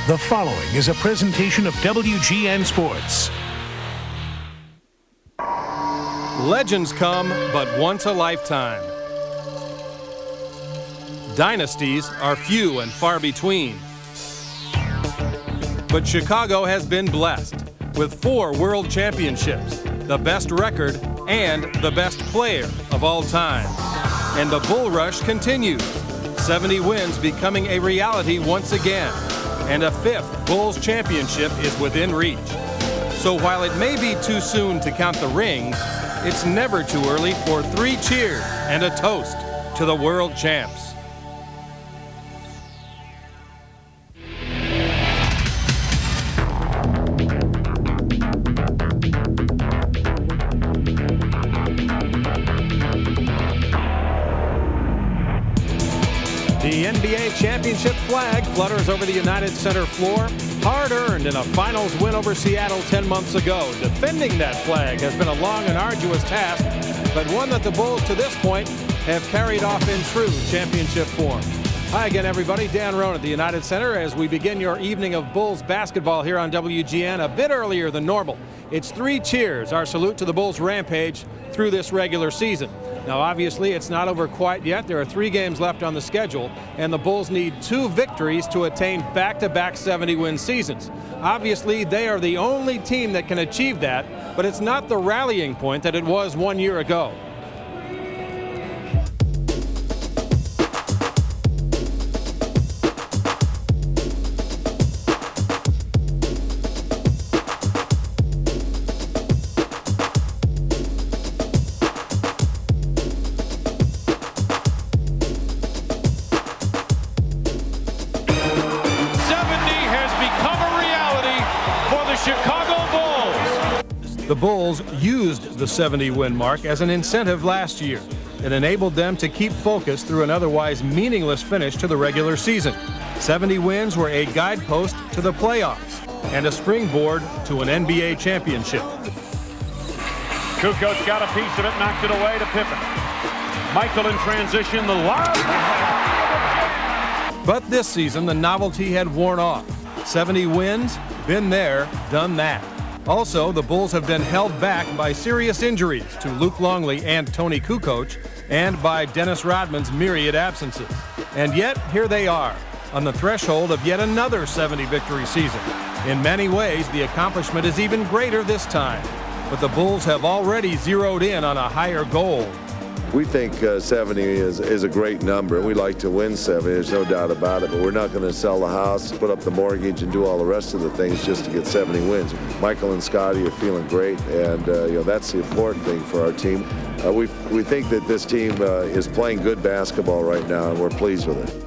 The following is a presentation of WGN Sports. Legends come but once a lifetime. Dynasties are few and far between. But Chicago has been blessed with 4 world championships, the best record, and the best player of all time. And the bull rush continues, 70 wins becoming a reality once again. And a 5th Bulls championship is within reach. So while it may be too soon to count the rings, it's never too early for 3 cheers and a toast to the world champs. The NBA championship flag flutters over the United Center floor, hard-earned in a finals win over Seattle 10 months ago. Defending that flag has been a long and arduous task, but one that the Bulls to this point have carried off in true championship form. Hi again, everybody. Dan Roan at the United Center as we begin your evening of Bulls basketball here on WGN a bit earlier than normal. It's 3 cheers, our salute to the Bulls' rampage through this regular season. Now, obviously, it's not over quite yet. There are 3 games left on the schedule, and the Bulls need 2 victories to attain back-to-back 70-win seasons. Obviously, they are the only team that can achieve that, but it's not the rallying point that it was 1 year ago. The Bulls used the 70-win mark as an incentive last year. It enabled them to keep focus through an otherwise meaningless finish to the regular season. 70 wins were a guidepost to the playoffs and a springboard to an NBA championship. Kukoc got a piece of it, knocked it away to Pippen. Michael in transition, the lob. But this season, the novelty had worn off. 70 wins, been there, done that. Also, the Bulls have been held back by serious injuries to Luke Longley and Tony Kukoc, and by Dennis Rodman's myriad absences. And yet, here they are, on the threshold of yet another 70-victory season. In many ways, the accomplishment is even greater this time. But the Bulls have already zeroed in on a higher goal. We think 70 is a great number. We like to win 70, there's no doubt about it, but we're not going to sell the house, put up the mortgage, and do all the rest of the things just to get 70 wins. Michael and Scotty are feeling great, and that's the important thing for our team. We think that this team is playing good basketball right now, and we're pleased with it.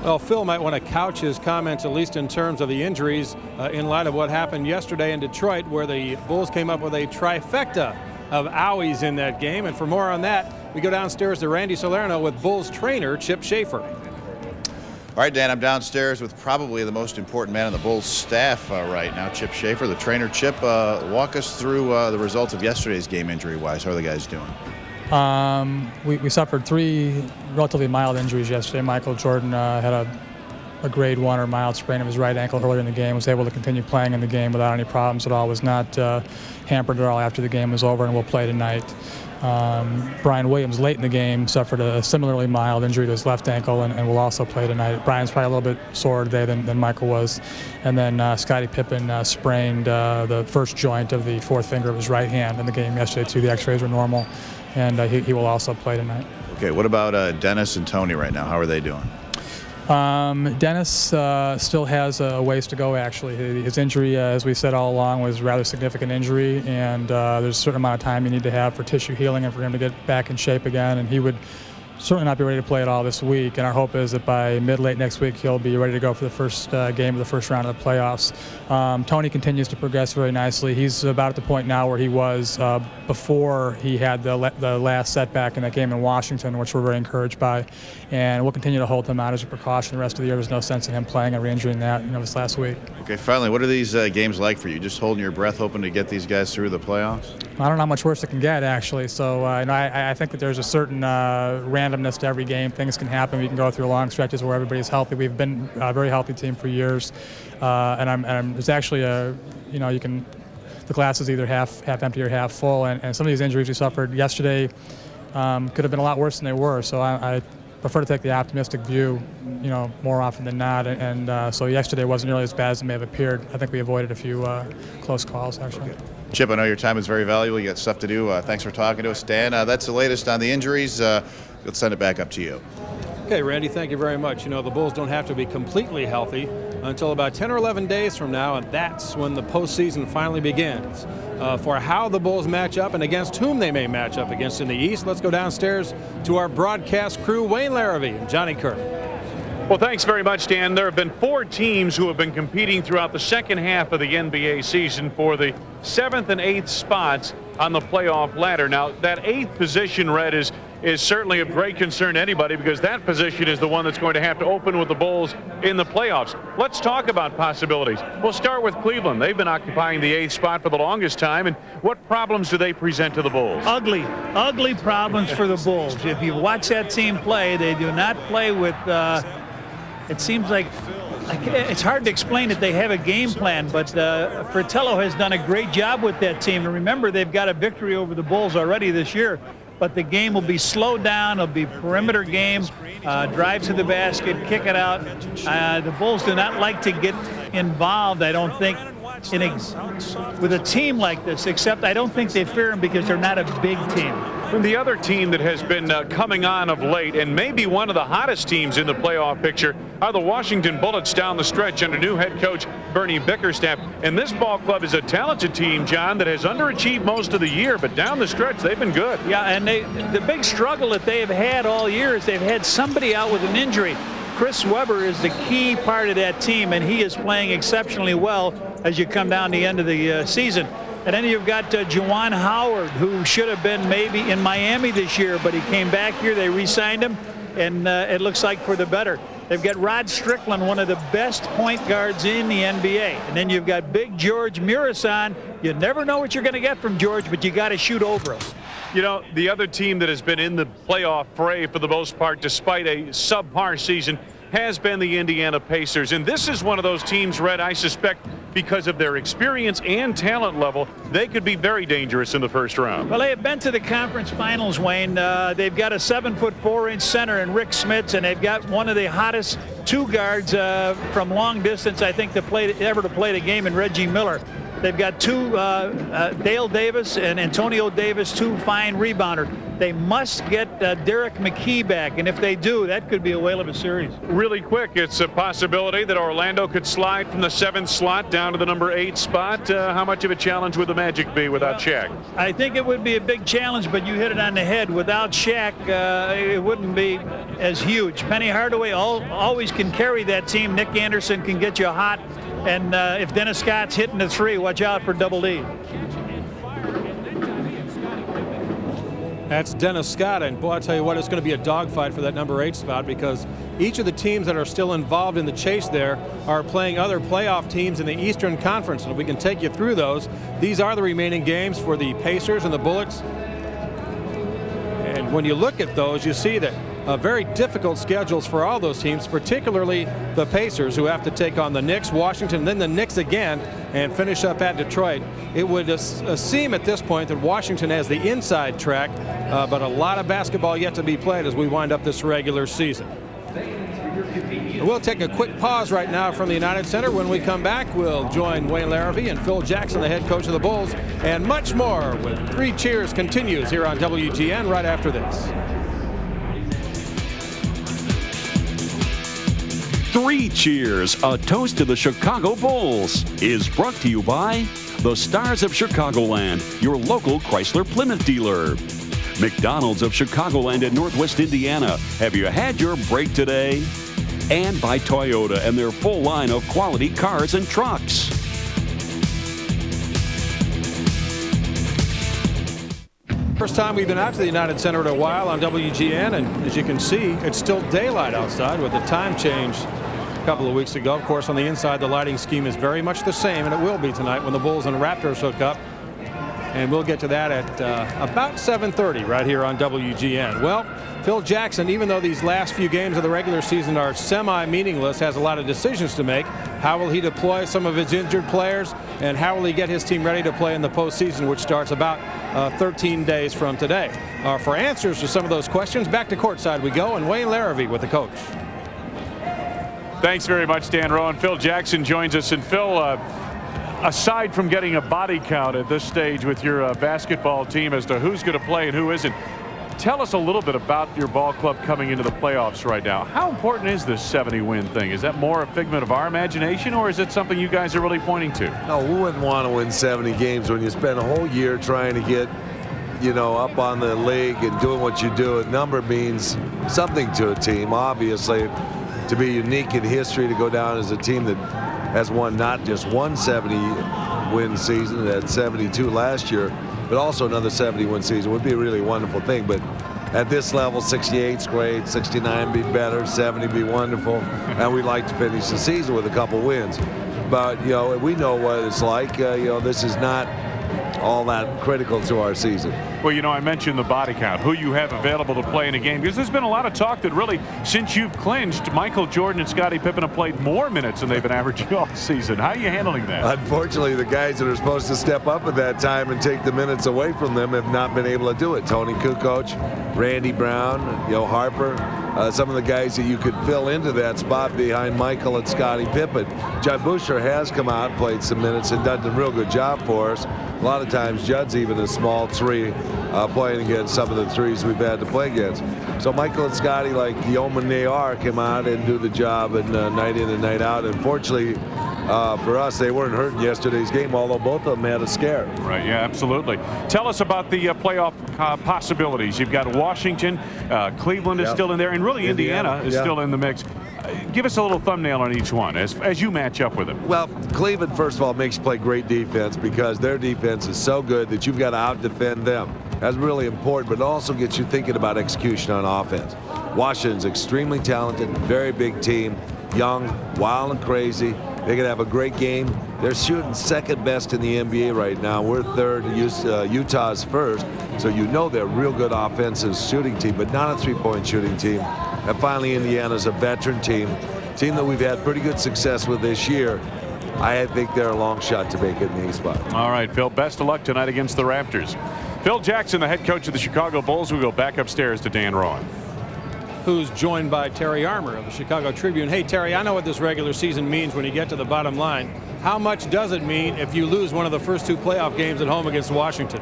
Well, Phil might want to couch his comments, at least in terms of the injuries, in light of what happened yesterday in Detroit, where the Bulls came up with a trifecta of owies in that game. And for more on that, we go downstairs to Randy Salerno with Bulls trainer Chip Schaefer. All right, Dan, I'm downstairs with probably the most important man on the Bulls staff right now, Chip Schaefer, the trainer. Chip, walk us through the results of yesterday's game injury-wise. How are the guys doing? We suffered 3 relatively mild injuries yesterday. Michael Jordan had a grade 1 or mild sprain of his right ankle earlier in the game, was able to continue playing in the game without any problems at all, was not hampered at all after the game was over, and will play tonight. Brian Williams, late in the game, suffered a similarly mild injury to his left ankle and will also play tonight. Brian's probably a little bit sore today than Michael was. And then Scottie Pippen sprained the first joint of the 4th finger of his right hand in the game yesterday, too. The x-rays were normal, and he will also play tonight. Okay, what about Dennis and Tony right now? How are they doing? Dennis still has a ways to go, actually. His injury, as we said all along, was a rather significant injury, and there's a certain amount of time you need to have for tissue healing and for him to get back in shape again, and he would certainly not be ready to play at all this week, and our hope is that by mid-late next week he'll be ready to go for the first game of the first round of the playoffs. Tony continues to progress very nicely. He's about at the point now where he was before he had the last setback in that game in Washington, which we're very encouraged by, and we'll continue to hold him out as a precaution the rest of the year. There's no sense in him playing and re-injuring that this last week. Okay, finally, what are these games like for you? Just holding your breath, hoping to get these guys through the playoffs? I don't know how much worse it can get, actually. So I think that there's a certain randomness to every game. Things can happen. We can go through long stretches where everybody's healthy. We've been a very healthy team for years, and there's actually the glass is either half empty or half full. And some of these injuries we suffered yesterday could have been a lot worse than they were. So I prefer to take the optimistic view, more often than not. And so yesterday wasn't really as bad as it may have appeared. I think we avoided a few close calls, actually. Okay. Chip, I know your time is very valuable. You got stuff to do. Thanks for talking to us, Dan. That's the latest on the injuries. Let's send it back up to you. Okay, Randy, thank you very much. The Bulls don't have to be completely healthy until about 10 or 11 days from now, and that's when the postseason finally begins. For how the Bulls match up and against whom they may match up against in the East, let's go downstairs to our broadcast crew, Wayne Larrivee and Johnny Kerr. Well, thanks very much, Dan. There have been 4 teams who have been competing throughout the second half of the NBA season for the 7th and 8th spots on the playoff ladder. Now, that 8th position, Red, is certainly of great concern to anybody because that position is the one that's going to have to open with the Bulls in the playoffs. Let's talk about possibilities. We'll start with Cleveland. They've been occupying the 8th spot for the longest time. And what problems do they present to the Bulls? Ugly problems for the Bulls. If you watch that team play, they do not play with it seems like it's hard to explain that they have a game plan, but Fratello has done a great job with that team. And remember, they've got a victory over the Bulls already this year, but the game will be slowed down. It'll be perimeter game, drive to the basket, kick it out. The Bulls do not like to get involved, I don't think, with a team like this, except I don't think they fear them because they're not a big team. And the other team that has been coming on of late and maybe one of the hottest teams in the playoff picture are the Washington Bullets down the stretch under new head coach Bernie Bickerstaff. And this ball club is a talented team, John, that has underachieved most of the year, but down the stretch they've been good. Yeah, and the big struggle that they have had all year is they've had somebody out with an injury. Chris Webber is the key part of that team, and he is playing exceptionally well as you come down the end of the season. And then you've got Juwan Howard, who should have been maybe in Miami this year, but he came back here. They re-signed him, and it looks like for the better. They've got Rod Strickland, one of the best point guards in the NBA. And then you've got Big George Murasan. You never know what you're going to get from George, but you got to shoot over him. The other team that has been in the playoff fray for the most part, despite a subpar season, has been the Indiana Pacers. And this is one of those teams, Red, I suspect, because of their experience and talent level, they could be very dangerous in the first round. Well, they have been to the conference finals, Wayne. They've got a 7'4" center in Rick Smits, and they've got one of the hottest 2 guards from long distance, I think, ever to play the game in Reggie Miller. They've got 2, Dale Davis and Antonio Davis, 2 fine rebounder. They must get Derek McKee back, and if they do, that could be a whale of a series. Really quick, it's a possibility that Orlando could slide from the 7th slot down to the number 8 spot. How much of a challenge would the Magic be without Shaq? I think it would be a big challenge, but you hit it on the head. Without Shaq, it wouldn't be as huge. Penny Hardaway always can carry that team. Nick Anderson can get you hot. And if Dennis Scott's hitting the 3, watch out for Double D. That's Dennis Scott, and boy, I tell you what, it's going to be a dogfight for that number 8 spot because each of the teams that are still involved in the chase there are playing other playoff teams in the Eastern Conference, and we can take you through those. These are the remaining games for the Pacers and the Bullets. And when you look at those, you see that very difficult schedules for all those teams, particularly the Pacers, who have to take on the Knicks, Washington, then the Knicks again, and finish up at Detroit. It would seem at this point that Washington has the inside track, but a lot of basketball yet to be played as we wind up this regular season. We'll take a quick pause right now from the United Center. When we come back, we'll join Wayne Larrivee and Phil Jackson, the head coach of the Bulls, and much more with 3 Cheers continues here on WGN right after this. 3 Cheers, a toast to the Chicago Bulls, is brought to you by the Stars of Chicagoland, your local Chrysler Plymouth dealer. McDonald's of Chicagoland and Northwest Indiana, have you had your break today? And by Toyota and their full line of quality cars and trucks. First time we've been out to the United Center in a while on WGN, and as you can see, it's still daylight outside with the time change a couple of weeks ago. Of course, on the inside, the lighting scheme is very much the same, and it will be tonight when the Bulls and Raptors hook up. And we'll get to that at about 7:30 right here on WGN. Well, Phil Jackson, even though these last few games of the regular season are semi-meaningless, has a lot of decisions to make. How will he deploy some of his injured players, and how will he get his team ready to play in the postseason, which starts about 13 days from today? For answers to some of those questions, back to courtside we go, and Wayne Larrivee with the coach. Thanks very much, Dan Rowan. Phil Jackson joins us. And Phil, aside from getting a body count at this stage with your basketball team as to who's going to play and who isn't, tell us a little bit about your ball club coming into the playoffs right now. How important is this 70-win thing? Is that more a figment of our imagination, or is it something you guys are really pointing to? No, we wouldn't want to win 70 games when you spend a whole year trying to get, up on the league and doing what you do. A number means something to a team. Obviously, to be unique in history, to go down as a team that has won not just one 70-win season, at 72 last year, but also another 70-win season would be a really wonderful thing. But at this level, 68's great, 69 be better, 70 be wonderful, and we'd like to finish the season with a couple wins. But we know what it's like. This is not all that critical to our season. Well, I mentioned the body count, who you have available to play in a game, because there's been a lot of talk that really, since you've clinched, Michael Jordan and Scottie Pippen have played more minutes than they've been averaging all season. How are you handling that? Unfortunately, the guys that are supposed to step up at that time and take the minutes away from them have not been able to do it. Tony Kukoc, Randy Brown, Harper, some of the guys that you could fill into that spot behind Michael and Scottie Pippen. Judd Bushler has come out, played some minutes, and done a real good job for us. A lot of times, Judd's even a small three, playing against some of the threes we've had to play against. So Michael and Scottie, like the yeomen they are, come out and do the job and night in and night out. And fortunately for us, they weren't hurt in yesterday's game, although both of them had a scare. Right, yeah, absolutely. Tell us about the playoff possibilities. You've got Washington, Cleveland is still in there, and really Indiana is still in the mix. Give us a little thumbnail on each one as you match up with them. Well, Cleveland, first of all, makes you play great defense because their defense is so good that you've got to out-defend them. That's really important, but it also gets you thinking about execution on offense. Washington's extremely talented, very big team, young, wild and crazy. They could have a great game. They're shooting second best in the NBA right now. We're third. Utah's first. So they're a real good offensive shooting team, but not a three-point shooting team. And finally, Indiana's a veteran team that we've had pretty good success with this year. I think they're a long shot to make it in the East spot. All right, Phil, best of luck tonight against the Raptors. Phil Jackson, the head coach of the Chicago Bulls. We go back upstairs to Dan Rowan, who's joined by Terry Armour of the Chicago Tribune. Hey, Terry, I know what this regular season means when you get to the bottom line. How much does it mean if you lose one of the first two playoff games at home against Washington?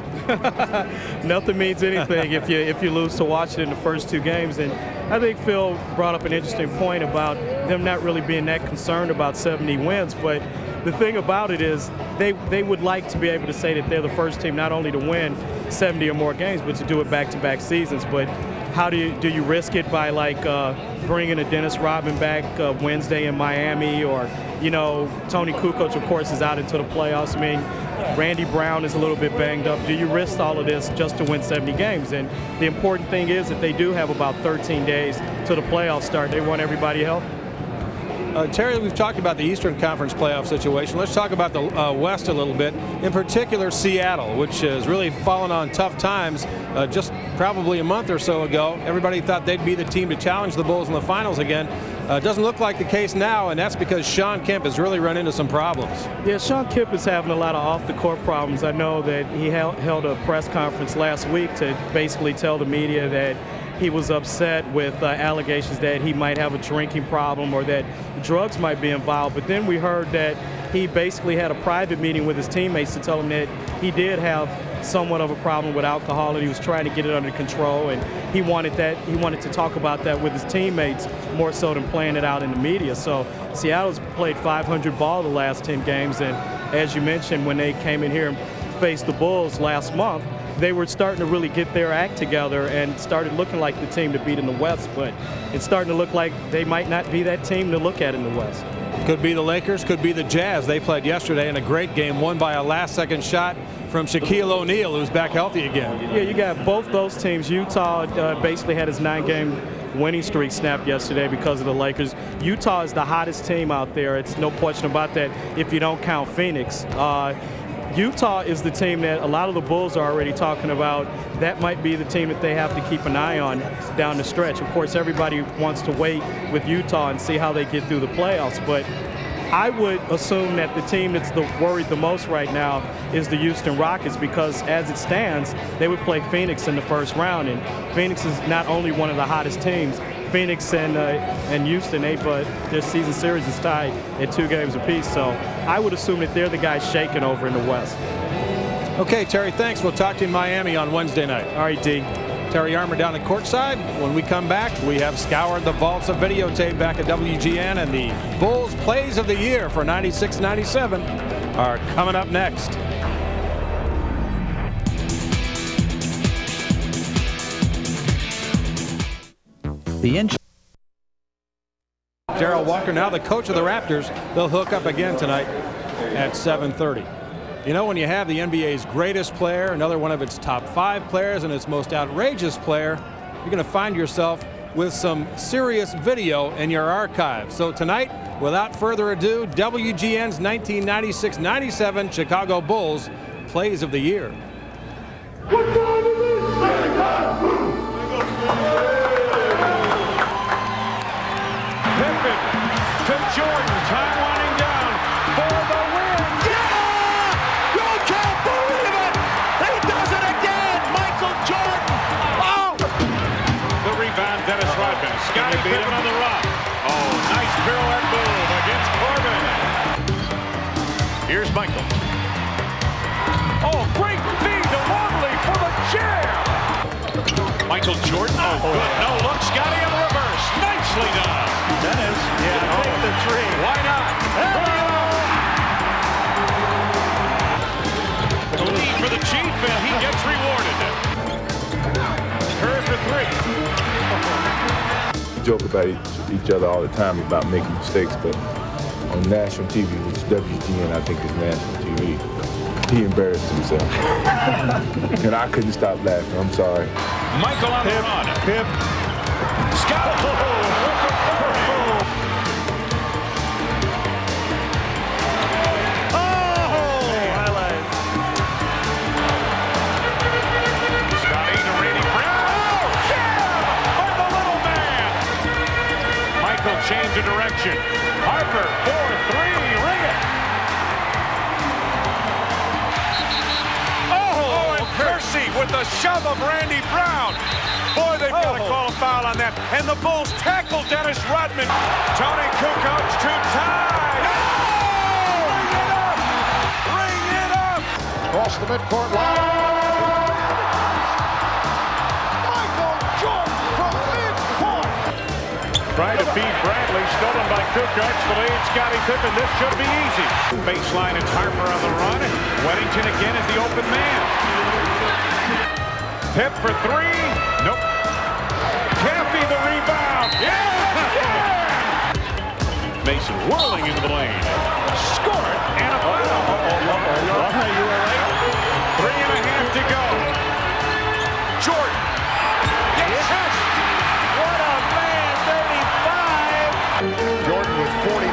Nothing means anything if you lose to Washington in the first two games. And I think Phil brought up an interesting point about them not really being that concerned about 70 wins. But the thing about it is they would like to be able to say that they're the first team not only to win 70 or more games, but to do it back-to-back seasons. But how do you risk it by bringing a Dennis Rodman back Wednesday in Miami, or Tony Kukoc, of course, is out into the playoffs. I mean, Randy Brown is a little bit banged up. Do you risk all of this just to win 70 games? And the important thing is that they do have about 13 days to the playoffs start. They want everybody healthy. Terry, we've talked about the Eastern Conference playoff situation. Let's talk about the West a little bit. In particular, Seattle, which has really fallen on tough times just probably a month or so ago. Everybody thought they'd be the team to challenge the Bulls in the finals again. Doesn't look like the case now, and that's because Sean Kemp has really run into some problems. Yeah, Sean Kemp is having a lot of off-the-court problems. I know that he held a press conference last week to basically tell the media that he was upset with allegations that he might have a drinking problem or that drugs might be involved. But then we heard that he basically had a private meeting with his teammates to tell him that he did have somewhat of a problem with alcohol and he was trying to get it under control, and he wanted to talk about that with his teammates more so than playing it out in the media. So Seattle's played 500 ball the last 10 games, and as you mentioned, when they came in here and faced the Bulls last month, they were starting to really get their act together and started looking like the team to beat in the West, but it's starting to look like they might not be that team to look at in the West. Could be the Lakers, could be the Jazz. They played yesterday in a great game, won by a last-second shot from Shaquille O'Neal, who's back healthy again. Yeah, you got both those teams. Utah basically had his 9-game winning streak snapped yesterday because of the Lakers. Utah is the hottest team out there. It's no question about that if you don't count Phoenix. Utah is the team that a lot of the Bulls are already talking about. That might be the team that they have to keep an eye on down the stretch. Of course, everybody wants to wait with Utah and see how they get through the playoffs, but I would assume that the team that's worried the most right now is the Houston Rockets, because as it stands, they would play Phoenix in the first round, and Phoenix is not only one of the hottest teams. Phoenix and Houston, their season series is tied at 2 games apiece, so I would assume that they're the guys shaking over in the West. Okay, Terry, thanks. We'll talk to you in Miami on Wednesday night. All right, D. Terry Armour down at courtside. When we come back, we have scoured the vaults of videotape back at WGN, and the Bulls plays of the year for 96-97 are coming up next. Darrell Walker, now the coach of the Raptors. They'll hook up again tonight at 7:30. You know, when you have the NBA's greatest player, another one of its top 5 players, and its most outrageous player, you're going to find yourself with some serious video in your archive. So tonight, without further ado, WGN's 1996-97 Chicago Bulls plays of the year. Pippen to Jordan, time winding down for the win. Yeah! You can't believe it! He does it again! Michael Jordan! Oh! The rebound, Dennis Rodman. Scottie Pippen on the run. Oh, nice pirouette move against Corbin. Here's Michael. Oh, great feed to Longley for the chair! Michael Jordan, oh good, no look, Scottie on the reverse, nicely done. Dennis, take the three. Why not? The lead for the Chief, and he gets rewarded. Curry for 3. We joke about each other all the time about making mistakes, but on national TV, which WGN I think is national TV, he embarrassed himself. And I couldn't stop laughing. I'm sorry. Michael on the run. Pip. Scott. Change of direction. Harper, 4-3, ring it. Oh, and Percy with the shove of Randy Brown. Boy, they've got to call a foul on that. And the Bulls tackle Dennis Rodman. Tony Kukoc to tie. Oh! Ring it up. Across the midcourt line. Trying to beat Bradley, stolen by Kukoc. The lead, Scottie Pippen. This should be easy. Baseline, it's Harper on the run. Weddington again is the open man. Pip for 3. Nope. Caffey the rebound. Yeah! Mason whirling into the lane. Score it and a foul. You were right. 3.5 to go. Jordan. Yes. What a man. 35. Jordan with 49.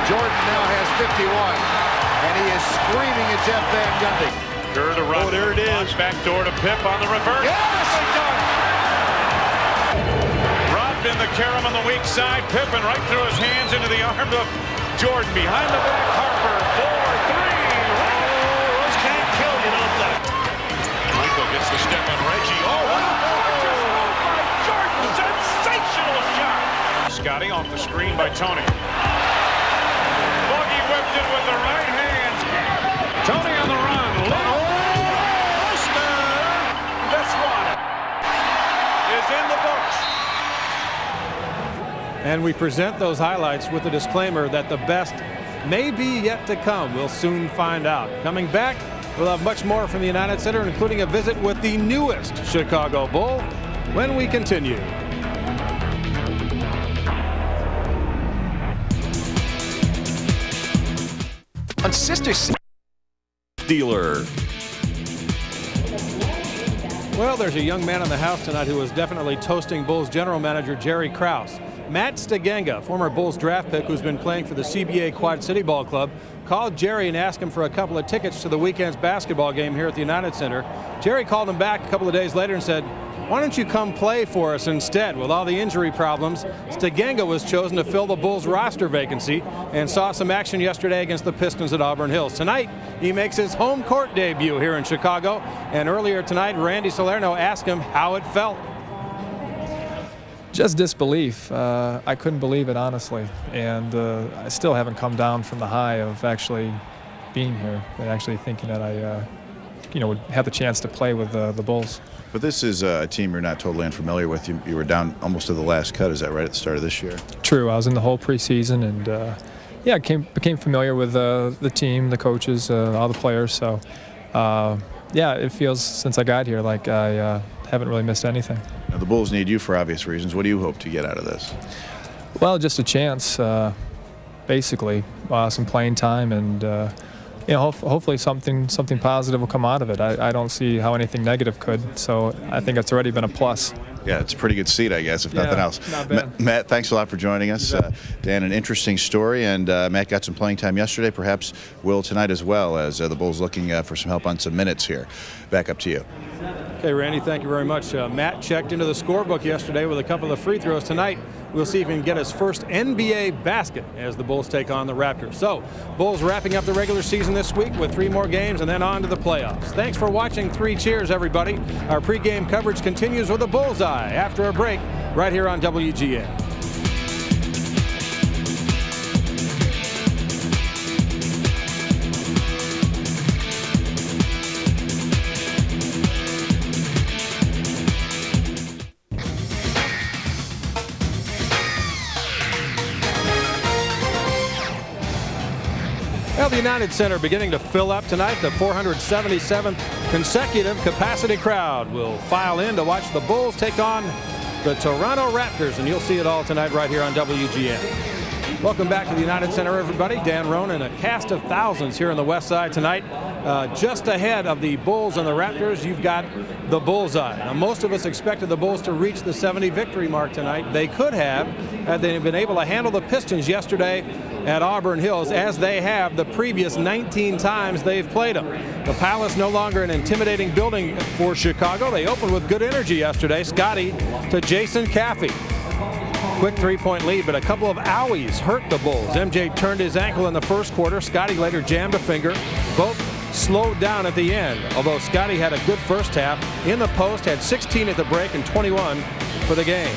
Jordan now has 51, and he is screaming at Jeff Van Gundy. Kerr to run. Oh, there it is. Back door to Pip on the reverse. Yes! Rodman the carom on the weak side. Pippen right through his hands into the arm of Jordan. Behind the back, Harper. 4-3. Those can't kill you, don't they? Michael gets the step on Reggie. Oh, what a Jordan, sensational shot. Scottie off the screen by Tony. Boogie whipped it with the right hand. Tony on the run. This one is in the books. And we present those highlights with a disclaimer that the best may be yet to come. We'll soon find out. Coming back, we'll have much more from the United Center, including a visit with the newest Chicago Bull when we continue. On Sister Dealer. Well, there's a young man in the house tonight who is definitely toasting Bulls general manager Jerry Krause. Matt Stegenga, former Bulls draft pick who's been playing for the CBA Quad City Ball Club, called Jerry and asked him for a couple of tickets to the weekend's basketball game here at the United Center. Jerry called him back a couple of days later and said, "Why don't you come play for us instead?" With all the injury problems, Stegenga was chosen to fill the Bulls roster vacancy and saw some action yesterday against the Pistons at Auburn Hills. Tonight, he makes his home court debut here in Chicago. And earlier tonight, Randy Salerno asked him how it felt. Just disbelief. I couldn't believe it, honestly. And I still haven't come down from the high of actually being here and actually thinking that I would have the chance to play with the Bulls. But this is a team you're not totally unfamiliar with. You were down almost to the last cut, is that right, at the start of this year? True. I was in the whole preseason, and I became familiar with the team, the coaches, all the players. So, it feels, since I got here, like I haven't really missed anything. Now, the Bulls need you for obvious reasons. What do you hope to get out of this? Well, just a chance, basically, some playing time, and hopefully something positive will come out of it. I don't see how anything negative could, so I think it's already been a plus. Yeah, it's a pretty good seat, I guess, if nothing else. Not bad. Matt, thanks a lot for joining us. Dan, an interesting story, and Matt got some playing time yesterday, perhaps will tonight as well, as the Bulls looking for some help on some minutes here. Back up to you. Okay, Randy, thank you very much. Matt checked into the scorebook yesterday with a couple of free throws. Tonight, we'll see if he can get his first NBA basket as the Bulls take on the Raptors. So, Bulls wrapping up the regular season this week with 3 more games and then on to the playoffs. Thanks for watching 3 Cheers, everybody. Our pregame coverage continues with a bullseye after a break right here on WGN. Well, the United Center beginning to fill up tonight. The 477th consecutive capacity crowd will file in to watch the Bulls take on the Toronto Raptors, and you'll see it all tonight right here on WGN. Welcome back to the United Center, everybody. Dan Roan and a cast of thousands here on the west side tonight. Just ahead of the Bulls and the Raptors, you've got the bullseye. Now, most of us expected the Bulls to reach the 70 victory mark tonight. They could have had they been able to handle the Pistons yesterday at Auburn Hills, as they have the previous 19 times they've played them. The Palace no longer an intimidating building for Chicago. They opened with good energy yesterday. Scotty to Jason Caffey. Quick 3-point lead, but a couple of owies hurt the Bulls. MJ turned his ankle in the first quarter. Scotty later jammed a finger. Both slowed down at the end, although Scotty had a good first half. In the post, had 16 at the break and 21 for the game.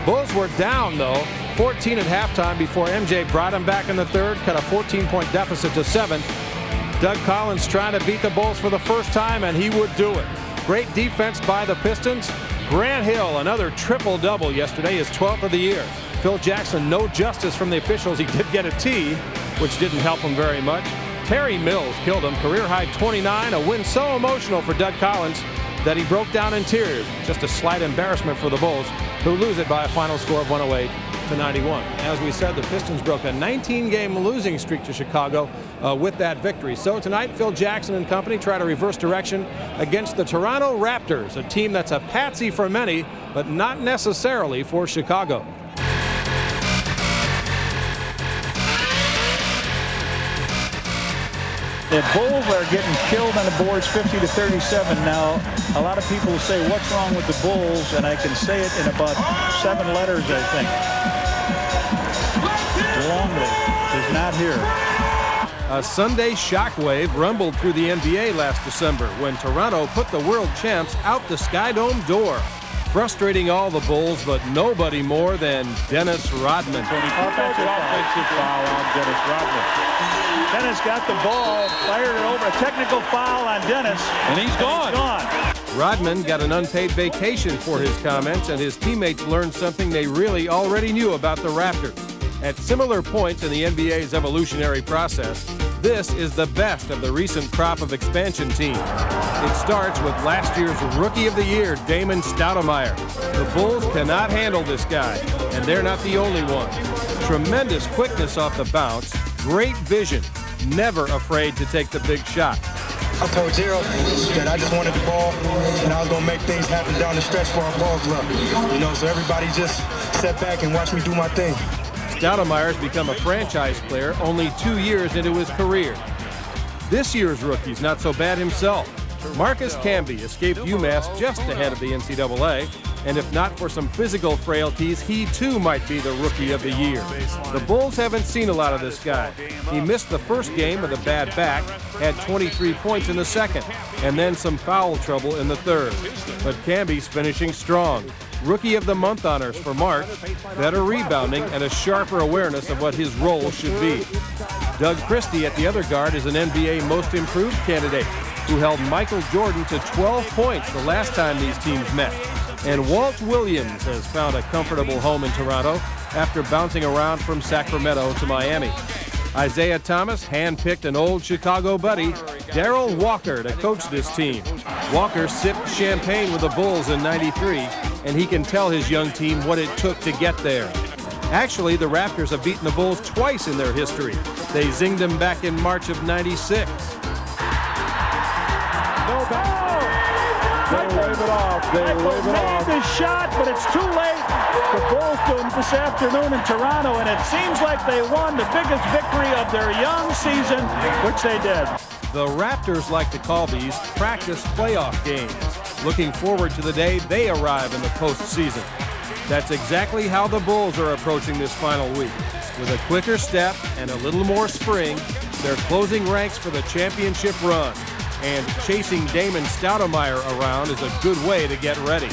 Bulls were down, though, 14 at halftime before MJ brought him back in the third, cut a 14-point deficit to 7. Doug Collins trying to beat the Bulls for the first time, and he would do it. Great defense by the Pistons. Grant Hill, another triple-double yesterday, his 12th of the year. Phil Jackson, no justice from the officials. He did get a tee, which didn't help him very much. Terry Mills killed him, career-high 29, a win so emotional for Doug Collins that he broke down in tears. Just a slight embarrassment for the Bulls, who lose it by a final score of 108-91. As we said, the Pistons broke a 19-game losing streak to Chicago with that victory. So tonight, Phil Jackson and company try to reverse direction against the Toronto Raptors, a team that's a patsy for many, but not necessarily for Chicago. The Bulls are getting killed on the boards 50-37 now. A lot of people will say, what's wrong with the Bulls? And I can say it in about 7 letters, I think. Longley is not here. A Sunday shockwave rumbled through the NBA last December when Toronto put the world champs out the Sky Dome door, frustrating all the Bulls, but nobody more than Dennis Rodman. Offensive foul on Dennis Rodman. Dennis got the ball, fired it over, a technical foul on Dennis, and he's gone. Rodman got an unpaid vacation for his comments, and his teammates learned something they really already knew about the Raptors. At similar points in the NBA's evolutionary process, this is the best of the recent crop of expansion teams. It starts with last year's Rookie of the Year, Damon Stoudemire. The Bulls cannot handle this guy, and they're not the only one. Tremendous quickness off the bounce, great vision, never afraid to take the big shot. I told Gerald that I just wanted the ball and I was going to make things happen down the stretch for our ball club. You know, so everybody just sat back and watched me do my thing. Stoudemire's become a franchise player only 2 years into his career. This year's rookie's not so bad himself. Marcus Camby escaped UMass just ahead of the NCAA, and if not for some physical frailties, he too might be the Rookie of the Year. The Bulls haven't seen a lot of this guy. He missed the first game with a bad back, had 23 points in the second, and then some foul trouble in the third. But Camby's finishing strong. Rookie of the Month honors for March, better rebounding, and a sharper awareness of what his role should be. Doug Christie at the other guard is an NBA Most Improved candidate, who held Michael Jordan to 12 points the last time these teams met. And Walt Williams has found a comfortable home in Toronto after bouncing around from Sacramento to Miami. Isaiah Thomas handpicked an old Chicago buddy, Darrell Walker, to coach this team. Walker sipped champagne with the Bulls in '93, and he can tell his young team what it took to get there. Actually, the Raptors have beaten the Bulls twice in their history. They zinged them back in March of '96. They wave it off. They wave it off. The shot, but it's too late. The Bulls do it this afternoon in Toronto, and it seems like they won the biggest victory of their young season, which they did. The Raptors like to call these practice playoff games, looking forward to the day they arrive in the postseason. That's exactly how the Bulls are approaching this final week. With a quicker step and a little more spring, they're closing ranks for the championship run. And chasing Damon Stoudemire around is a good way to get ready.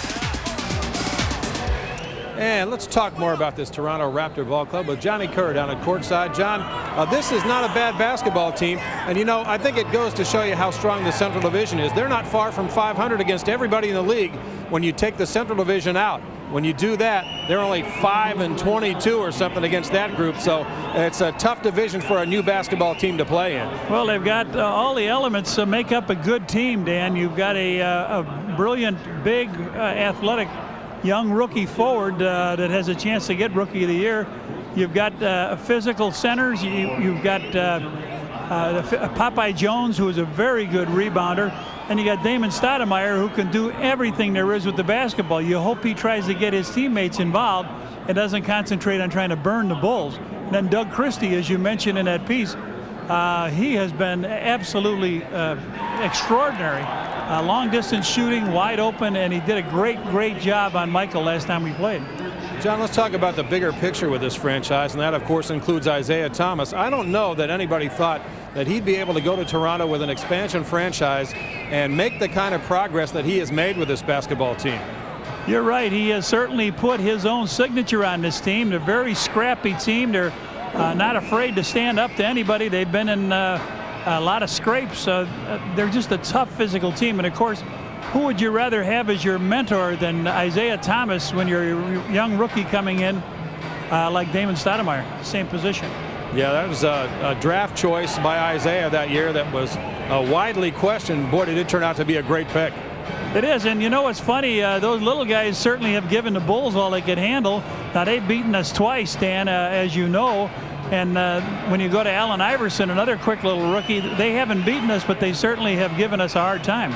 And let's talk more about this Toronto Raptor ball club with Johnny Kerr down at courtside. John, this is not a bad basketball team. And, you know, I think it goes to show you how strong the Central Division is. They're not far from 500 against everybody in the league when you take the Central Division out. When you do that, they're only 5-22 or something against that group. So it's a tough division for a new basketball team to play in. Well, they've got all the elements to make up a good team, Dan. You've got a brilliant, big, athletic young rookie forward that has a chance to get Rookie of the Year. You've got physical centers. You've got Popeye Jones, who is a very good rebounder. And you got Damon Stoudemire, who can do everything there is with the basketball. You hope he tries to get his teammates involved and doesn't concentrate on trying to burn the Bulls. And then Doug Christie, as you mentioned in that piece, he has been absolutely extraordinary. Long distance shooting, wide open, and he did a great job on Michael last time we played. John, let's talk about the bigger picture with this franchise, and that, of course, includes Isaiah Thomas. I don't know that anybody thought that he'd be able to go to Toronto with an expansion franchise and make the kind of progress that he has made with this basketball team. You're right. He has certainly put his own signature on this team. They're a very scrappy team. They're not afraid to stand up to anybody. They've been in a lot of scrapes. They're just a tough physical team. And, of course, who would you rather have as your mentor than Isaiah Thomas when you're a young rookie coming in like Damon Stoudemire, same position? Yeah, that was a draft choice by Isaiah that year that was widely questioned. Boy, did it turn out to be a great pick. It is, and you know what's funny? Those little guys certainly have given the Bulls all they could handle. Now, they've beaten us twice, Dan, as you know. And when you go to Allen Iverson, another quick little rookie, they haven't beaten us, but they certainly have given us a hard time.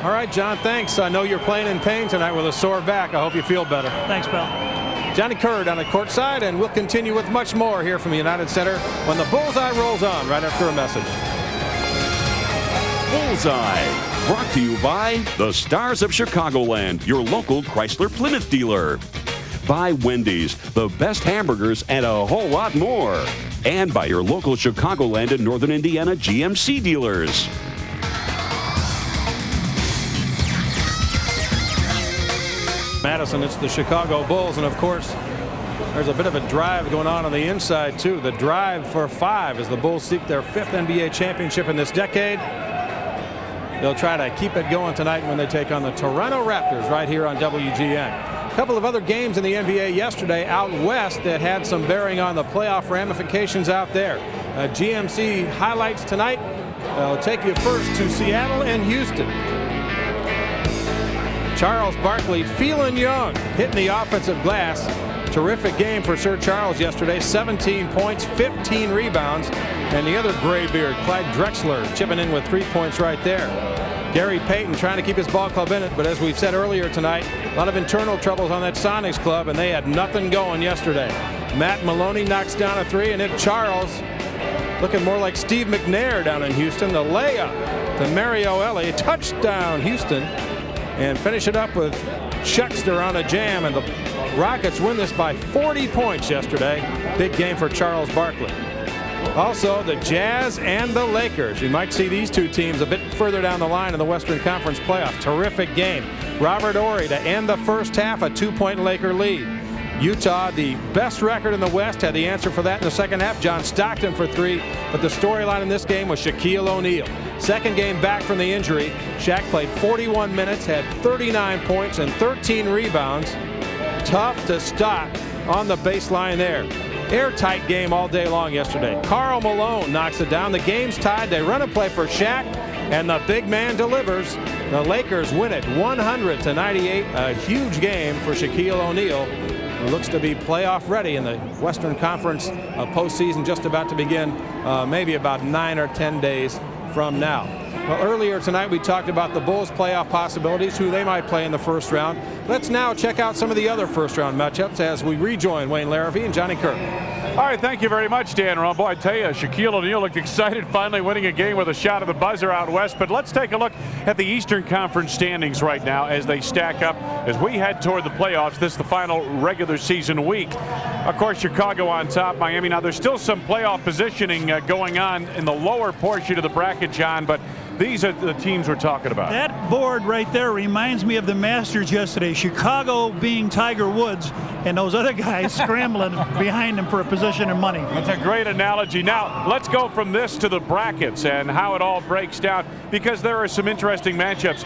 All right, John, thanks. I know you're playing in pain tonight with a sore back. I hope you feel better. Thanks, pal. Johnny Kerr down at courtside, and we'll continue with much more here from the United Center when the Bullseye rolls on right after a message. Bullseye, brought to you by the Stars of Chicagoland, your local Chrysler Plymouth dealer. By Wendy's, the best hamburgers and a whole lot more. And by your local Chicagoland and Northern Indiana GMC dealers. Madison, it's the Chicago Bulls, and of course there's a bit of a drive going on the inside too. The drive for 5 as the Bulls seek their 5th NBA championship in this decade. They'll try to keep it going tonight when they take on the Toronto Raptors right here on WGN. A couple of other games in the NBA yesterday out west that had some bearing on the playoff ramifications out there. GMC highlights tonight. I'll take you first to Seattle and Houston. Charles Barkley feeling young, hitting the offensive glass. Terrific game for Sir Charles yesterday. 17 points, 15 rebounds. And the other graybeard, Clyde Drexler, chipping in with 3 points right there. Gary Payton trying to keep his ball club in it, but as we've said earlier tonight, a lot of internal troubles on that Sonics club, and they had nothing going yesterday. Matt Maloney knocks down a 3, and then Charles looking more like Steve McNair down in Houston. The layup to Mario Ellie. Touchdown, Houston. And finish it up with Chuckster on a jam, and the Rockets win this by 40 points yesterday. Big game for Charles Barkley. Also, the Jazz and the Lakers. You might see these two teams a bit further down the line in the Western Conference playoff. Terrific game. Robert Horry to end the first half, a 2-point Laker lead. Utah, the best record in the West, had the answer for that in the second half. John Stockton for 3, but the storyline in this game was Shaquille O'Neal. Second game back from the injury. Shaq played 41 minutes, had 39 points and 13 rebounds. Tough to stop on the baseline there. Airtight game all day long yesterday. Karl Malone knocks it down. The game's tied. They run a play for Shaq, and the big man delivers. The Lakers win it 100-98. A huge game for Shaquille O'Neal, who looks to be playoff ready in the Western Conference postseason just about to begin, maybe about 9 or 10 days from now. Well, earlier tonight we talked about the Bulls' playoff possibilities, who they might play in the first round. Let's now check out some of the other first-round matchups as we rejoin Wayne Larrivee and Johnny Kirk. All right, thank you very much, Dan Rumble. I tell you, Shaquille O'Neal looked excited finally winning a game with a shot at the buzzer out west. But let's take a look at the Eastern Conference standings right now as they stack up as we head toward the playoffs. This is the final regular season week. Of course, Chicago on top, Miami. Now, there's still some playoff positioning going on in the lower portion of the bracket, John, but these are the teams we're talking about. That board right there reminds me of the Masters yesterday. Chicago being Tiger Woods and those other guys scrambling behind them for a position and money. That's a great analogy. Now, let's go from this to the brackets and how it all breaks down, because there are some interesting matchups.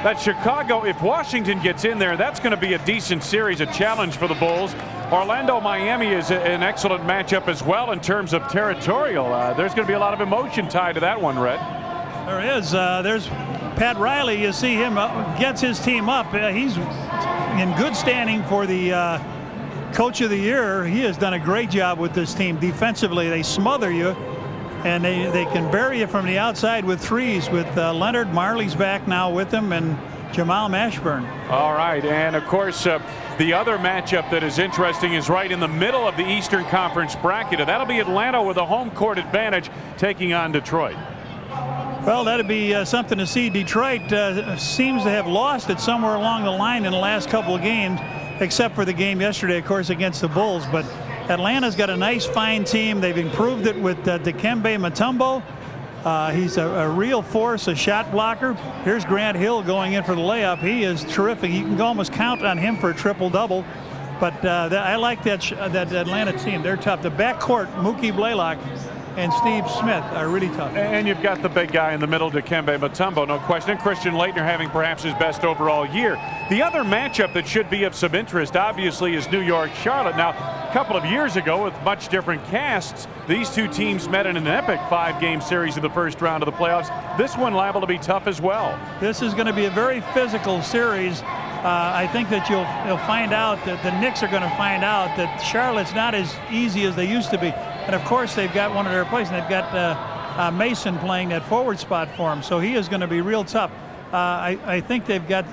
That Chicago, if Washington gets in there, that's going to be a decent series, a challenge for the Bulls. Orlando-Miami is an excellent matchup as well in terms of territorial. There's going to be a lot of emotion tied to that one, Red. There is. There's Pat Riley. You see him gets his team up. He's in good standing for the Coach of the Year. He has done a great job with this team defensively. They smother you, and they can bury you from the outside with threes. With Leonard, Marley's back now with them, and Jamal Mashburn. All right, and of course the other matchup that is interesting is right in the middle of the Eastern Conference bracket, and that'll be Atlanta with a home court advantage taking on Detroit. Well, that'd be something to see. Detroit seems to have lost it somewhere along the line in the last couple of games, except for the game yesterday, of course, against the Bulls. But Atlanta's got a nice, fine team. They've improved it with Dikembe Mutombo. He's a real force, a shot blocker. Here's Grant Hill going in for the layup. He is terrific. You can almost count on him for a triple-double. But I like that Atlanta team. They're tough. The backcourt, Mookie Blaylock and Steve Smith are really tough. And you've got the big guy in the middle, Dikembe Mutombo, no question. And Christian Laettner having perhaps his best overall year. The other matchup that should be of some interest, obviously, is New York-Charlotte. Now, a couple of years ago, with much different casts, these two teams met in an epic 5-game series in the first round of the playoffs. This one liable to be tough as well. This is going to be a very physical series. I think that you'll find out that the Knicks are going to find out that Charlotte's not as easy as they used to be. And, of course, they've got one of their players, and they've got Mason playing that forward spot for him. So he is going to be real tough. I think they've got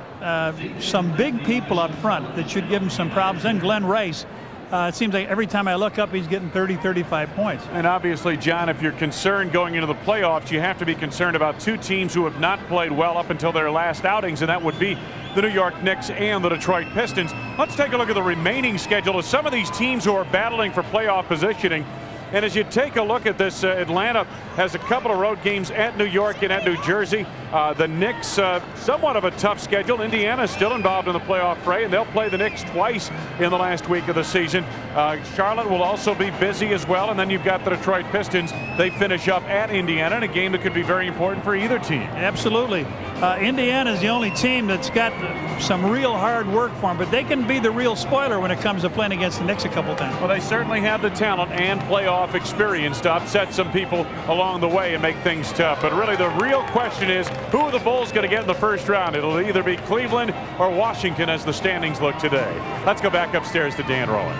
some big people up front that should give them some problems. And Glenn Rice, it seems like every time I look up, he's getting 30, 35 points. And obviously, John, if you're concerned going into the playoffs, you have to be concerned about two teams who have not played well up until their last outings, and that would be the New York Knicks and the Detroit Pistons. Let's take a look at the remaining schedule of some of these teams who are battling for playoff positioning. And as you take a look at this, Atlanta has a couple of road games at New York and at New Jersey. The Knicks, somewhat of a tough schedule. Indiana is still involved in the playoff fray, and they'll play the Knicks twice in the last week of the season. Charlotte will also be busy as well. And then you've got the Detroit Pistons. They finish up at Indiana in a game that could be very important for either team. Absolutely. Indiana is the only team that's got some real hard work for them, but they can be the real spoiler when it comes to playing against the Knicks a couple times. Well, they certainly have the talent and playoff experience to upset some people along the way and make things tough. But really, the real question is, who are the Bulls going to get in the first round? It'll either be Cleveland or Washington as the standings look today. Let's go back upstairs to Dan Rowland.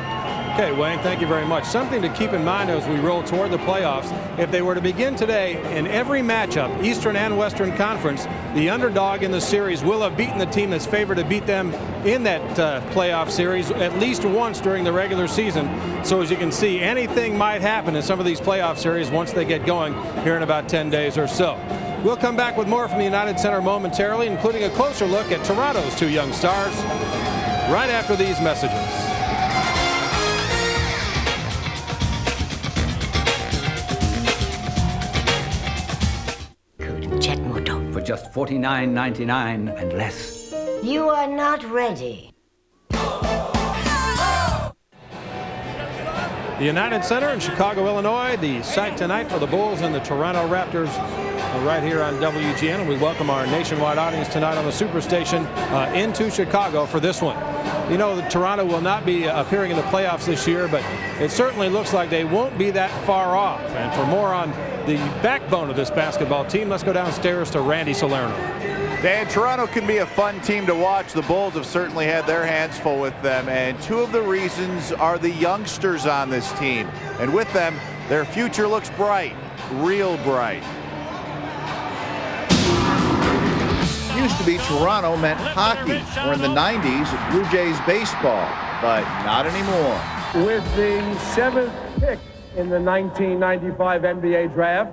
Okay, Wayne, thank you very much. Something to keep in mind as we roll toward the playoffs. If they were to begin today, in every matchup, Eastern and Western Conference, the underdog in the series will have beaten the team that's favored to beat them in that playoff series at least once during the regular season. So as you can see, anything might happen in some of these playoff series once they get going here in about 10 days or so. We'll come back with more from the United Center momentarily, including a closer look at Toronto's two young stars right after these messages. For just $49.99 and less. You are not ready. The United Center in Chicago, Illinois, the site tonight for the Bulls and the Toronto Raptors right here on WGN. And we welcome our nationwide audience tonight on the Superstation into Chicago for this one. You know that Toronto will not be appearing in the playoffs this year, but it certainly looks like they won't be that far off. And for more on the backbone of this basketball team, let's go downstairs to Randy Salerno. Dan, Toronto can be a fun team to watch. The Bulls have certainly had their hands full with them, and two of the reasons are the youngsters on this team. And with them, their future looks bright, real bright. Used to be Toronto meant hockey, or in the 90s, Blue Jays baseball, but not anymore. With the 7th pick in the 1995 NBA draft,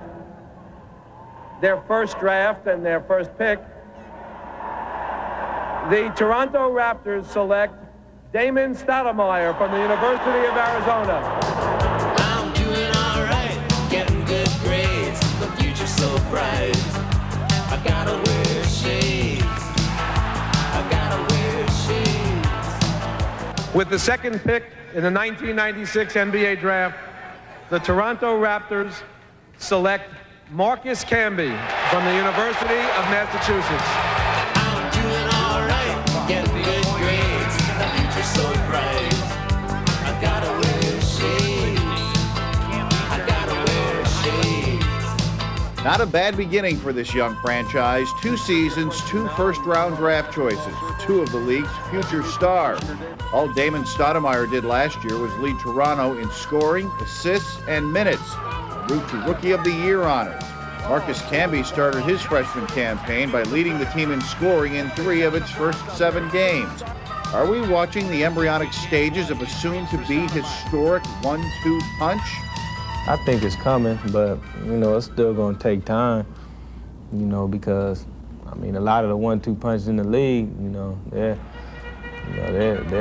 their first draft and their first pick, the Toronto Raptors select Damon Stoudemire from the University of Arizona. I'm doing all right, getting good grades, the future's so bright. I gotta wear shades, I gotta wear shades. With the 2nd pick in the 1996 NBA draft, the Toronto Raptors select Marcus Camby from the University of Massachusetts. I'm doing all right, getting good grades, the future's so bright. I gotta wear shades, I gotta wear shades. Not a bad beginning for this young franchise. 2 seasons, 2 first-round draft choices, 2 of the league's future stars. All Damon Stoudemire did last year was lead Toronto in scoring, assists, and minutes. Route to Rookie of the Year honors. Marcus Camby started his freshman campaign by leading the team in scoring in 3 of its first 7 games. Are we watching the embryonic stages of a soon-to-be historic 1-2 punch? I think it's coming, but, it's still going to take time, because, a lot of the 1-2 punches in the league, they're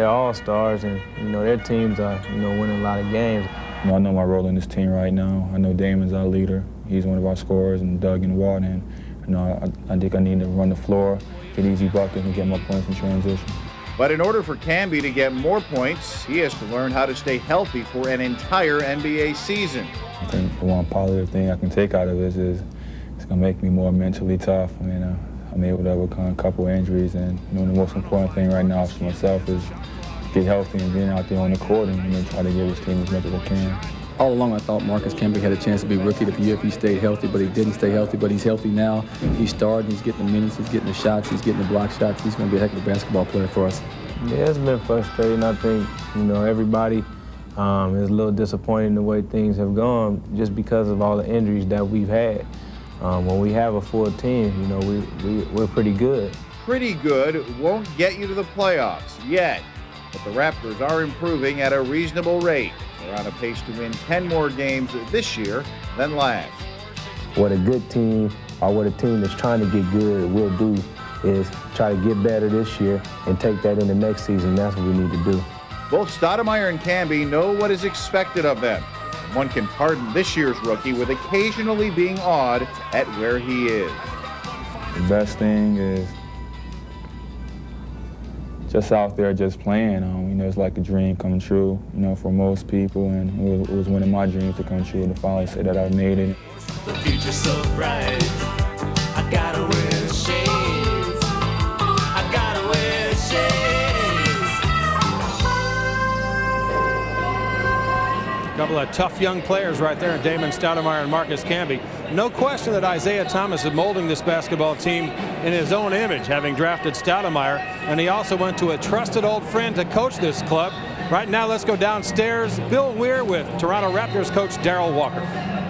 all-stars, and, their teams are, winning a lot of games. I know my role in this team right now. I know Damon's our leader. He's one of our scorers, and Doug and Walt. And I think I need to run the floor, get easy buckets, and get my points in transition. But in order for Camby to get more points, he has to learn how to stay healthy for an entire NBA season. I think the one positive thing I can take out of this is it's going to make me more mentally tough. I'm able to overcome a couple injuries, and the most important thing right now for myself is get healthy and being out there on the court and try to give this team as much as I can. All along, I thought Marcus Camby had a chance to be Rookie of the Year if he stayed healthy, but he didn't stay healthy. But he's healthy now. He's starting. He's getting the minutes. He's getting the shots. He's getting the block shots. He's going to be a heck of a basketball player for us. Yeah, it's been frustrating. I think, everybody is a little disappointed in the way things have gone just because of all the injuries that we've had. When we have a full team, we're pretty good. Pretty good won't get you to the playoffs yet, but the Raptors are improving at a reasonable rate. They're on a pace to win 10 more games this year than last. What a good team, or what a team that's trying to get good will do is try to get better this year and take that into next season. That's what we need to do. Both Stoudemire and Camby know what is expected of them. One can pardon this year's rookie with occasionally being odd at where he is. The best thing is just out there just playing. It's like a dream come true, for most people, and it was one of my dreams to come true to finally say that I made it. The future's so bright, I gotta wear shades, I gotta wear shades. A couple of tough young players right there, Damon Stoudemire and Marcus Camby. No question that Isaiah Thomas is molding this basketball team in his own image, having drafted Stoudemire, and he also went to a trusted old friend to coach this club Right now, let's go downstairs. Bill Weir with Toronto Raptors coach Darrell Walker.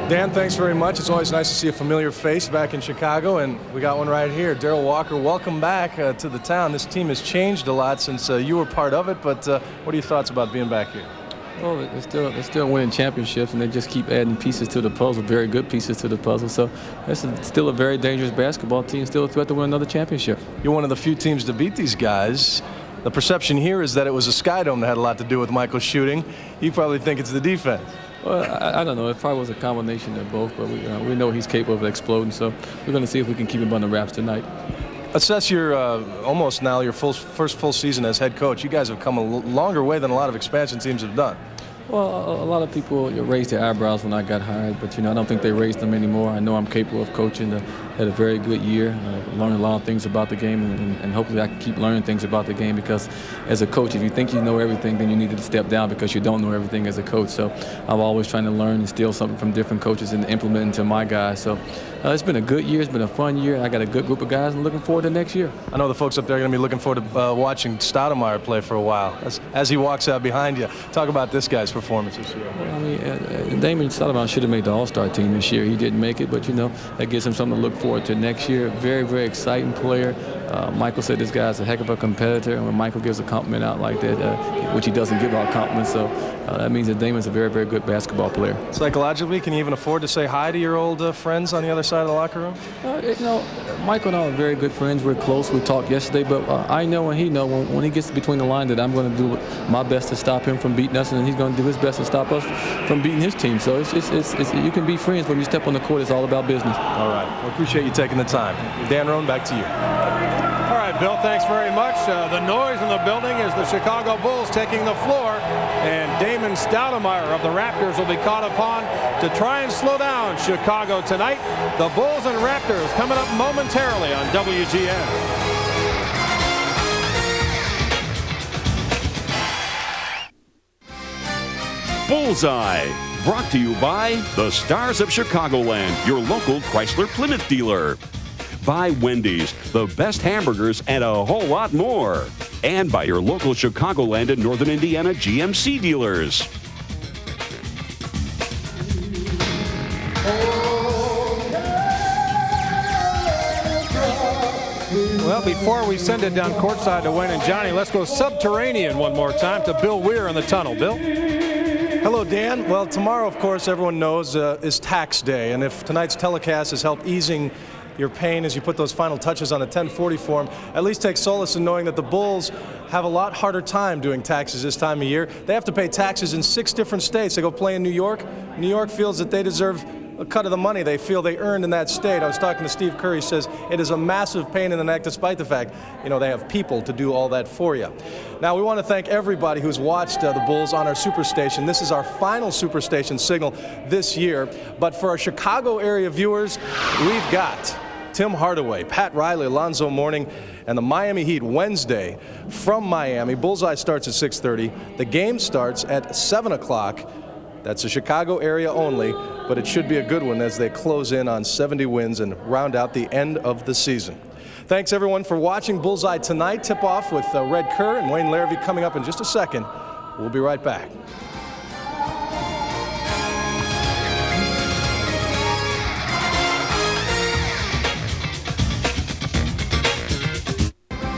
Dan, thanks very much. It's always nice to see a familiar face back in Chicago, and we got one right here. Darrell Walker, welcome back to the town. This team has changed a lot since you were part of it, but what are your thoughts about being back here? Well, they're still winning championships, and they just keep adding pieces to the puzzle, very good pieces to the puzzle. So it's still a very dangerous basketball team, still a threat to win another championship. You're one of the few teams to beat these guys. The perception here is that it was a Sky Dome that had a lot to do with Michael's shooting. You probably think it's the defense. Well, I don't know. It probably was a combination of both, but we know he's capable of exploding, so we're going to see if we can keep him on the Raps tonight. Assess your almost now your first full season as head coach. You guys have come a longer way than a lot of expansion teams have done. Well, a lot of people raised their eyebrows when I got hired, but I don't think they raised them anymore. I know I'm capable of coaching. Had a very good year, learned a lot of things about the game, and hopefully I can keep learning things about the game, because as a coach, if you think you know everything, then you need to step down because you don't know everything as a coach. So I'm always trying to learn and steal something from different coaches and implement into my guys. So it's been a good year. It's been a fun year. I got a good group of guys and looking forward to next year. I know the folks up there are going to be looking forward to watching Stoudemire play for a while as he walks out behind you. Talk about this guy's performance this year. Well, I mean, Damon Stoudemire should have made the All-Star team this year. He didn't make it, but that gives him something to look forward to next year. Very, very exciting player. Michael said this guy's a heck of a competitor, and when Michael gives a compliment out like that, which he doesn't give out compliments, so that means that Damon's a very, very good basketball player. Psychologically, can you even afford to say hi to your old friends on the other side of the locker room? Michael and I are very good friends. We're close. We talked yesterday, but I know and he know when he gets between the line that I'm going to do my best to stop him from beating us, and he's going to do his best to stop us from beating his team. So it's you can be friends, but when you step on the court, it's all about business. All right. Well, appreciate you taking the time. Dan Roan, back to you. All right, Bill, thanks very much. The noise in the building is the Chicago Bulls taking the floor, and Damon Stoudemire of the Raptors will be called upon to try and slow down Chicago tonight. The Bulls and Raptors coming up momentarily on WGN. Bullseye, brought to you by the Stars of Chicagoland, your local Chrysler Plymouth dealer. By Wendy's, the best hamburgers and a whole lot more. And by your local Chicagoland and Northern Indiana GMC dealers. Well, before we send it down courtside to Wayne and Johnny, let's go subterranean one more time to Bill Weir in the tunnel. Bill? Hello, Dan. Well, tomorrow, of course, everyone knows is tax day, and if tonight's telecast has helped easing your pain as you put those final touches on the 1040 form, at least take solace in knowing that the Bulls have a lot harder time doing taxes this time of year. They have to pay taxes in 6 different states. They go play in New York. New York feels that they deserve a cut of the money they feel they earned in that state. I was talking to Steve Curry. He says it is a massive pain in the neck, despite the fact, they have people to do all that for you. Now, we want to thank everybody who's watched the Bulls on our Superstation. This is our final Superstation signal this year. But for our Chicago area viewers, we've got Tim Hardaway, Pat Riley, Alonzo Mourning, and the Miami Heat Wednesday from Miami. Bullseye starts at 6:30. The game starts at 7 o'clock. That's the Chicago area only, but it should be a good one as they close in on 70 wins and round out the end of the season. Thanks, everyone, for watching Bullseye tonight. Tip-off with Red Kerr and Wayne Larrivee coming up in just a second. We'll be right back.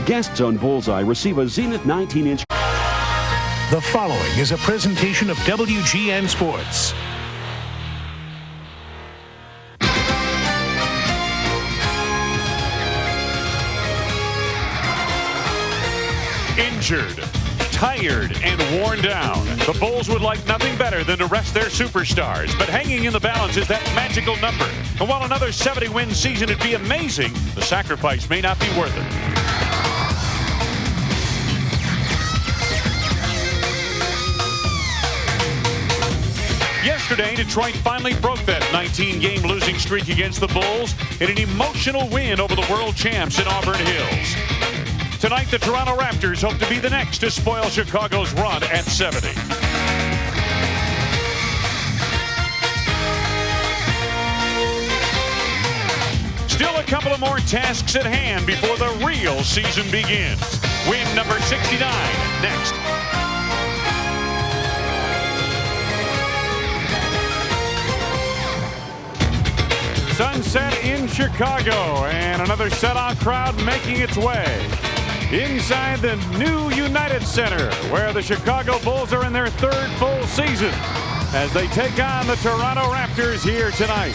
Guests on Bullseye receive a Zenith 19-inch. The following is a presentation of WGN Sports. Injured, tired, and worn down, the Bulls would like nothing better than to rest their superstars. But hanging in the balance is that magical number. And while another 70-win season would be amazing, the sacrifice may not be worth it. Yesterday, Detroit finally broke that 19-game losing streak against the Bulls in an emotional win over the world champs in Auburn Hills. Tonight, the Toronto Raptors hope to be the next to spoil Chicago's run at 70. Still a couple of more tasks at hand before the real season begins. Win number 69 next. sunset in Chicago, and another sellout crowd making its way inside the new United Center, where the Chicago Bulls are in their third full season as they take on the Toronto Raptors here tonight.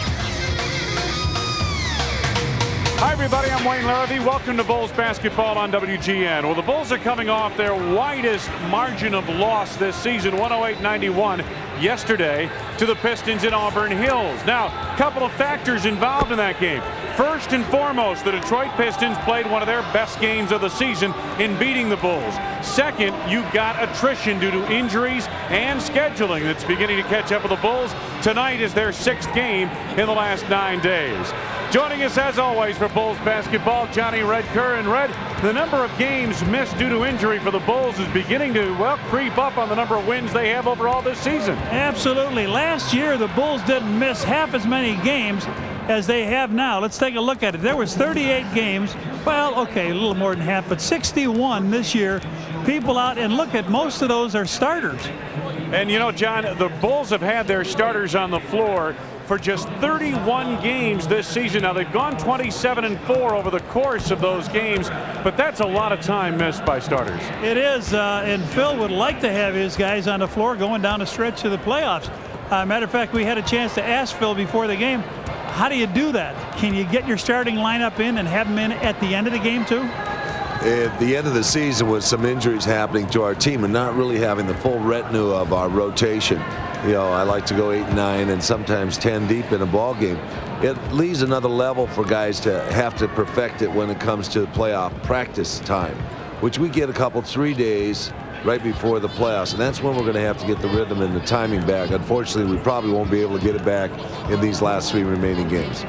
Hi, everybody. I'm Wayne Larrivee. Welcome to Bulls basketball on WGN. Well, the Bulls are coming off their widest margin of loss this season, 108-91, yesterday to the Pistons in Auburn Hills. Now, a couple of factors involved in that game. First and foremost, the Detroit Pistons played one of their best games of the season in beating the Bulls. Second, you've got attrition due to injuries and scheduling that's beginning to catch up with the Bulls. Tonight is their 6th game in the last 9 days. Joining us as always for Bulls basketball, Johnny Red Kerr. And Red, the number of games missed due to injury for the Bulls is beginning to, well, creep up on the number of wins they have overall this season. Absolutely. Last year, the Bulls didn't miss half as many games as they have now. Let's take a look at it. There was 38 games. Well, okay, a little more than half, but 61 this year. People out, and look at most of those are starters. And you know, John, the Bulls have had their starters on the floor for just 31 games this season. Now, they've gone 27-4 over the course of those games, but that's a lot of time missed by starters. It is, and Phil would like to have his guys on the floor going down the stretch to the playoffs. Matter of fact, we had a chance to ask Phil before the game, how do you do that? Can you get your starting lineup in and have them in at the end of the game too? At the end of the season, with some injuries happening to our team and not really having the full retinue of our rotation, you know, I like to go 8, 9, and sometimes 10 deep in a ball game. It leaves another level for guys to have to perfect it when it comes to playoff practice time, which we get a couple, 3 days right before the playoffs, and that's when we're going to have to get the rhythm and the timing back. Unfortunately, we probably won't be able to get it back in these last 3 remaining games.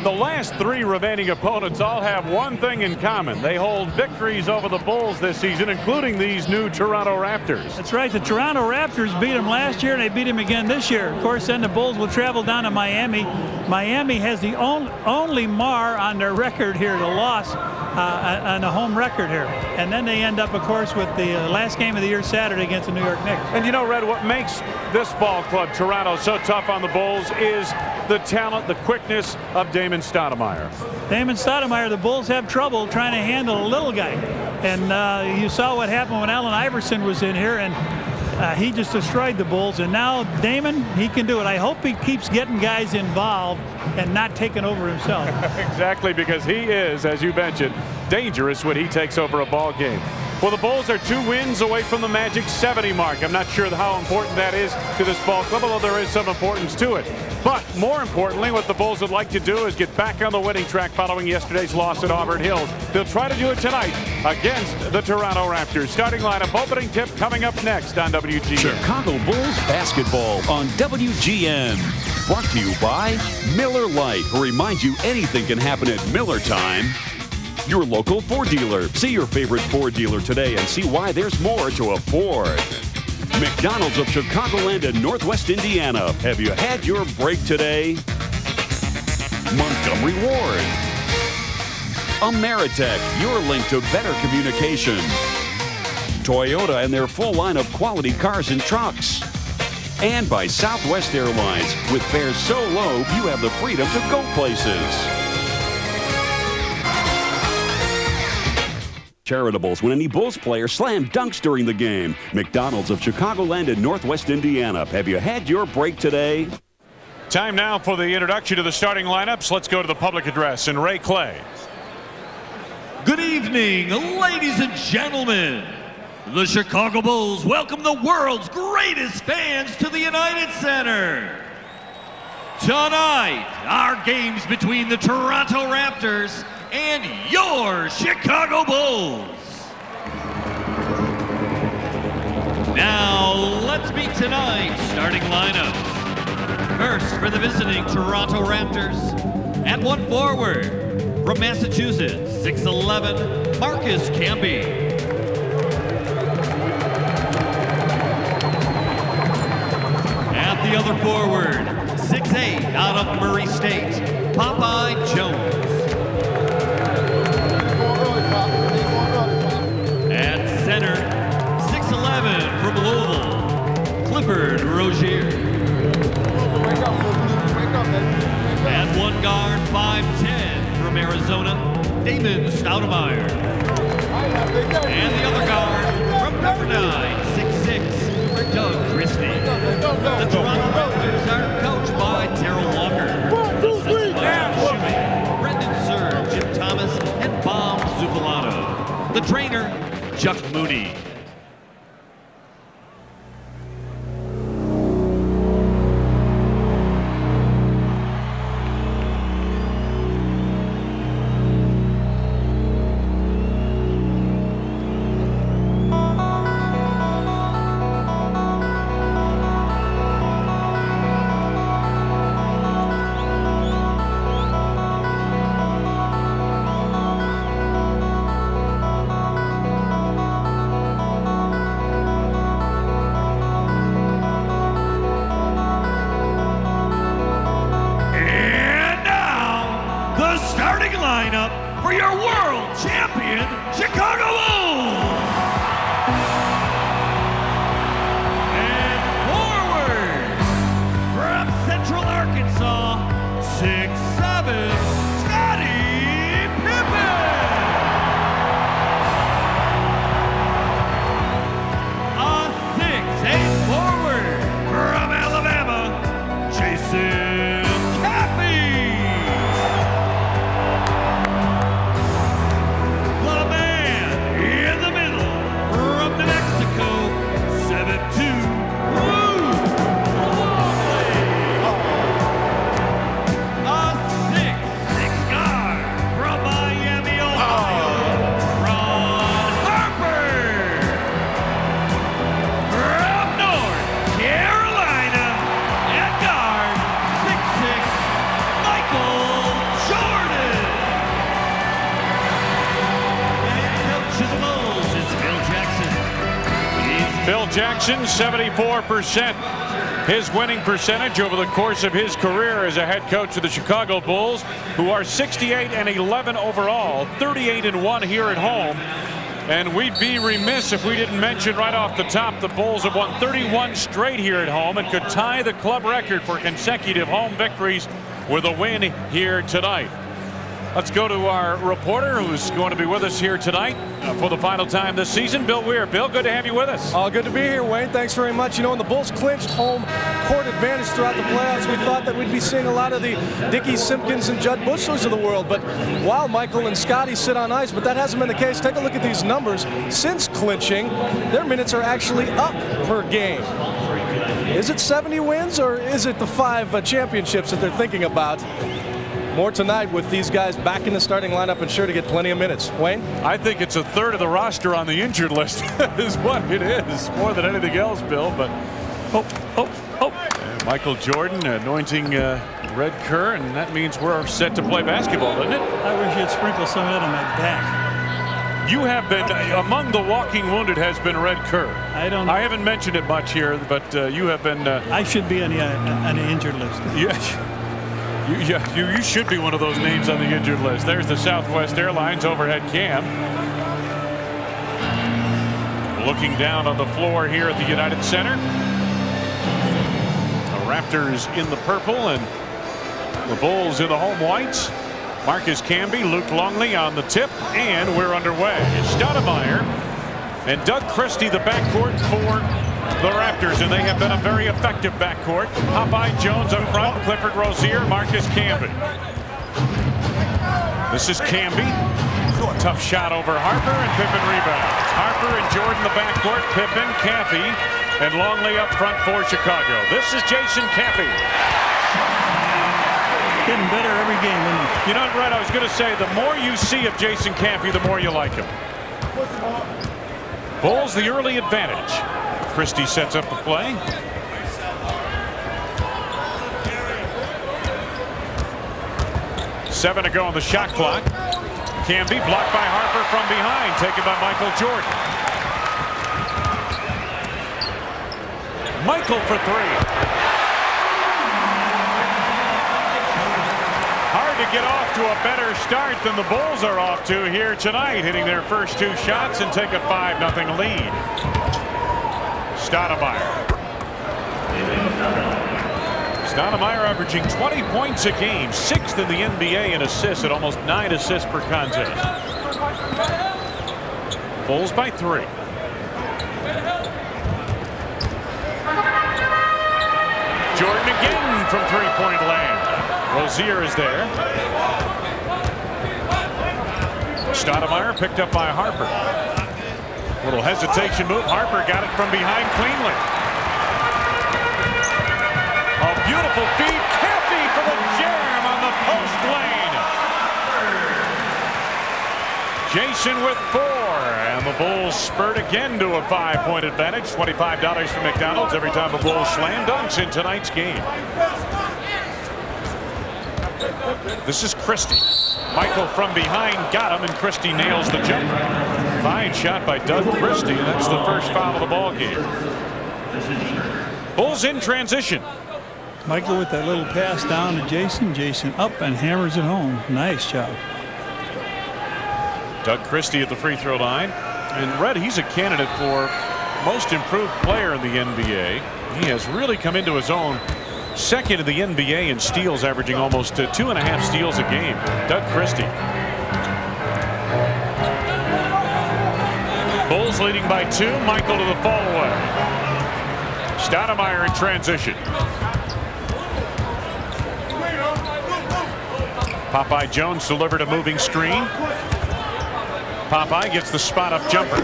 The last 3 remaining opponents all have one thing in common. They hold victories over the Bulls this season, including these new Toronto Raptors. That's right. The Toronto Raptors beat them last year, and they beat them again this year. Of course, then the Bulls will travel down to Miami. Miami has the only mar on their record here, the loss on the home record here. And then they end up, of course, with the last game of the year Saturday against the New York Knicks. And you know, Red, what makes this ball club, Toronto, so tough on the Bulls is the talent, the quickness of Damon Stoudemire. Damon Stoudemire, the Bulls have trouble trying to handle a little guy. And you saw what happened when Allen Iverson was in here, and he just destroyed the Bulls. And now Damon, he can do it. I hope he keeps getting guys involved and not taking over himself. Exactly, because he is, as you mentioned, dangerous when he takes over a ball game. Well, the Bulls are 2 wins away from the magic 70 mark. I'm not sure how important that is to this ball club, although there is some importance to it. But more importantly, what the Bulls would like to do is get back on the winning track following yesterday's loss at Auburn Hills. They'll try to do it tonight against the Toronto Raptors. Starting lineup opening tip coming up next on WGN. Chicago Bulls basketball on WGN. Brought to you by Miller Lite, who reminds you anything can happen at Miller time. Your local Ford dealer. See your favorite Ford dealer today and see why there's more to a Ford. McDonald's of Chicagoland and Northwest Indiana. Have you had your break today? Montgomery Ward. Ameritech, your link to better communication. Toyota and their full line of quality cars and trucks. And by Southwest Airlines. With fares so low, you have the freedom to go places. Charitables when any Bulls player slam dunks during the game. McDonald's of Chicagoland and Northwest Indiana. Have you had your break today? Time now for the introduction to the starting lineups. Let's go to the public address and Ray Clay. Good evening, ladies and gentlemen. The Chicago Bulls welcome the world's greatest fans to the United Center. Tonight, our games between the Toronto Raptors and your Chicago Bulls. Now, let's meet tonight's starting lineup. First, for the visiting Toronto Raptors, at 1 forward, from Massachusetts, 6'11", Marcus Camby. At the other forward, 6'8", out of Murray State, Popeye Jones. At center, 6'11", from Louisville, Clifford Rozier. At 1 guard, And the other guard from number 9, 6'6", Doug Christie. The Toronto Raptors are coached by Terrell Walker. Assisted by Tom Shumate, Brendan Sir, Jim Thomas, and Bob Zucolato. The trainer, Chuck Mooney. For your world champion, Chicago Bulls! And forward from Central Arkansas, 6'7", Scottie Pippen! A 6'8" forward from Alabama, Jason Caffey! Phil Jackson, 74%. His winning percentage over the course of his career as a head coach of the Chicago Bulls, who are 68-11 overall, 38-1 here at home. And we'd be remiss if we didn't mention right off the top the Bulls have won 31 straight here at home and could tie the club record for consecutive home victories with a win here tonight. Let's go to our reporter who's going to be with us here tonight for the final time this season, Bill Weir. Bill, good to have you with us. Oh, good to be here, Wayne. Thanks very much. You know, when the Bulls clinched home court advantage throughout the playoffs, we thought that we'd be seeing a lot of the Dickie Simpkins and Judd Bushlers of the world. But while Michael and Scottie sit on ice, but that hasn't been the case. Take a look at these numbers. Since clinching, their minutes are actually up per game. Is it 70 wins or is it the 5 championships that they're thinking about? More tonight with these guys back in the starting lineup and sure to get plenty of minutes. Wayne? I think it's a third of the roster on the injured list is what it is, more than anything else, Bill. But Michael Jordan anointing Red Kerr, and that means we're set to play basketball, doesn't it? I wish you'd sprinkle some of that on my back. You have been among the walking wounded has been Red Kerr. I haven't mentioned it much here, but you have been. I should be on the injured list. Yeah. You should be one of those names on the injured list. There's the Southwest Airlines overhead cam. Looking down on the floor here at the United Center. The Raptors in the purple and the Bulls in the home whites. Marcus Camby, Luke Longley on the tip, and we're underway. Stoudemire and Doug Christie, the backcourt for the Raptors, and they have been a very effective backcourt. Popeye Jones up front, Clifford Rozier, Marcus Camby. This is Camby. Tough shot over Harper, and Pippen rebounds. Harper and Jordan the backcourt, Pippen, Caffey, and Longley up front for Chicago. This is Jason Caffey. Getting better every game, isn't he? You know, right, I was going to say, the more you see of Jason Caffey, the more you like him. Bulls the early advantage. Christie sets up the play. Seven to go on the shot clock. Camby blocked by Harper from behind, taken by Michael Jordan. Michael for three. Hard to get off to a better start than the Bulls are off to here tonight, hitting their first 2 shots and take a 5-0 lead. Stoudemire averaging 20 points a game, 6th in the NBA in assists at almost 9 assists per contest. Bulls by 3. Jordan again from three-point land. Rozier is there. Stoudemire picked up by Harper. Little hesitation move. Harper got it from behind cleanly. A beautiful feed. Caffey for the jam on the post lane. Jason with 4, and the Bulls spurred again to a 5-point advantage. $25 from McDonald's every time the Bulls slam dunks in tonight's game. This is Christie. Michael from behind got him, and Christie nails the jumper. Fine shot by Doug Christie, and that's the first foul of the ball game. Bulls in transition. Michael with that little pass down to Jason. Jason up and hammers it home. Nice job. Doug Christie at the free throw line. And Red, he's a candidate for most improved player in the NBA. He has really come into his own. Second in the NBA in steals, averaging almost 2.5 steals a game. Doug Christie. Bulls leading by 2. Michael to the fall away. Stoudemire in transition. Popeye Jones delivered a moving screen. Popeye gets the spot-up jumper.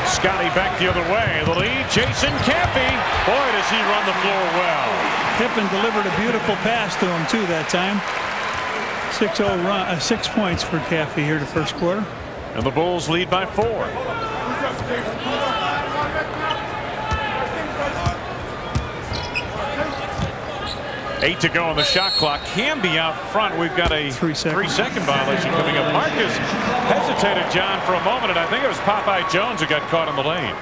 Scotty back the other way. The lead, Jason Caffey. Boy, does he run the floor well. Pippen delivered a beautiful pass to him, too, that time. 6-0 run, 6 points for Caffey here the first quarter. And the Bulls lead by 4. Eight to go on the shot clock. Camby out front. We've got a 3-second violation coming up. Marcus hesitated, John, for a moment, and I think it was Popeye Jones who got caught in the lane.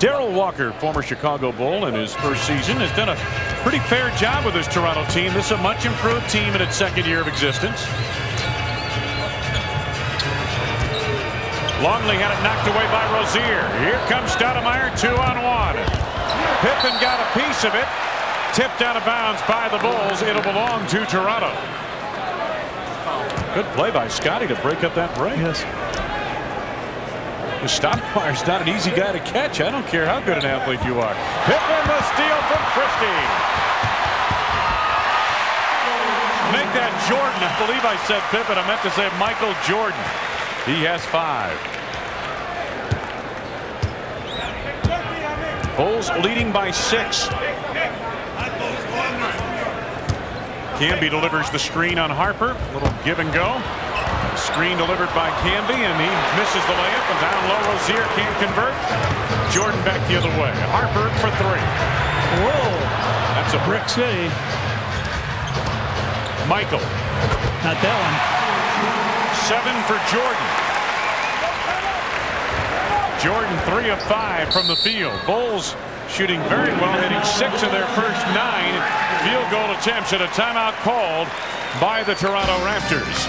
Darrell Walker, former Chicago Bull in his first season, has done a pretty fair job with his Toronto team. This is a much improved team in its second year of existence. Longley had it knocked away by Rozier. Here comes Stoudemire, 2-on-1. Pippen got a piece of it. Tipped out of bounds by the Bulls. It'll belong to Toronto. Good play by Scotty to break up that break. Yes. Stoudemire's not an easy guy to catch. I don't care how good an athlete you are. Pippen the steal from Christie. Make that Jordan. I believe I said Pippen. I meant to say Michael Jordan. He has 5. Bulls leading by 6. Camby delivers the screen on Harper. Little give and go. Screen delivered by Camby, and he misses the layup. And down low, Rozier can't convert. Jordan back the other way. Harper for 3. Whoa. That's a Brick City. Michael. Not that one. 7 for Jordan. Jordan 3 of 5 from the field. Bulls shooting very well, hitting 6 of their first 9 field goal attempts at a timeout called by the Toronto Raptors.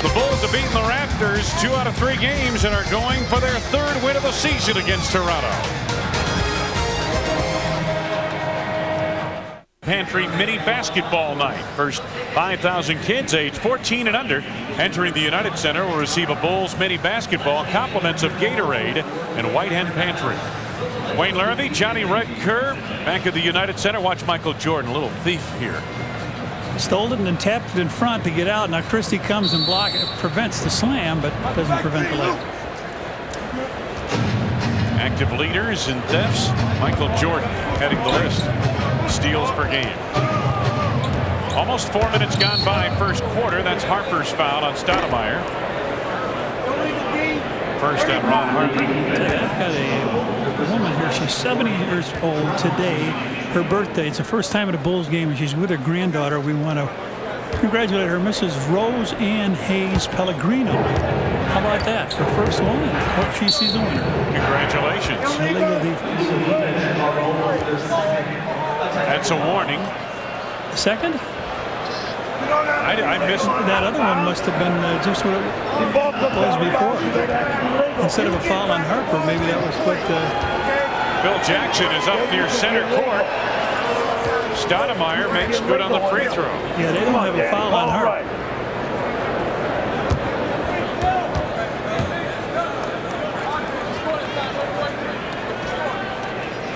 The Bulls have beaten the Raptors 2 out of 3 games and are going for their 3rd win of the season against Toronto. Pantry mini basketball night. First 5,000 kids aged 14 and under entering the United Center will receive a Bulls mini basketball, compliments of Gatorade and White Hen Pantry. Wayne Larrabee, Johnny Red Kerr back at the United Center. Watch Michael Jordan, a little thief here. Stole it and then tapped it in front to get out. Now Christie comes and prevents the slam, but doesn't prevent the layup. Active leaders in thefts. Michael Jordan heading the list. Steals per game. Almost 4 minutes gone by first quarter. That's Harper's foul on Stoudemire. First on Ron Harper. I've got a woman here. She's 70 years old today. Her birthday. It's the first time at a Bulls game, and she's with her granddaughter. We want to congratulate her, Mrs. Rose Ann Hayes Pellegrino. How about that? Her first one, and hope she sees a winner. Congratulations. Illegal defense. That's a warning. Second? I missed. That other one must have been just what it was before. Instead of a foul on Harper, maybe that was what. Phil Jackson is up near center court. Stoudemire makes good on the free throw. Yeah, they don't have a foul on Harper.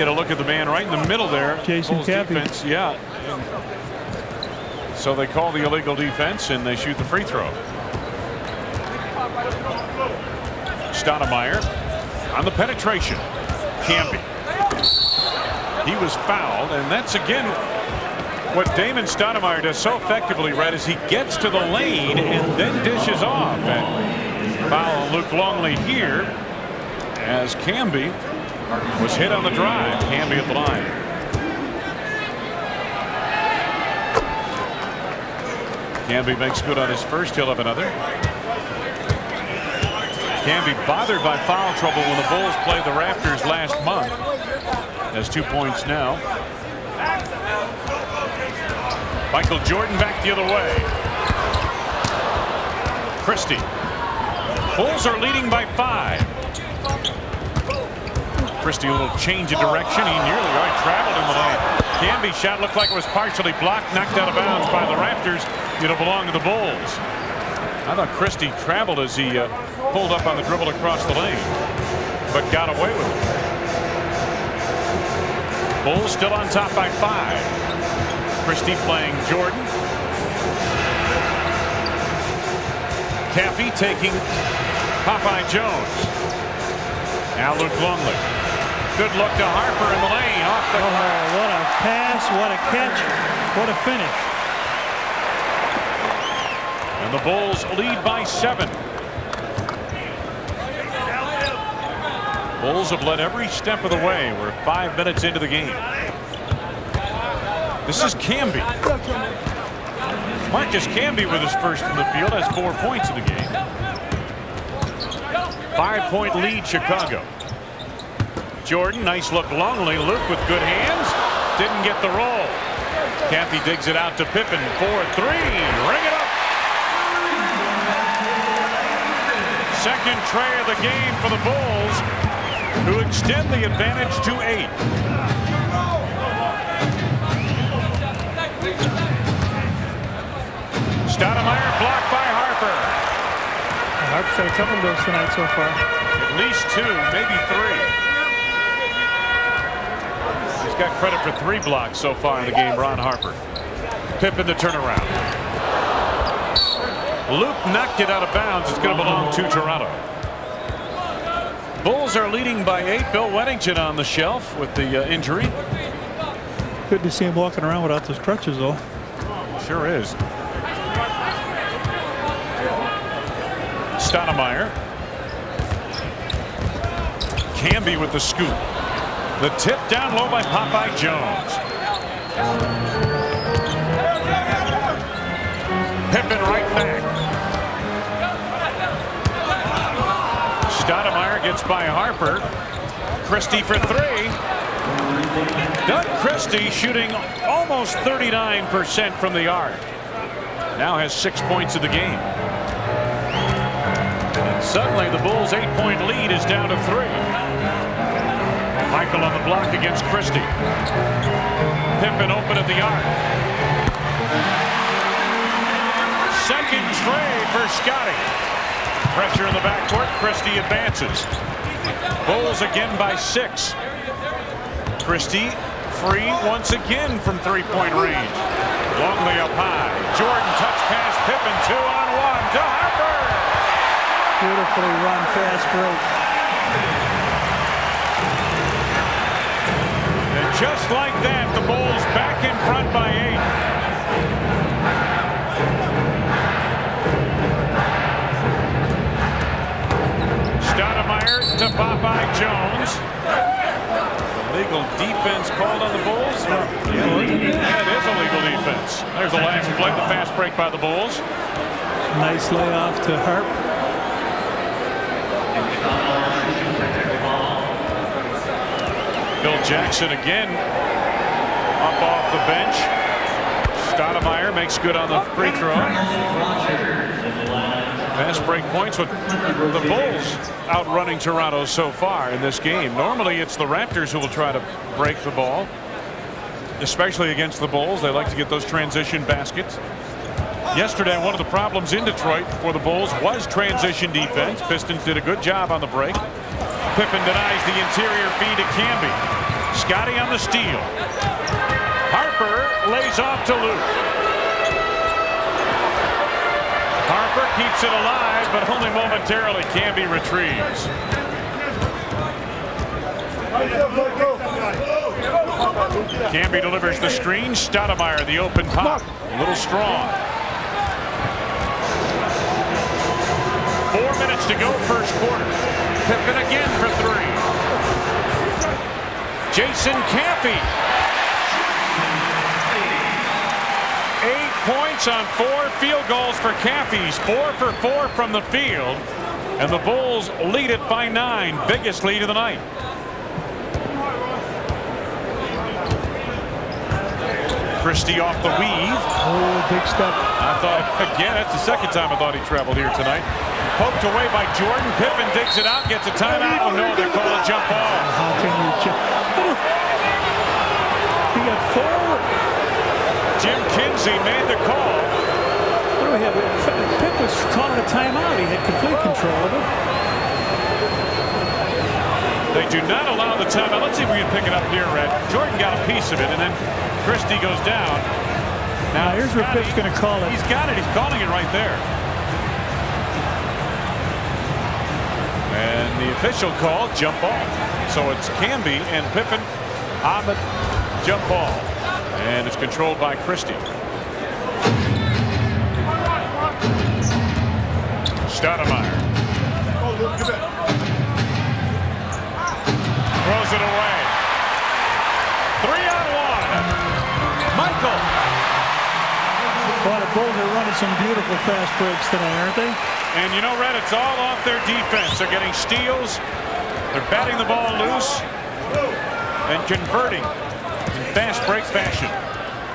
Get a look at the man right in the middle there. Jason Bulls Cappy. defense, yeah. So they call the illegal defense and they shoot the free throw. Stoudemire on the penetration. Camby. He was fouled, and that's again what Damon Stoudemire does so effectively, Red, is he gets to the lane and then dishes off. And foul on Luke Longley here as Camby was hit on the drive. Camby at the line. Camby makes good on his first. He'll have another. Camby bothered by foul trouble when the Bulls played the Raptors last month. Has 2 points now. Michael Jordan back the other way. Christie. Bulls are leading by 5. Christie a little change of direction. He nearly traveled in the lane. Camby's shot looked like it was partially blocked, knocked out of bounds by the Raptors. It'll belong to the Bulls. I thought Christie traveled as he pulled up on the dribble across the lane, but got away with it. Bulls still on top by 5. Christie playing Jordan. Caffey taking Popeye Jones. Now Luke Longley. Good look to Harper in the lane. Off the glass. What a pass, what a catch, what a finish. And the Bulls lead by 7. Bulls have led every step of the way. We're 5 minutes into the game. This is Camby. Marcus Camby with his first from the field has 4 points in the game. 5-point lead Chicago. Jordan, nice look. Longley. Luke with good hands. Didn't get the roll. Caffey digs it out to Pippen for 3. Ring it up. Second tray of the game for the Bulls, who extend the advantage to 8. Stoudemire blocked by Harper. Harper's had a couple of those tonight so far. At least 2, maybe 3. He's got credit for 3 blocks so far in the game, Ron Harper. Pippen the turnaround. Luke knocked it out of bounds. It's going to belong to Toronto. Bulls are leading by 8. Bill Weddington on the shelf with the injury. Good to see him walking around without those crutches, though. Sure is. Stoudemire. Camby with the scoop. The tip down low by Popeye Jones. Pippen right back. Stoudemire gets by Harper. Christie for 3. Doug Christie shooting almost 39% from the arc. Now has 6 points in the game. And suddenly the Bulls' 8-point lead is down to 3. Michael on the block against Christie. Pippen open at the arc. Second tray for Scotty. Pressure in the backcourt. Christie advances. Bulls again by 6. Christie free once again from 3-point range. Longley up high. Jordan touch pass. Pippen 2-on-1 to Harper. Beautifully run fast break. And just like that, the Bulls back in front by 8. Stoudemire to Popeye Jones. Illegal defense called on the Bulls. Yeah, it is illegal defense. There's the last play, the fast break by the Bulls. Nice layoff to Harp. Bill Jackson again up off the bench. Stoudemire makes good on the free throw. Fast break points with the Bulls outrunning Toronto so far in this game. Normally it's the Raptors who will try to break the ball, especially against the Bulls. They like to get those transition baskets. Yesterday, one of the problems in Detroit for the Bulls was transition defense. Pistons did a good job on the break. Pippen denies the interior feed to Camby. Scotty on the steal. Harper lays off to Luke. Harper keeps it alive, but only momentarily. Camby retrieves. Camby delivers the screen. Stoudemire the open pop. A little strong. 4 minutes to go, first quarter. Pippen again for three. Jason Caffey. 8 points on 4 field goals for Caffey's. 4 for 4 from the field. And the Bulls lead it by 9. Biggest lead of the night. Christie off the weave. Oh, big step. I thought, again, that's the second time I thought he traveled here tonight. Poked away by Jordan. Pippen digs it out, gets a timeout. Oh, no, they call a jump ball. How can you jump? He got 4. Jim Kinsey made the call. What do we have? Pippen was calling a timeout. He had complete control of it. They do not allow the timeout. Let's see if we can pick it up here, Red. Jordan got a piece of it, and then Christie goes down. Now here's where Pip's going to call it. He's got it. He's calling it right there. And the official call, jump ball. So it's Camby and Pippen on the jump ball. And it's controlled by Christie. Stoudemire. Throws it away. 3-on-1. Michael. Boy, the Bulls are running some beautiful fast breaks tonight, aren't they? And you know, Red, it's all off their defense. They're getting steals. They're batting the ball loose and converting in fast break fashion.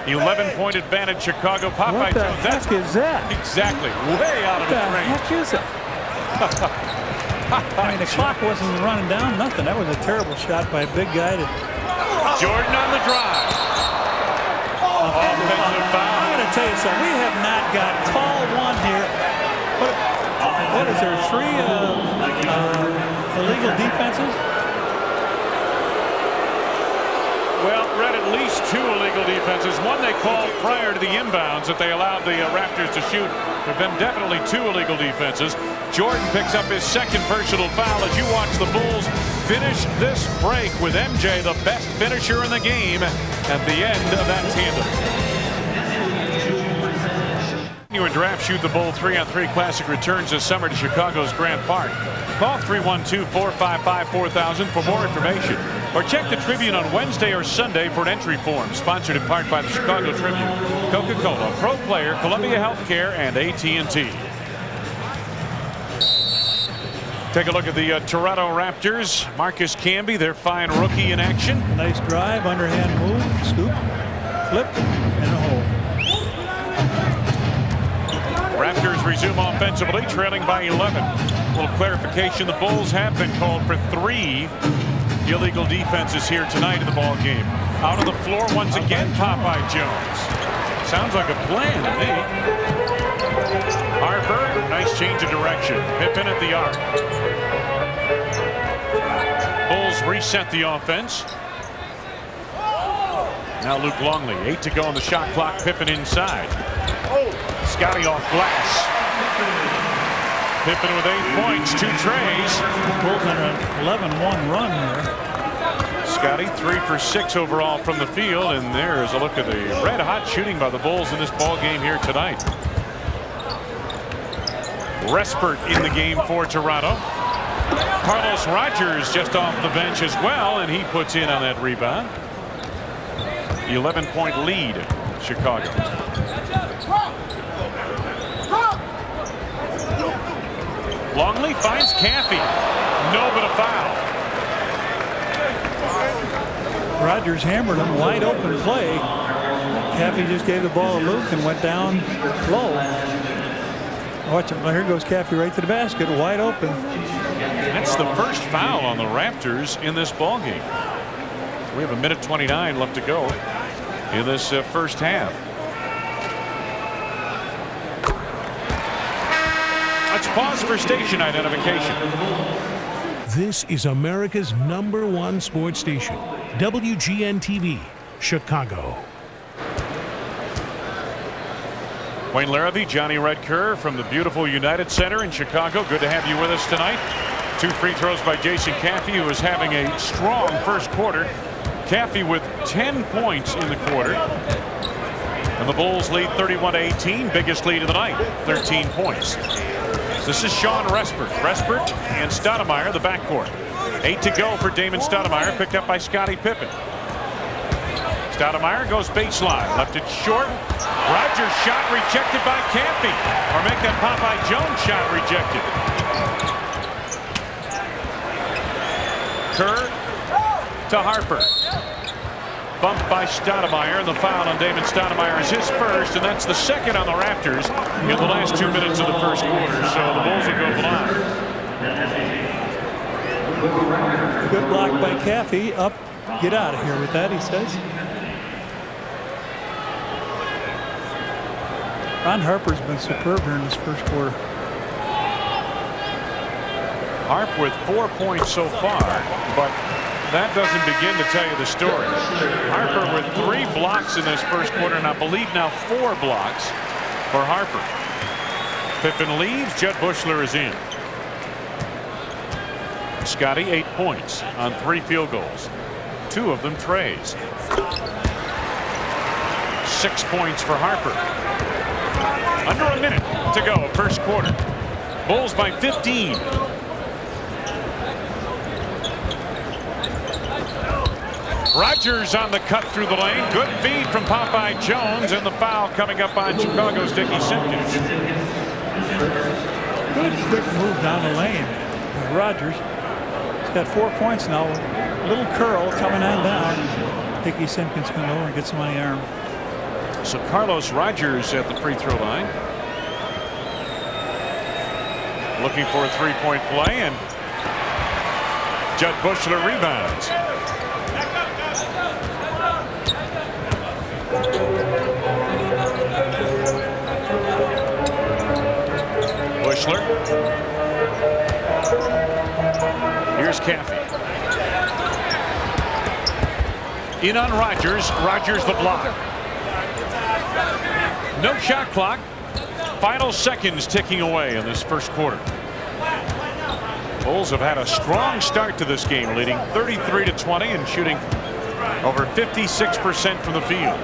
11-point advantage, Chicago. Popeye what the Jones. heck is that? Exactly. Way out of his range. What the heck is it? I mean, the clock wasn't running down, nothing. That was a terrible shot by a big guy. Jordan on the drive. Offensive foul. I'm going to tell you something. We have not got call one here. What is there? 3 illegal defenses? Well, Red, at least 2 illegal defenses. One they called prior to the inbounds that they allowed the Raptors to shoot. There have been definitely 2 illegal defenses. Jordan picks up his second personal foul as you watch the Bulls finish this break with MJ, the best finisher in the game, at the end of that tandem. New draft shoot the Bull 3-on-3 Classic returns this summer to Chicago's Grant Park. Call 312-455-4000 for more information, or check the Tribune on Wednesday or Sunday for an entry form. Sponsored in part by the Chicago Tribune, Coca-Cola, Pro Player, Columbia Healthcare, and AT&T. Take a look at the Toronto Raptors. Marcus Camby, their fine rookie in action. Nice drive, underhand move, scoop, flip, and a hole. Raptors resume offensively, trailing by 11. A little clarification, the Bulls have been called for 3 illegal defenses here tonight in the ball game. Out on the floor once again, Popeye Jones. Sounds like a plan to me. Harper, nice change of direction. Pippen at the arc. Bulls reset the offense. Now Luke Longley, 8 to go on the shot clock. Pippen inside. Scotty off glass. Pippen with 8 points, 2 trays. Bulls on an 11-1 run here. Scotty 3 for 6 overall from the field, and there's a look at the red-hot shooting by the Bulls in this ball game here tonight. Respert in the game for Toronto. Carlos Rogers just off the bench as well, and he puts in on that rebound. 11-point lead, Chicago. Longley finds Caffey. No, but a foul. Rogers hammered him, wide open play. Caffey just gave the ball to Luke and went down low. Watch it. Well, here goes Caffey right to the basket, wide open. That's the first foul on the Raptors in this ball game. We have 1:29 left to go in this first half. Let's pause for station identification. This is America's #1 sports station, WGN-TV, Chicago. Wayne Larrabee, Johnny Redker from the beautiful United Center in Chicago. Good to have you with us tonight. 2 free throws by Jason Caffey, who is having a strong first quarter. Caffey with 10 points in the quarter. And the Bulls lead 31-18, biggest lead of the night, 13 points. This is Sean Respert. Respert and Stoudemire, the backcourt. 8 to go for Damon Stoudemire, picked up by Scottie Pippen. Stoudemire goes baseline, left it short. Rogers shot rejected by Caffey. Or make that Popeye Jones shot rejected. Kerr to Harper. Bumped by Stoudemire, and the foul on Damon Stoudemire is his first, and that's the second on the Raptors in the last 2 minutes of the first quarter. So the Bulls will go blind. Good block by Caffey. Up, get out of here with that, he says. Ron Harper's been superb here in this first quarter. Harp with 4 points so far, but that doesn't begin to tell you the story. Harper with 3 blocks in this first quarter, and I believe now 4 blocks for Harper. Pippen leaves, Jed Buechler is in. Scotty 8 points on 3 field goals, 2 of them trays. 6 points for Harper. Under a minute to go, first quarter. Bulls by 15. Rogers on the cut through the lane. Good feed from Popeye Jones, and the foul coming up on Chicago's Dickie Simpkins. Good quick move down the lane. Rogers. He's got 4 points now. Little curl coming on down. Dickie Simpkins coming over and gets him on the arm. So Carlos Rogers at the free throw line. Looking for a 3-point play, and Jed Buechler rebounds. Buechler. Here's Caffey. In on Rogers. Rogers the block. No shot clock. Final seconds ticking away in this first quarter. Bulls have had a strong start to this game, leading 33-20 and shooting over 56% from the field.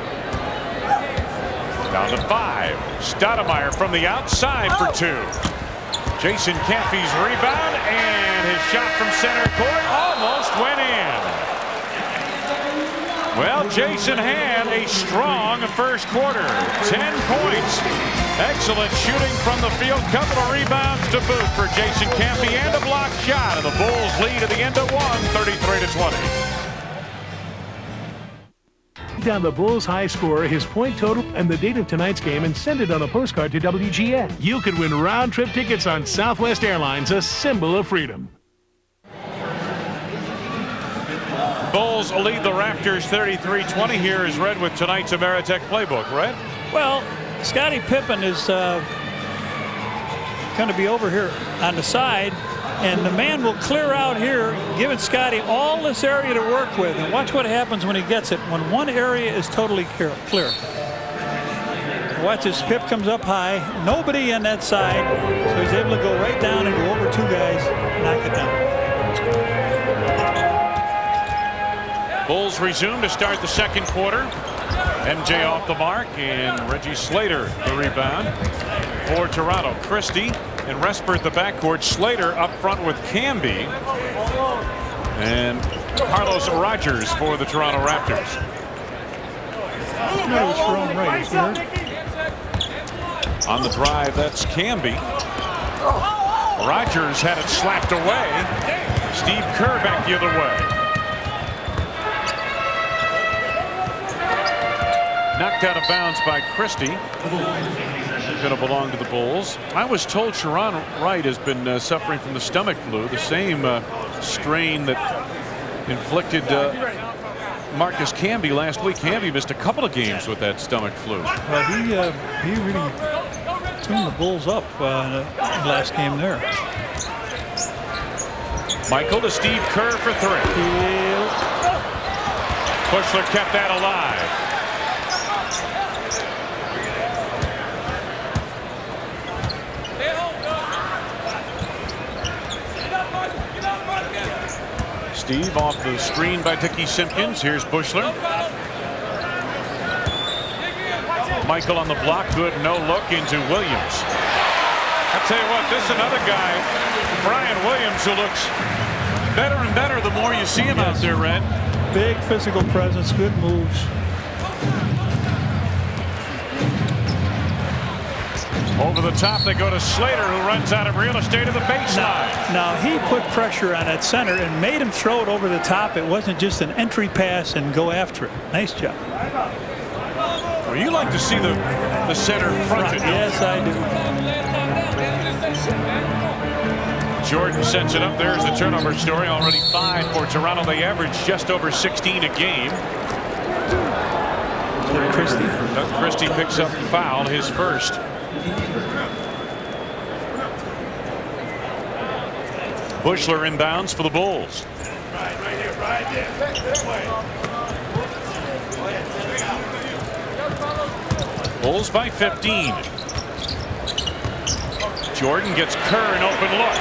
Down to 5. Stoudemire from the outside for 2. Jason Caffey's rebound, and his shot from center court almost went in. Well, Jason had a strong first quarter. 10 points. Excellent shooting from the field. Couple of rebounds to boot for Jason Caffey, and a block shot. And the Bulls lead at the end of 1, 33-20. Down the Bulls' high score, his point total, and the date of tonight's game, and send it on a postcard to WGN. You could win round-trip tickets on Southwest Airlines, a symbol of freedom. Bulls lead the Raptors 33-20. Here is Red with tonight's Ameritech playbook. Red? Well, Scottie Pippen is going to be over here on the side, and the man will clear out here, giving Scottie all this area to work with. And watch what happens when he gets it, when one area is totally clear. Watch this, Pip comes up high, nobody on that side, so he's able to go right down and go over 2 guys, knock it down. Bulls resume to start the second quarter. MJ off the mark, and Reggie Slater the rebound for Toronto. Christie and Respert the backcourt. Slater up front with Camby, and Carlos Rogers for the Toronto Raptors. On the drive, that's Camby. Rogers had it slapped away. Steve Kerr back the other way. Knocked out of bounds by Christie. Going to belong to the Bulls. I was told Sharon Wright has been suffering from the stomach flu, the same strain that inflicted Marcus Camby last week. Camby missed a couple of games with that stomach flu. Well, he really tuned the Bulls up in the last game there. Michael to Steve Kerr for three. Bushler kept that alive. Steve off the screen by Dickey Simpkins. Here's Bushler. Michael on the block. Good no look into Williams. I'll tell you what, this is another guy, Brian Williams, who looks better and better the more you see him out there, Red. Big physical presence, good moves. Over the top they go to Slater, who runs out of real estate at the baseline. Now he put pressure on that center and made him throw it over the top. It wasn't just an entry pass and go after it. Nice job. Well, you like to see the center fronted. Yes, I do. Jordan sets it up. There's the turnover story. Already 5 for Toronto. They average just over 16 a game. Doug Christie picks up the foul, his first. Bushler inbounds for the Bulls. Bulls by 15. Jordan gets Kerr an open look.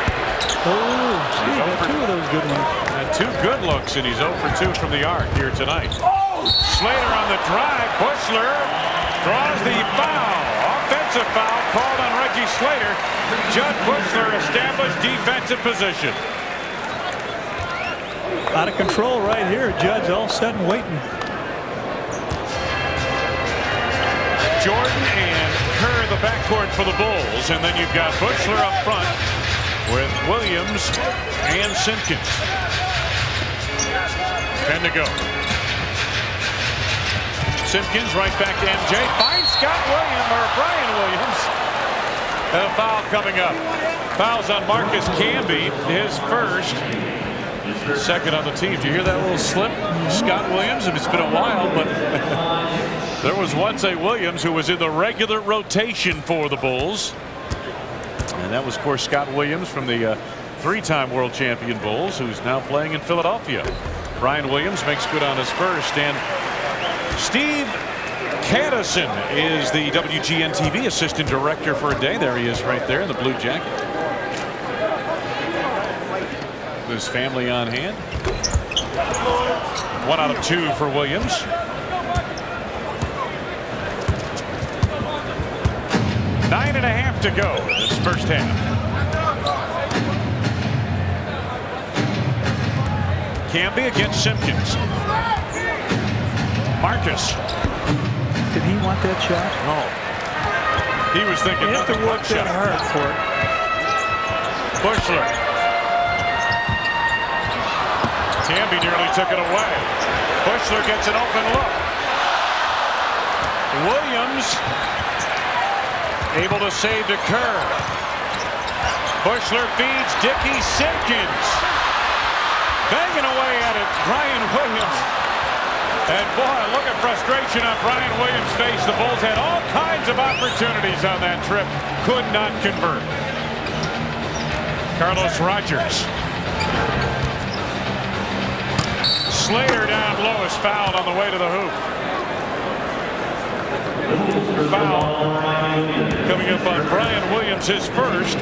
Oh, he got 2 of those good ones. And 2 good looks, and he's 0 for 2 from the arc here tonight. Slater on the drive. Bushler draws the foul. Offensive foul called on Reggie Slater. Judd Bushler established defensive position. Out of control right here. Judd's all set and waiting. Jordan and Kerr the backcourt for the Bulls, and then you've got Bushler up front with Williams and Simpkins. 10 to go. Simpkins right back to MJ. Finds Brian Williams. And a foul coming up. Fouls on Marcus Camby, his first. Second on the team. Do you hear that little slip? Scott Williams, and it's been a while, but there was once a Williams who was in the regular rotation for the Bulls. And that was, of course, Scott Williams from the 3-time world champion Bulls, who's now playing in Philadelphia. Brian Williams makes good on his first, and Steve Caddison is the WGN TV assistant director for a day. There he is right there in the blue jacket. His family on hand. 1 out of 2 for Williams. Nine and a half to go this first half. Camby against Simpkins. Marcus. Did he want that shot? No. He was thinking you have to work that hard for it. Bushler. Camby nearly took it away. Bushler gets an open look. Williams able to save to Kerr. Bushler feeds Dickey Simpkins. Banging away at it, Brian Williams. And boy, look at frustration on Brian Williams' face. The Bulls had all kinds of opportunities on that trip. Could not convert. Carlos Rogers. Slater down low is fouled on the way to the hoop. Foul coming up on Brian Williams, his first.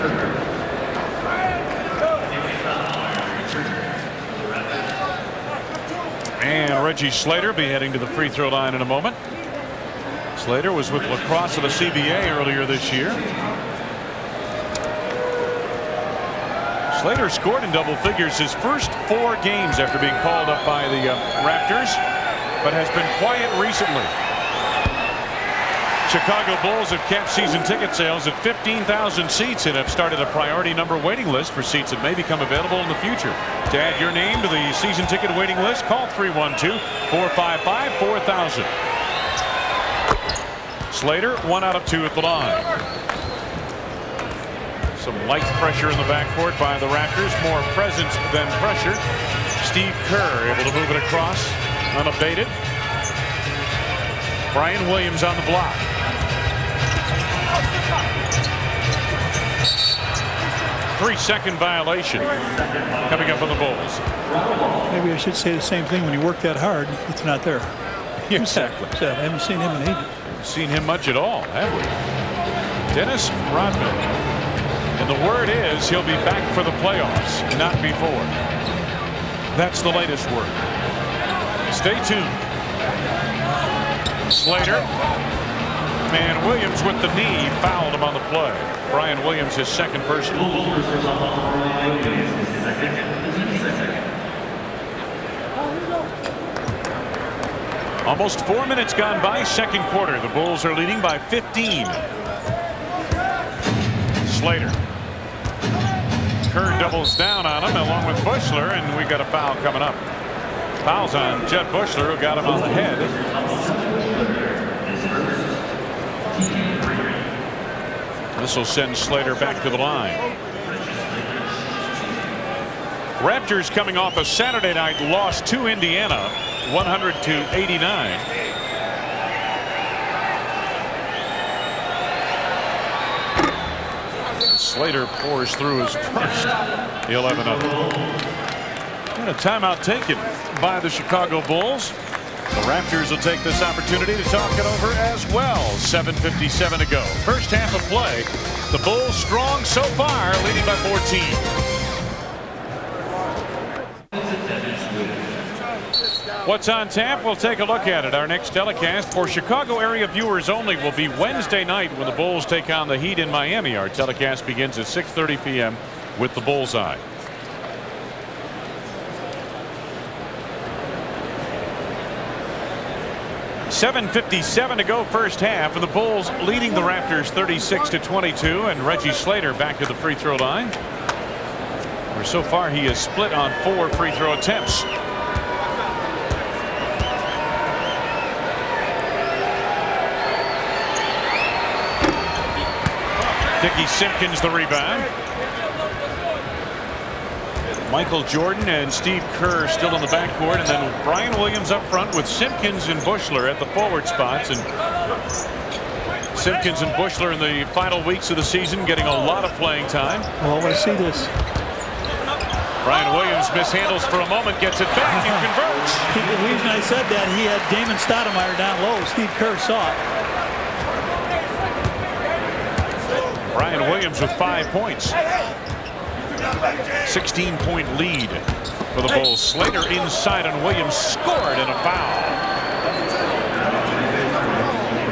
And Reggie Slater be heading to the free throw line in a moment. Slater was with lacrosse at the CBA earlier this year. Slater scored in double figures his first 4 games after being called up by the Raptors, but has been quiet recently. Chicago Bulls have capped season ticket sales at 15,000 seats and have started a priority number waiting list for seats that may become available in the future. To add your name to the season ticket waiting list, call 312-455-4000. Slater, 1 out of 2 at the line. Some light pressure in the backcourt by the Raptors. More presence than pressure. Steve Kerr able to move it across unabated. Brian Williams on the block. 3-second violation coming up on the Bulls. Maybe I should say the same thing. When you work that hard, it's not there. Exactly. I haven't seen him in ages. Seen him much at all, have we? Dennis Rodman. And the word is he'll be back for the playoffs, not before. That's the latest word. Stay tuned. Slater. And Williams with the knee fouled him on the play. Brian Williams, his second personal. Almost 4 minutes gone by, second quarter. The Bulls are leading by 15. Slater. Kerr doubles down on him along with Bushler, and we got a foul coming up. Foul's on Jed Bushler, who got him on the head. This will send Slater back to the line. Raptors coming off a Saturday night loss to Indiana, 100-89. Slater pours through his first 11 of them. And a timeout taken by the Chicago Bulls. The Raptors will take this opportunity to talk it over as well. 7:57 to go. First half of play. The Bulls strong so far, leading by 14. What's on tap? We'll take a look at it. Our next telecast for Chicago area viewers only will be Wednesday night when the Bulls take on the Heat in Miami. Our telecast begins at 6:30 p.m. with the Bullseye. .57 to go first half, and the Bulls leading the Raptors 36-22, and Reggie Slater back to the free throw line, where so far he is split on 4 free throw attempts. Dickie Simpkins the rebound. Michael Jordan and Steve Kerr still in the backcourt, and then Brian Williams up front with Simpkins and Bushler at the forward spots. And Simpkins and Bushler in the final weeks of the season getting a lot of playing time. Well, I want to see this. Brian Williams mishandles for a moment, gets it back and converts. The reason I said that, he had Damon Stoudemire down low. Steve Kerr saw it. Brian Williams with 5 points. 16-point lead for the Bulls. Slater inside, and Williams scored in a foul.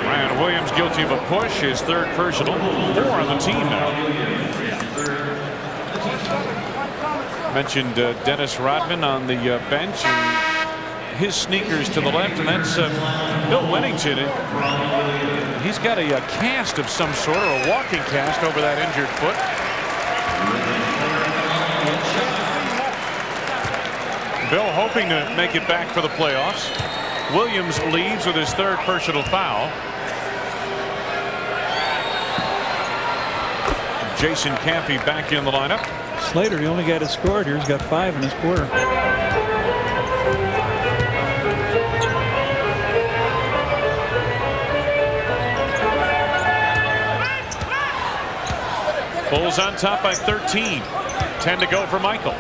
Brian Williams guilty of a push, his third personal, 4 on the team now. Mentioned Dennis Rodman on the bench, and his sneakers to the left, and that's Bill Wennington. He's got a cast of some sort, or a walking cast over that injured foot. Bill hoping to make it back for the playoffs. Williams leads with his third personal foul. Jason Campy back in the lineup. Slater, the only guy that scored here, has got 5 in this quarter. Bulls on top by 13. 10 to go for Michael.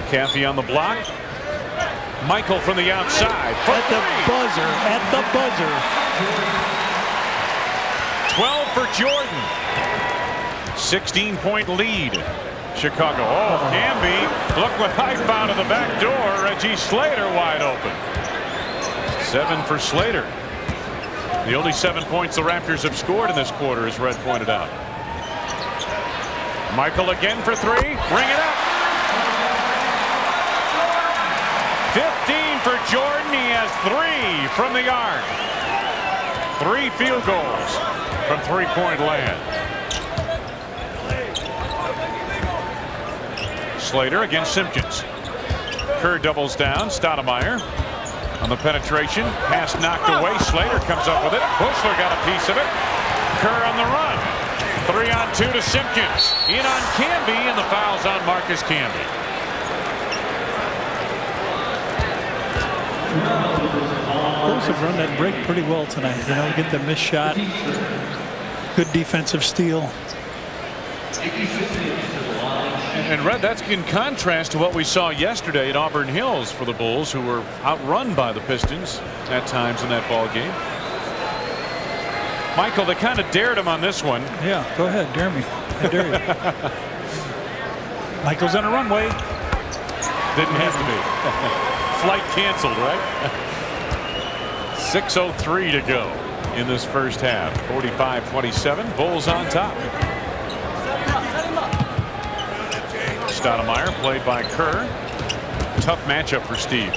Caffey on the block. Michael from the outside. At the buzzer. At the buzzer. 12 for Jordan. 16-point lead. Chicago. Oh, Camby. Look what I found in the back door. Reggie Slater wide open. 7 for Slater. The only 7 points the Raptors have scored in this quarter, as Red pointed out. Michael again for 3. Bring it up. 15 for Jordan. He has 3 from the arc. 3 field goals from three-point land. Slater against Simpkins. Kerr doubles down. Stoudemire on the penetration. Pass knocked away. Slater comes up with it. Bushler got a piece of it. Kerr on the run. 3-on-2 to Simpkins. In on Camby, and the foul's on Marcus Camby. Bulls have run that break pretty well tonight. You know, get the missed shot. Good defensive steal. And Red, that's in contrast to what we saw yesterday at Auburn Hills for the Bulls, who were outrun by the Pistons at times in that ball game. Michael, they kind of dared him on this one. Yeah, go ahead, dare me. I dare you. Michael's on a runway. Didn't have to be. Flight canceled, right? 6:03 to go in this first half. 45-27. Bulls on top. Stoudemire played by Kerr. Tough matchup for Steve.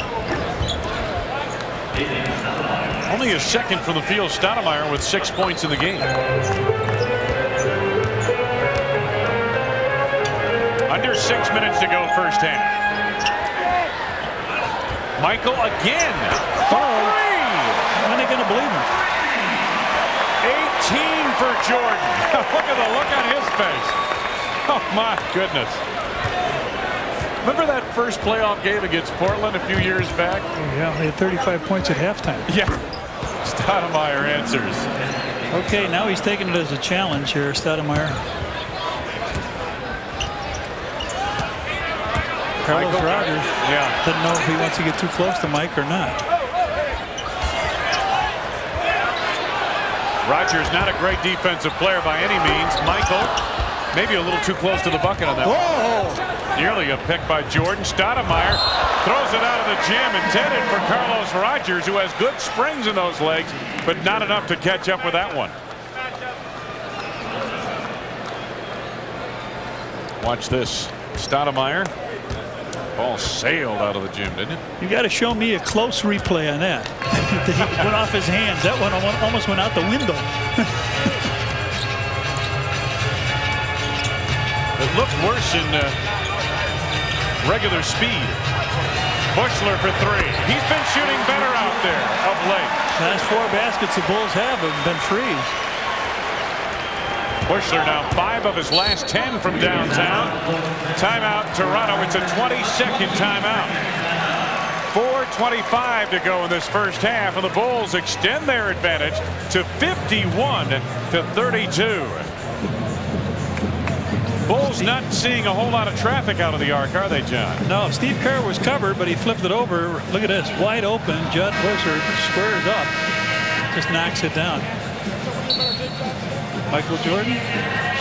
Only his second from the field. Stoudemire with 6 points in the game. Under 6 minutes to go first half. Michael again. Three. When are they going to believe him? 18 for Jordan. Look at the look on his face. Oh my goodness. Remember that first playoff game against Portland a few years back? Yeah, they had 35 points at halftime. Yeah. Stoudemire answers. Okay, now he's taking it as a challenge here, Stoudemire. Carlos Rogers doesn't know if he wants to get too close to Mike or not. Rogers not a great defensive player by any means. Michael maybe a little too close to the bucket on that one. Nearly a pick by Jordan. Stoudemire throws it out of the jam, intended for Carlos Rogers, who has good springs in those legs, but not enough to catch up with that one. Watch this. Stoudemire. Ball sailed out of the gym, didn't it? You got to show me a close replay on that. He went off his hands. That one almost went out the window. It looked worse in regular speed. Bushler for three. He's been shooting better out there of late. Last 4 baskets the Bulls have been frees. Bushler now 5 of his last 10 from downtown. Timeout Toronto. It's a 22nd timeout. 4:25 to go in this first half, and the Bulls extend their advantage to 51-32. Bulls not seeing a whole lot of traffic out of the arc, are they, John? No, Steve Kerr was covered, but he flipped it over. Look at this, wide open. Judd Bushler squares up, just knocks it down. Michael Jordan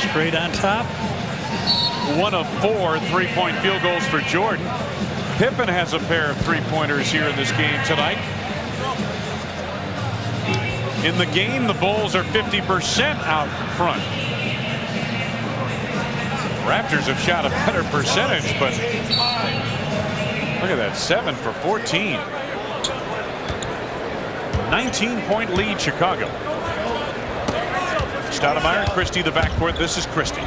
straight on top. 1 of 4 3-point field goals for Jordan. Pippen has a pair of 3-pointers here in this game tonight. In the game, the Bulls are 50% out front. Raptors have shot a better percentage, but look at that, 7 for 14. 19-point lead, Chicago. Stoudemire, Christie, the backcourt. This is Christie.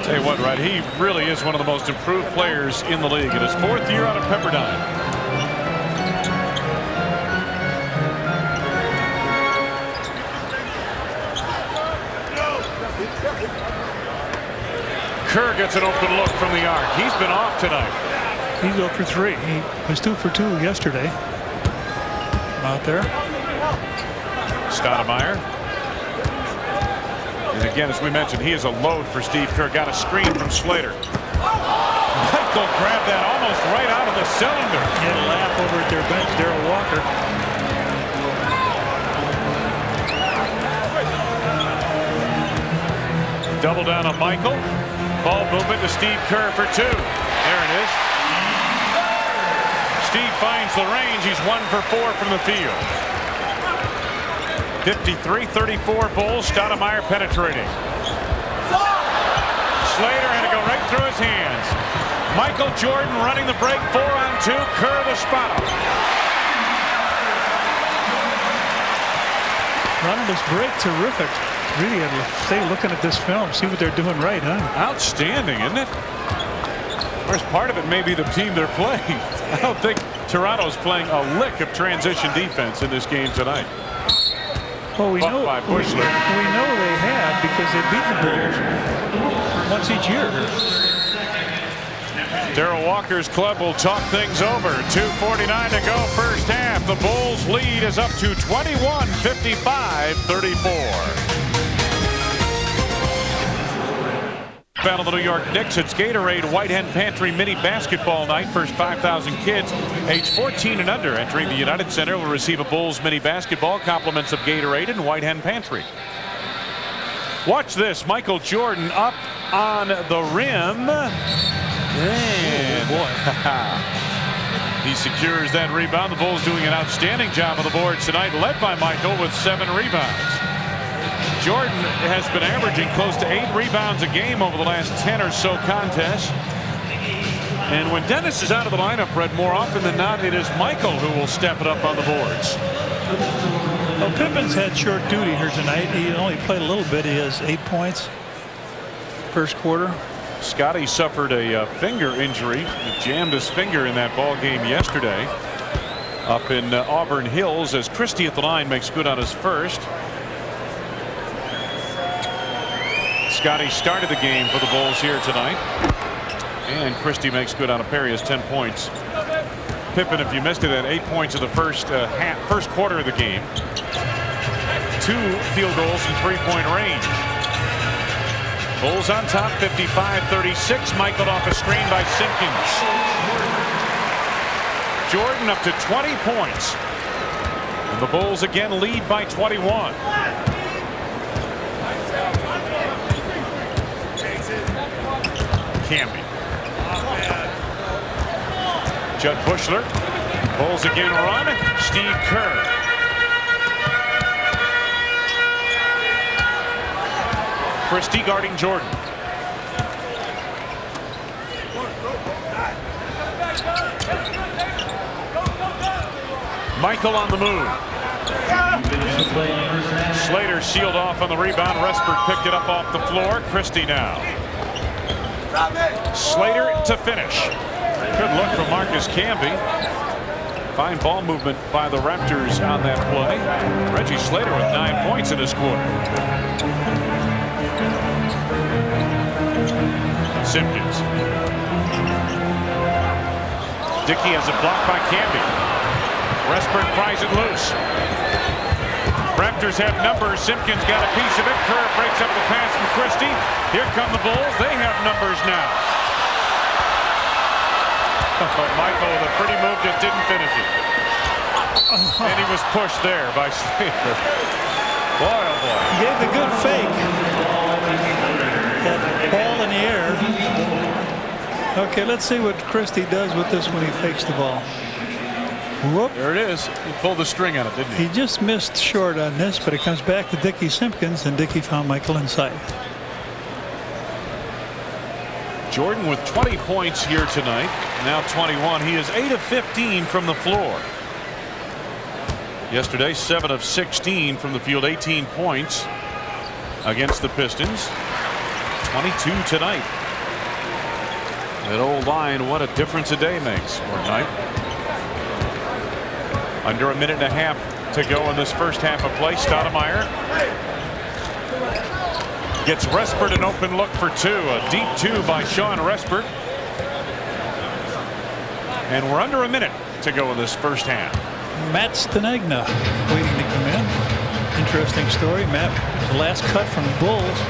Tell you what, right, he really is one of the most improved players in the league in his 4th year out of Pepperdine. Kerr gets an open look from the arc. He's been off tonight. He's 0 for 3. He was 2 for 2 yesterday. Out there. Stoudemire. And again, as we mentioned, he is a load for Steve Kerr. Got a screen from Slater. Michael grabbed that almost right out of the cylinder. He had a laugh over at their bench, Darrell Walker. Double down on Michael. Ball movement to Steve Kerr for 2. There it is. Steve finds the range. He's 1 for 4 from the field. 53-34 Bulls. Stoudemire penetrating. Slater had to go right through his hands. Michael Jordan running the break. 4 on 2. Kerr the spot up. Running this break terrific. Really have to stay looking at this film, see what they're doing right, huh? Outstanding, isn't it? Of course, part of it may be the team they're playing. I don't think Toronto's playing a lick of transition defense in this game tonight. Well, we know by Bushler. We know they have because they've beaten the Bulls once each year. Darrell Walker's club will talk things over. 2:49 to go first half. The Bulls lead is up to 21-55-34. Battle of the New York Knicks. It's Gatorade White Hen Pantry Mini Basketball Night. First 5,000 kids age 14 and under entering the United Center will receive a Bulls Mini Basketball, compliments of Gatorade and White Hen Pantry. Watch this. Michael Jordan up on the rim. And he secures that rebound. The Bulls doing an outstanding job on the boards tonight, led by Michael with 7 rebounds. Jordan has been averaging close to 8 rebounds a game over the last 10 or so contests. And when Dennis is out of the lineup, Fred, more often than not, it is Michael who will step it up on the boards. Well, Pippen's had short duty here tonight. He only played a little bit. He has 8 points first quarter. Scotty suffered a finger injury. He jammed his finger in that ball game yesterday up in Auburn Hills as Christie at the line makes good on his first. Scotty started the game for the Bulls here tonight. And Christie makes good on a pair. He has 10 points. Pippen, if you missed it, had 8 points in the first quarter of the game. 2 field goals from 3-point range. Bulls on top 55-36. Michael off a screen by Simpkins. Jordan up to 20 points. And the Bulls again lead by 21. Camby. Judd Bushler. Bulls again run. Steve Kerr. Christie guarding Jordan. Michael on the move. Slater sealed off on the rebound. Respert picked it up off the floor. Christie now. Slater to finish. Good look from Marcus Camby. Fine ball movement by the Raptors on that play. Reggie Slater with 9 points in this quarter. Simpkins. Dickey has a block by Camby. Respert pries it loose. Raptors have numbers. Simpkins got a piece of it. Kerr breaks up the pass from Christie. Here come the Bulls. They have numbers now. Michael with a pretty move, just didn't finish it. And he was pushed there by Slater. Boy, oh boy. He gave the good fake. That ball in the air. Okay, let's see what Christie does with this when he fakes the ball. Whoop. There it is. He pulled the string on it, didn't he? He just missed short on this, but it comes back to Dickie Simpkins, and Dickie found Michael inside. Jordan with 20 points here tonight. Now 21. He is 8 of 15 from the floor. Yesterday, 7 of 16 from the field, 18 points against the Pistons. 22 tonight. That old line, what a difference a day makes, or night. Under a minute and a half to go in this first half of play. Stoudemire gets Respert an open look for 2. A deep 2 by Sean Respert. And we're under a minute to go in this first half. Matt Stenegna waiting to come in. Interesting story. Matt was the last cut from the Bulls.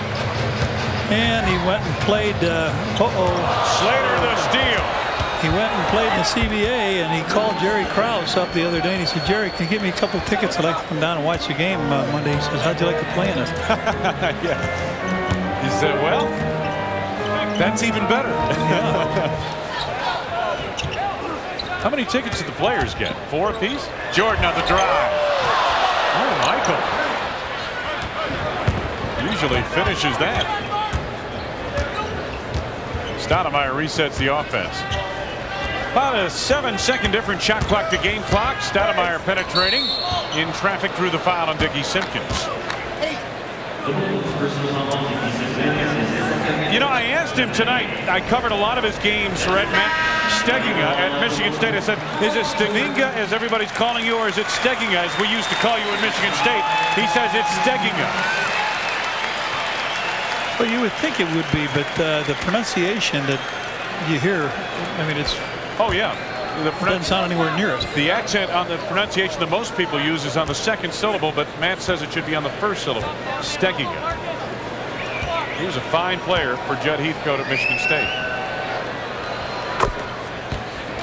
And he went and played. Slater the steal. He went and played in the CBA, and he called Jerry Krause up the other day, and he said, "Jerry, can you get me a couple of tickets? I'd like to come down and watch the game Monday." He says, "How'd you like to play in it?" Yeah. He said, "Well, that's even better." How many tickets did the players get? 4 apiece? Jordan on the drive. Oh, Michael. Usually finishes that. Stoudemire resets the offense. About a 7-second different shot clock to game clock. Stoudemire penetrating in traffic through the foul on Dickie Simpkins. You know, I asked him tonight. I covered a lot of his games for Matt Steginga at Michigan State. I said, "Is it Steginga as everybody's calling you, or is it Steginga as we used to call you in Michigan State?" He says it's Steginga. Well, you would think it would be, but the pronunciation that you hear, I mean, it's. Oh, yeah. It doesn't sound anywhere near it. The accent on the pronunciation that most people use is on the second syllable, but Matt says it should be on the first syllable. Steginga. He was a fine player for Judd Heathcote at Michigan State.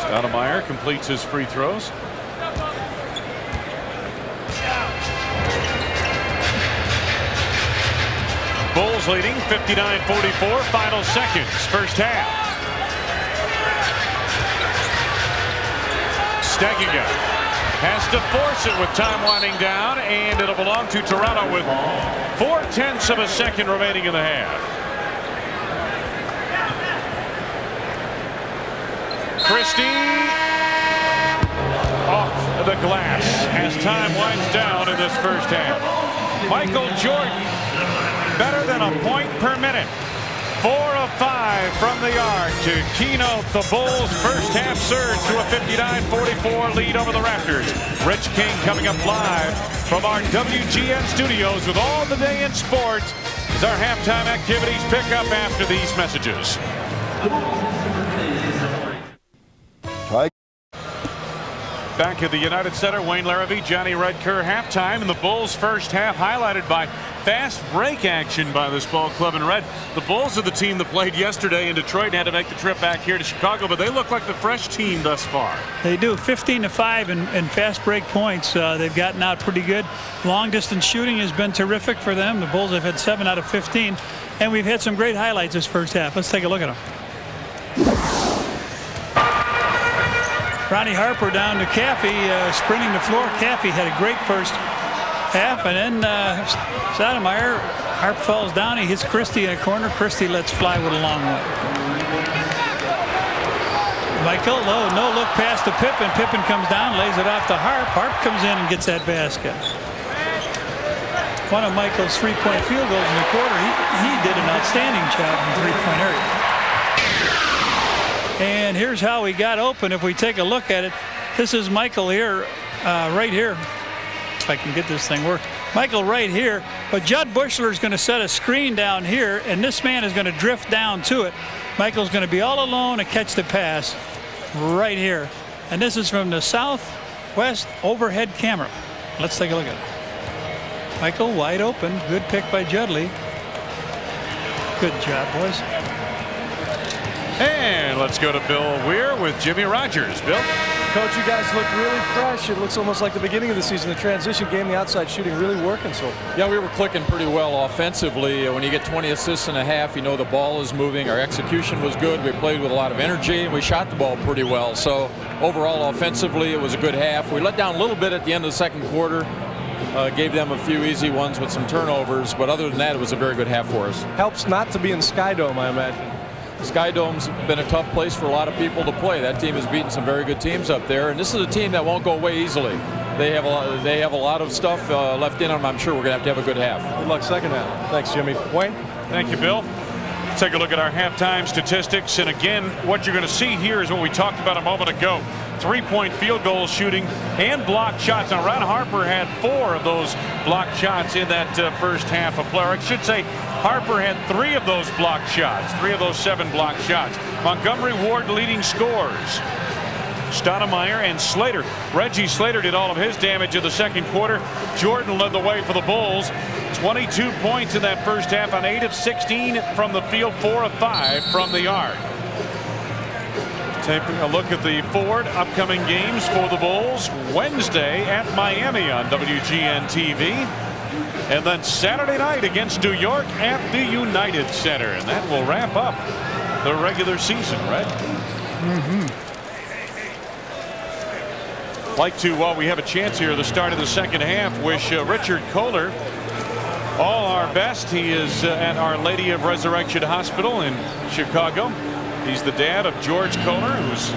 Stoudemire completes his free throws. Bulls leading 59-44, final seconds, first half. Stegiga has to force it with time winding down, and it'll belong to Toronto with 0.4 of a second remaining in the half. Christie off the glass as time winds down in this first half. Michael Jordan, better than a point per minute. 4 of 5 from the arc to keynote the Bulls' first half surge to a 59-44 lead over the Raptors. Rich King coming up live from our WGN studios with all the day in sports as our halftime activities pick up after these messages. Back at the United Center, Wayne Larrabee, Johnny Redker, halftime, and the Bulls' first half highlighted by fast break action by this ball club in red. The Bulls are the team that played yesterday in Detroit and had to make the trip back here to Chicago, but they look like the fresh team thus far. They do. 15-5 in fast break points. They've gotten out pretty good. Long distance shooting has been terrific for them. The Bulls have had 7 out of 15, and we've had some great highlights this first half. Let's take a look at them. Ronnie Harper down to Caffey, sprinting the floor. Caffey had a great first half, and then Stoudemire, Harp falls down. He hits Christie in a corner. Christie lets fly with a long way. Michael, no look past to Pippen. Pippen comes down, lays it off to Harp. Harp comes in and gets that basket. One of Michael's three-point field goals in the quarter. He did an outstanding job in the three-point area. And here's how he got open. If we take a look at it, this is Michael here, right here. If I can get this thing work. Michael right here, but Judd Bushler is going to set a screen down here, and this man is going to drift down to it. Michael's going to be all alone and catch the pass right here. And this is from the southwest overhead camera. Let's take a look at it. Michael wide open. Good pick by Judley. Good job, boys. And let's go to Bill Weir with Jimmy Rogers. Bill? Coach, you guys look really fresh. It looks almost like the beginning of the season. The transition game, the outside shooting really working so far. Yeah, we were clicking pretty well offensively. When you get 20 assists and a half, you know the ball is moving. Our execution was good. We played with a lot of energy, and we shot the ball pretty well. So overall, offensively, it was a good half. We let down a little bit at the end of the second quarter. Gave them a few easy ones with some turnovers. But other than that, it was a very good half for us. Helps not to be in Sky Dome, I imagine. Sky Dome's been a tough place for a lot of people to play. That team has beaten some very good teams up there, and this is a team that won't go away easily. They have a lot of stuff left in them. I'm sure we're going to have a good half. Good luck second half. Thanks, Jimmy. Wayne? Thank you, Bill. Let's take a look at our halftime statistics, and again, what you're going to see here is what we talked about a moment ago. 3-point field goal shooting and blocked shots. Now, Ron Harper had 4 of those blocked shots in that first half of play. Or I should say Harper had 3 of those blocked shots, 3 of those 7 blocked shots. Montgomery Ward leading scorers. Stoudemire and Slater. Reggie Slater did all of his damage in the second quarter. Jordan led the way for the Bulls. 22 points in that first half on 8 of 16 from the field, 4 of 5 from the arc. Taking a look at the forward upcoming games for the Bulls. Wednesday at Miami on WGN TV. And then Saturday night against New York at the United Center. And that will wrap up the regular season, right? Like to, while we have a chance here at the start of the second half, wish Richard Kohler all our best. He is at Our Lady of Resurrection Hospital in Chicago. He's the dad of George Kohler, who's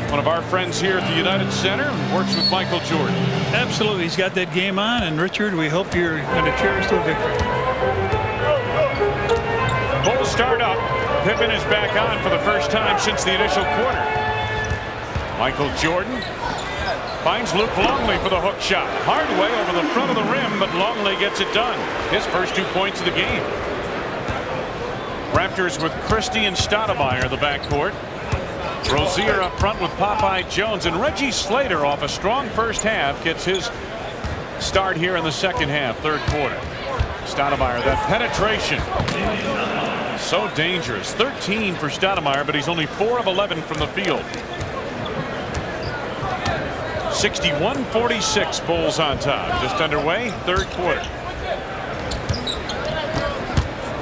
one of our friends here at the United Center and works with Michael Jordan. Absolutely. He's got that game on, and Richard, we hope you're going to cheer us to a victory. Bulls start up. Pippen is back on for the first time since the initial quarter. Michael Jordan finds Luke Longley for the hook shot. Hard way over the front of the rim, but Longley gets it done. His first 2 points of the game. Raptors with Christie and Stoudemire in the backcourt. Rozier up front with Popeye Jones, and Reggie Slater off a strong first half gets his start here in the second half, third quarter. Stoudemire, that penetration. So dangerous. 13 for Stoudemire, but he's only 4 of 11 from the field. 61-46, Bulls on top. Just underway, third quarter.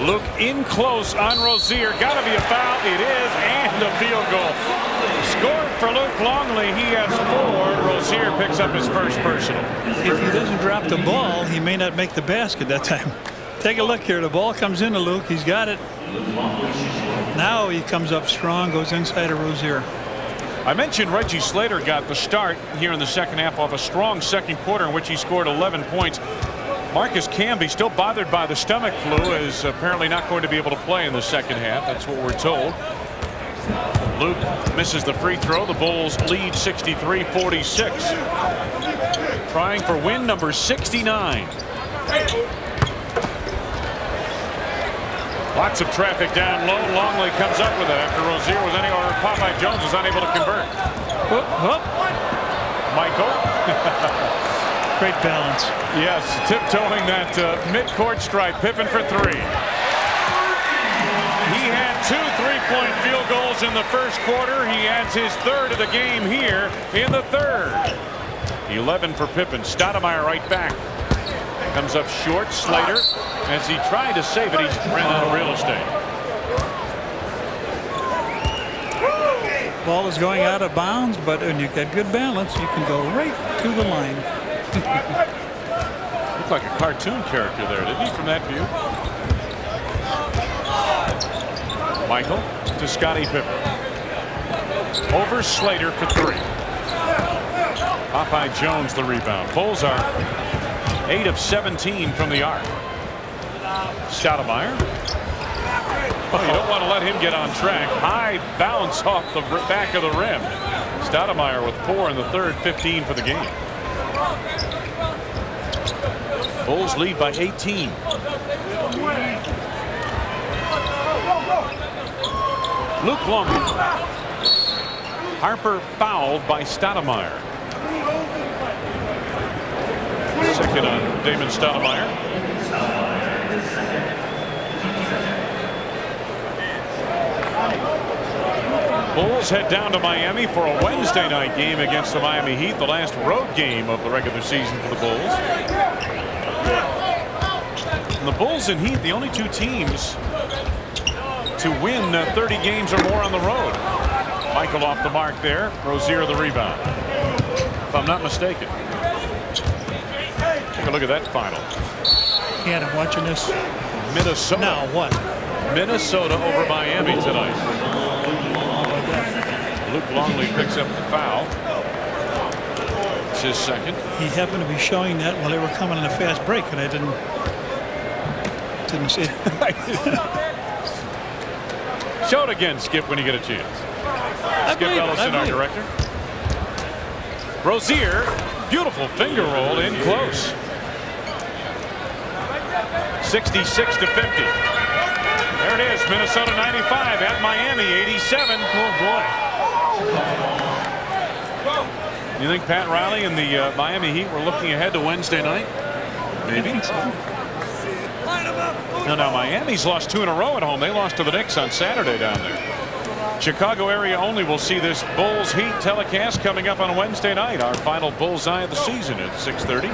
Luke in close on Rozier. Got to be a foul. It is, and a field goal. Scored for Luke Longley. He has 4. Rozier picks up his first personal. If he doesn't drop the ball, he may not make the basket that time. Take a look here. The ball comes into Luke. He's got it. Now he comes up strong, goes inside of Rozier. I mentioned Reggie Slater got the start here in the second half off a strong second quarter in which he scored 11 points. Marcus Camby, still bothered by the stomach flu, is apparently not going to be able to play in the second half. That's what we're told. Luke misses the free throw. The Bulls lead 63-46. Trying for win number 69. Lots of traffic down low. Longley comes up with it after Rozier was Popeye Jones was unable to convert. Whoop, whoop. Michael. Great balance. Yes, tiptoeing that midcourt stripe. Pippen for 3. He had 2 3-point field goals in the first quarter. He adds his 3rd of the game here in the 3rd. 11 for Pippen. Stoudemire right back. Comes up short. Slater, as he tried to save it, he ran out of real estate. Ball is going out of bounds, but when you get good balance, you can go right to the line. Looked like a cartoon character there, didn't he, from that view? Michael to Scottie Pippen. Over Slater for 3. Popeye Jones the rebound. Bulls are 8 of 17 from the arc. Stoudemire. Oh, you don't want to let him get on track. High bounce off the back of the rim. Stoudemire with 4 in the 3rd, 15 for the game. Bulls lead by 18. Luke Longley. Harper fouled by Stoudemire. Second on Damon Stoudemire. Bulls head down to Miami for a Wednesday night game against the Miami Heat, the last road game of the regular season for the Bulls. And the Bulls and Heat, the only 2 teams to win 30 games or more on the road. Michael off the mark there. Rozier the rebound, if I'm not mistaken. Take a look at that final. Yeah, I'm watching this. Minnesota. Now what? Minnesota over Miami tonight. Luke Longley picks up the foul. It's his second. He happened to be showing that while they were coming in a fast break, and I didn't see it. Show it again, Skip, when you get a chance. Skip Ellison, our director. Rozier, beautiful finger roll in close. 66-50. There it is, Minnesota 95 at Miami 87. Oh boy. You think Pat Riley and the Miami Heat were looking ahead to Wednesday night? Maybe. No, Miami's lost 2 in a row at home. They lost to the Knicks on Saturday down there. Chicago area only will see this Bulls Heat telecast coming up on Wednesday night. Our final bullseye of the season at 6:30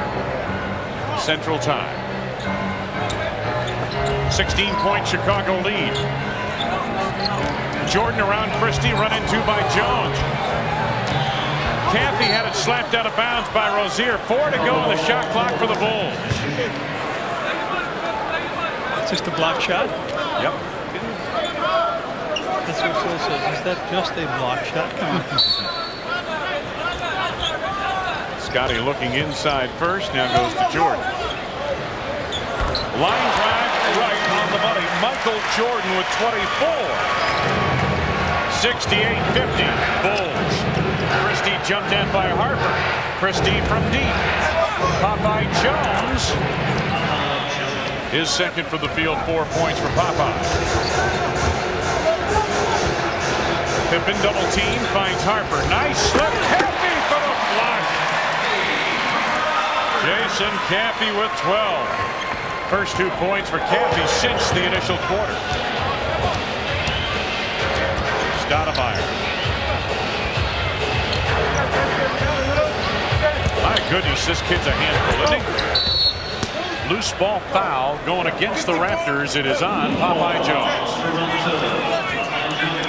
Central Time. 16-point Chicago lead. Jordan around Christie, run into by Jones. Caffey had it slapped out of bounds by Rozier. 4 to go on the shot clock for the Bulls. It's just a block shot? Yep. That's what Phil says. Is that just a block shot? Come on. Scotty looking inside first. Now goes to Jordan. Line drive right on the money. Michael Jordan with 24. 68-50. Bulls. Christie jumped in by Harper. Christie from deep. Popeye Jones. His second for the field. 4 points for Popeye. Pippen double team, finds Harper. Nice slip. Caffey for the block. Jason Caffey with 12. First 2 points for Caffey since the initial quarter. Stoudemire. My goodness, this kid's a handful, isn't he? Loose ball foul going against the Raptors. It is on Popeye Jones.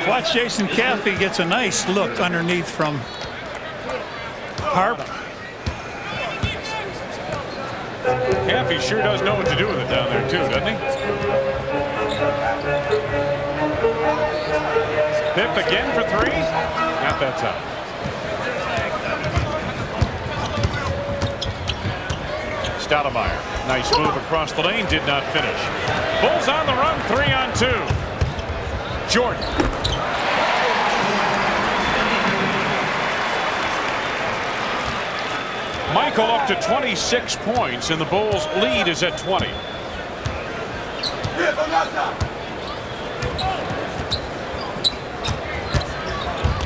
Watch Jason Caffey gets a nice look underneath from Harp. Caffey sure does know what to do with it down there too, doesn't he? Pip again for 3. Not that time. Stoudemire. Nice move across the lane. Did not finish. Bulls on the run. 3-on-2. Jordan. Michael up to 26 points, and the Bulls lead is at 20.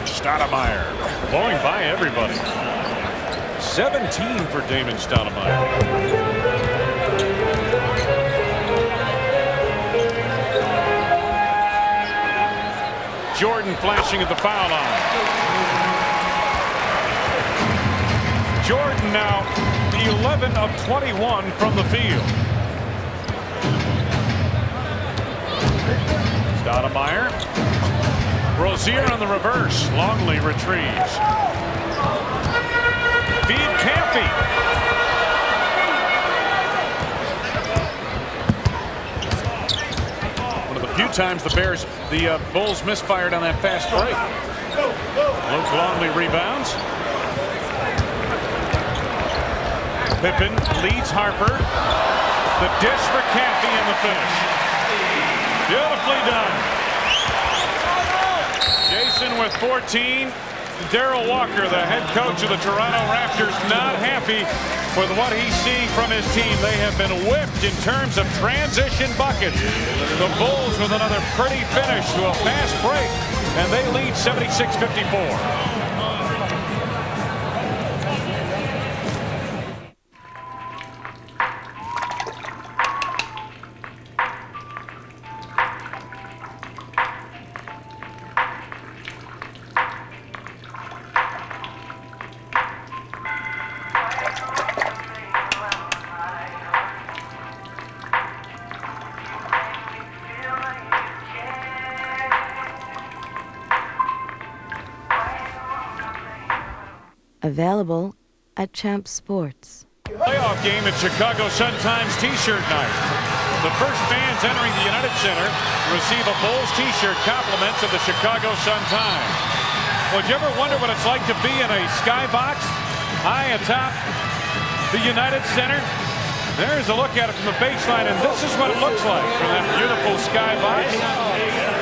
Stoudemire blowing by everybody. 17 for Damon Stoudemire. Jordan flashing at the foul line. Jordan now 11 of 21 from the field. Stoudemire. Rozier on the reverse. Longley retrieves. Feed Caffey. One of the few times the Bulls misfired on that fast break. Luke Longley rebounds. Pippen leads Harper. The dish for Caffey and the finish. Beautifully done. Jason with 14. Darrell Walker, the head coach of the Toronto Raptors, not happy with what he's seeing from his team. They have been whipped in terms of transition buckets. The Bulls with another pretty finish to a fast break, and they lead 76-54. Available at Champ Sports. Playoff game at Chicago Sun-Times T-shirt night. The first fans entering the United Center receive a Bulls T-shirt compliments of the Chicago Sun-Times. Would you ever wonder what it's like to be in a skybox high atop the United Center? There's a look at it from the baseline, and this is what it looks like from that beautiful skybox.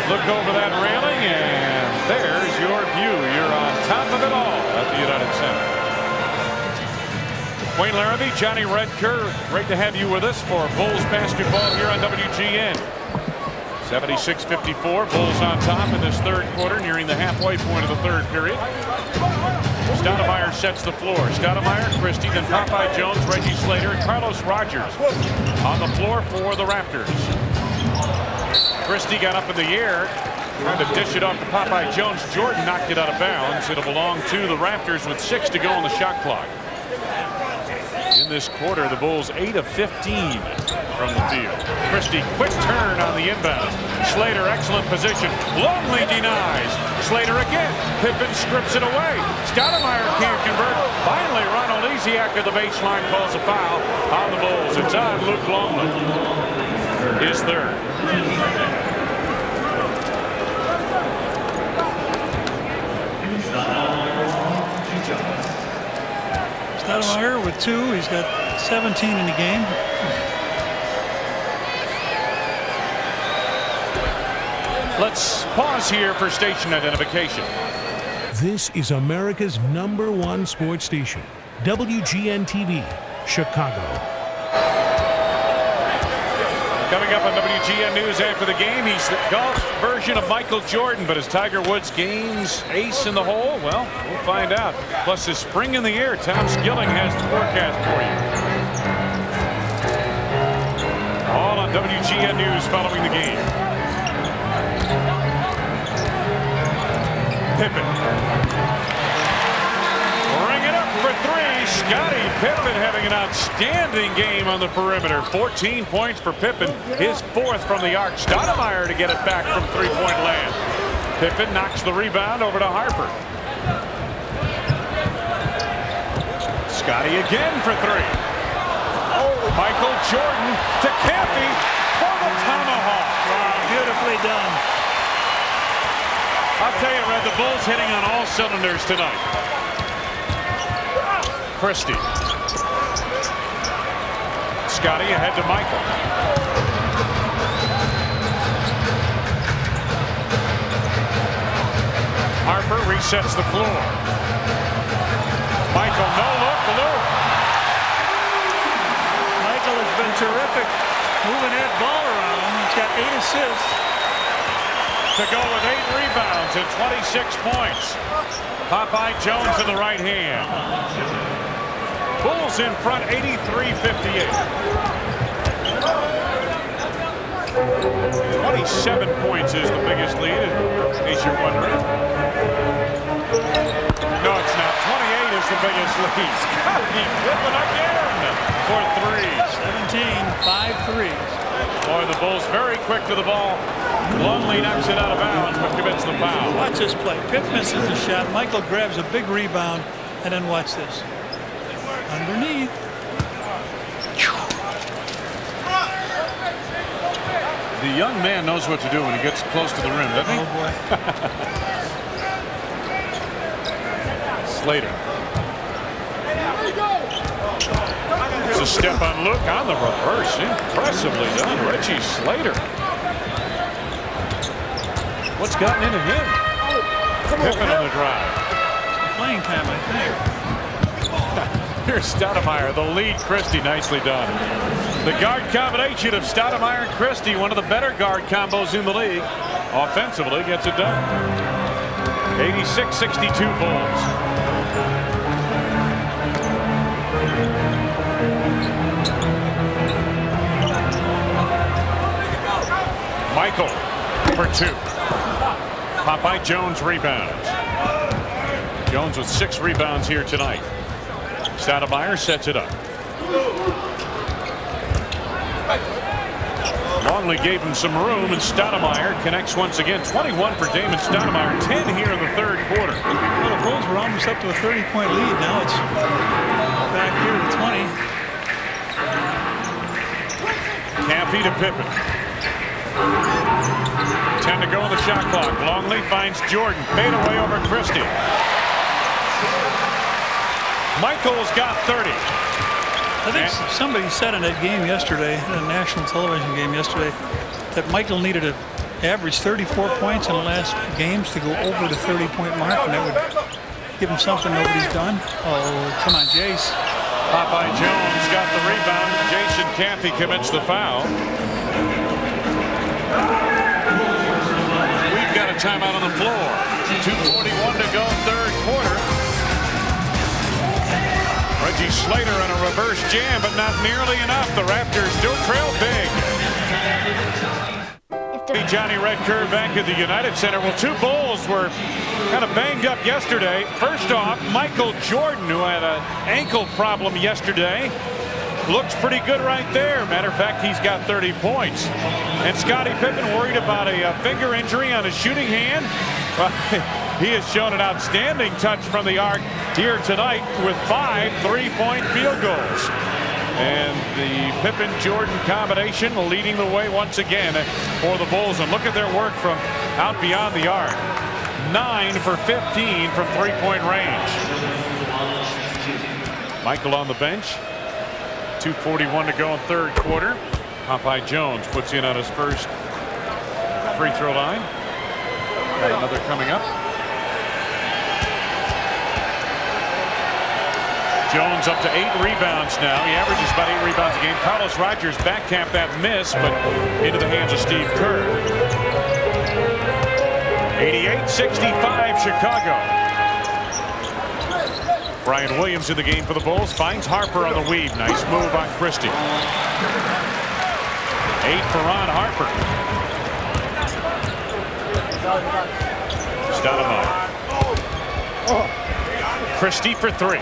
Look over that railing, and there's your view. You're on top of it all at the United Center. Wayne Larrabee, Johnny Redker, great to have you with us for Bulls basketball here on WGN. 76-54, Bulls on top in this third quarter, nearing the halfway point of the third period. Stoudemire sets the floor. Stoudemire, Christie, then Popeye Jones, Reggie Slater, and Carlos Rogers on the floor for the Raptors. Christie got up in the air, trying to dish it off to Popeye Jones. Jordan knocked it out of bounds. It'll belong to the Raptors with 6 to go on the shot clock. In this quarter, the Bulls 8 of 15 from the field. Christie, quick turn on the inbound. Slater, excellent position. Longley denies. Slater again. Pippen strips it away. Stoudemire can't convert. Finally, Ronald Eziak at the baseline calls a foul on the Bulls. It's on Luke Longley. His third. Stoudemire with 2. He's got 17 in the game. Let's pause here for station identification. This is America's #1 sports station, WGN-TV, Chicago. Coming up on WGN News after the game, he's the golf version of Michael Jordan, but is Tiger Woods' games ace in the hole? Well, we'll find out. Plus, his spring in the air. Tom Skilling has the forecast for you. WGN News following the game. Pippen. Ring it up for three. Scottie Pippen having an outstanding game on the perimeter. 14 points for Pippen. His fourth from the arc. Stoudemire to get it back from three-point land. Pippen knocks the rebound over to Harper. Scottie again for three. Michael Jordan to Campy for the tomahawk. Wow, beautifully done. I'll tell you, Red, the Bulls hitting on all cylinders tonight. Christie. Scottie ahead to Michael. Harper resets the floor. Michael, no look, loop. Michael has been terrific moving that ball around. He's got 8 assists. To go with 8 rebounds and 26 points. Popeye Jones in the right hand. Bulls in front 83-58. 27 points is the biggest lead, in case you're wondering. No, it's not. 28 is the biggest lead. Scottie Pippen again for three. 17, 5 threes. Boy, the Bulls very quick to the ball. Longley knocks it out of bounds, but commits the foul. Watch this play. Pitt misses the shot. Michael grabs a big rebound, and then watch this. Underneath. The young man knows what to do when he gets close to the rim, doesn't he? Oh, boy. Slater. It's a step on Luke on the reverse. Impressively done. Reggie Slater. What's gotten into him? Pippen on the drive. Playing time, I think. Here's Stoudemire, the lead. Christie, nicely done. The guard combination of Stoudemire and Christie, one of the better guard combos in the league. Offensively, gets it done. 86-62 Bulls. Michael for two. Popeye Jones rebounds. Jones with 6 rebounds here tonight. Stoudemire sets it up. Longley gave him some room, and Stoudemire connects once again. 21 for Damon Stoudemire, 10 here in the third quarter. Well, the Bulls were almost up to a 30-point lead. Now it's back here to 20. Campy to Pippen. 10 to go on the shot clock. Longley finds Jordan. Fade away over Christie. Michael's got 30. I think somebody said in that game yesterday, the national television game yesterday, that Michael needed to average 34 points in the last games to go over the 30-point mark, and that would give him something nobody's done. Oh, come on, Jace. Popeye Jones got the rebound. Jason Campy commits the foul. We've got a timeout on the floor. 2:41 to go, third quarter. Reggie Slater on a reverse jam, but not nearly enough. The Raptors still trail big. Johnny Redcurd back at the United Center. Well, 2 Bulls were kind of banged up yesterday. First off, Michael Jordan, who had an ankle problem yesterday, looks pretty good right there. Matter of fact, he's got 30 points. And Scottie Pippen worried about a finger injury on his shooting hand. He has shown an outstanding touch from the arc here tonight with 5 3-point field goals. And the Pippen-Jordan combination leading the way once again for the Bulls. And look at their work from out beyond the arc. 9 for 15 from 3-point range. Michael on the bench. 2:41 to go in third quarter. Popeye Jones puts in on his first free throw line. Got another coming up. Jones up to 8 rebounds now. He averages about 8 rebounds a game. Carlos Rogers backcapped that miss, but into the hands of Steve Kerr. 88-65 Chicago. Brian Williams in the game for the Bulls. Finds Harper on the weave. Nice move on Christie. 8 for Ron Harper. Stoudemire. Christie for 3.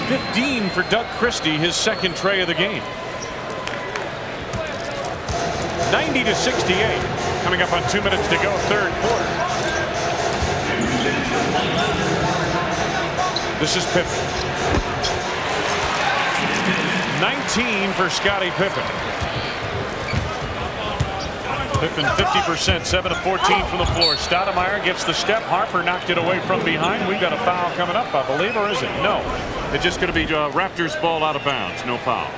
15 for Doug Christie, his second tray of the game. 90-68. Coming up on 2 minutes to go, third quarter. This is Pippen. 19 for Scottie Pippen. Pippen 50%, 7 of 14 from the floor. Stoudemire gets the step. Harper knocked it away from behind. We've got a foul coming up, I believe, or is it? No. It's just going to be Raptors ball out of bounds. No foul.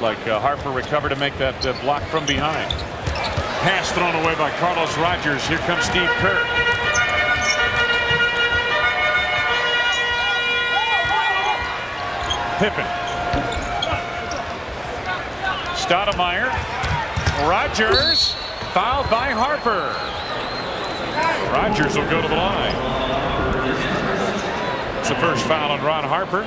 Like Harper recovered to make that block from behind. Pass thrown away by Carlos Rogers. Here comes Steve Kerr. Pippen. Stoudemire. Rogers. Fouled by Harper. Rogers will go to the line. It's the first foul on Ron Harper.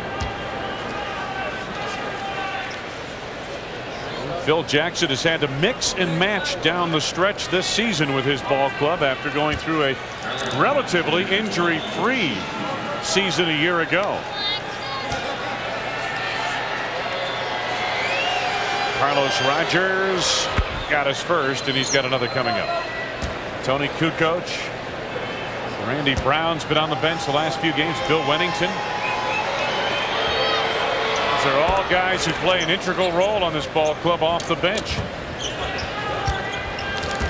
Phil Jackson has had to mix and match down the stretch this season with his ball club after going through a relatively injury-free season a year ago. Carlos Rogers got his first, and he's got another coming up. Tony Kukoc. Randy Brown's been on the bench the last few games. Bill Wennington. These are all guys who play an integral role on this ball club off the bench.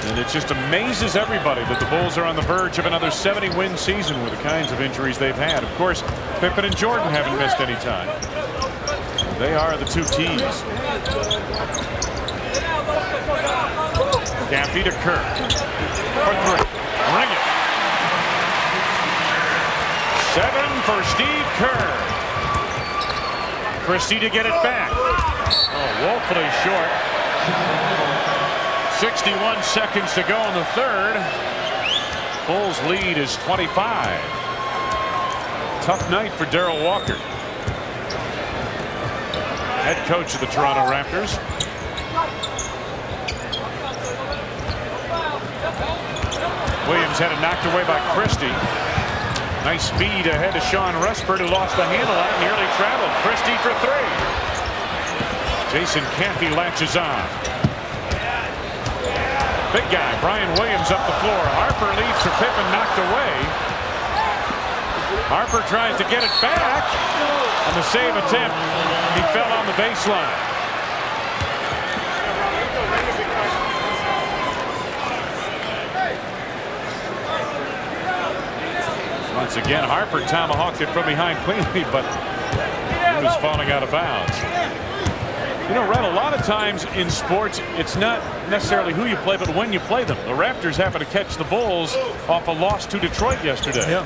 And it just amazes everybody that the Bulls are on the verge of another 70-win season with the kinds of injuries they've had. Of course, Pippen and Jordan haven't missed any time. They are the two T's. Campy to Kerr. For 3. Ring it. 7 for Steve Kerr. Christie to get it back. Oh, woefully short. 61 seconds to go in the third. Bulls lead is 25. Tough night for Darrell Walker, head coach of the Toronto Raptors. Williams had it knocked away by Christie. Nice speed ahead to Sean Russford, who lost the handle on it, nearly traveled. Christie for 3. Jason Campy latches on. Big guy, Brian Williams up the floor. Harper leaves for Pippen, knocked away. Harper tries to get it back. On the save attempt, he fell on the baseline. Once again, Harper tomahawked it from behind cleanly, but he was falling out of bounds. You know, Red, a lot of times in sports, it's not necessarily who you play, but when you play them. The Raptors happened to catch the Bulls off a loss to Detroit yesterday. Yeah.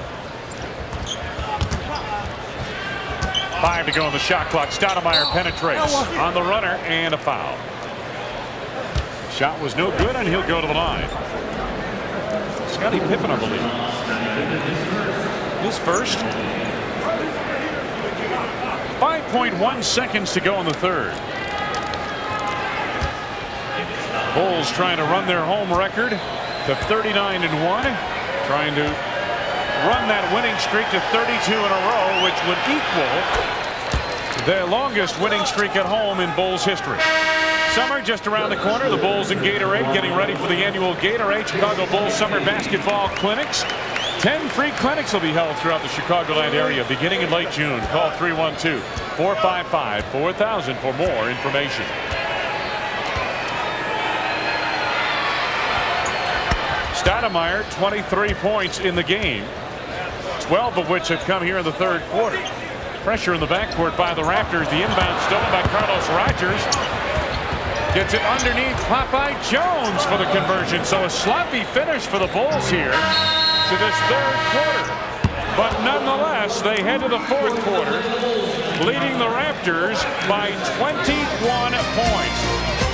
5 to go on the shot clock. Stoudemire penetrates on the runner, and a foul. Shot was no good, and he'll go to the line. Scottie Pippen, I believe. His first. 5.1 seconds to go in the third. Bulls trying to run their home record to 39-1. Trying to run that winning streak to 32 in a row, which would equal the longest winning streak at home in Bulls history. Summer just around the corner. The Bulls and Gatorade getting ready for the annual Gatorade Chicago Bulls Summer Basketball Clinics. 10 free clinics will be held throughout the Chicagoland area beginning in late June. Call 312-455-4000 for more information. Stoudemire, 23 points in the game, 12 of which have come here in the third quarter. Pressure in the backcourt by the Raptors. The inbound stolen by Carlos Rogers. Gets it underneath Popeye Jones for the conversion. So a sloppy finish for the Bulls here to this third quarter. But nonetheless, they head to the fourth quarter, leading the Raptors by 21 points.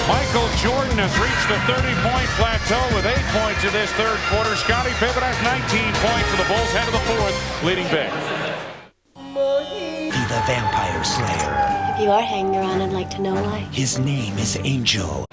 Michael Jordan has reached the 30-point plateau with 8 points in this third quarter. Scottie Pippen has 19 points for the Bulls, head to the fourth, leading big. Be the Vampire Slayer. If you are hanging around, I'd like to know why. His name is Angel.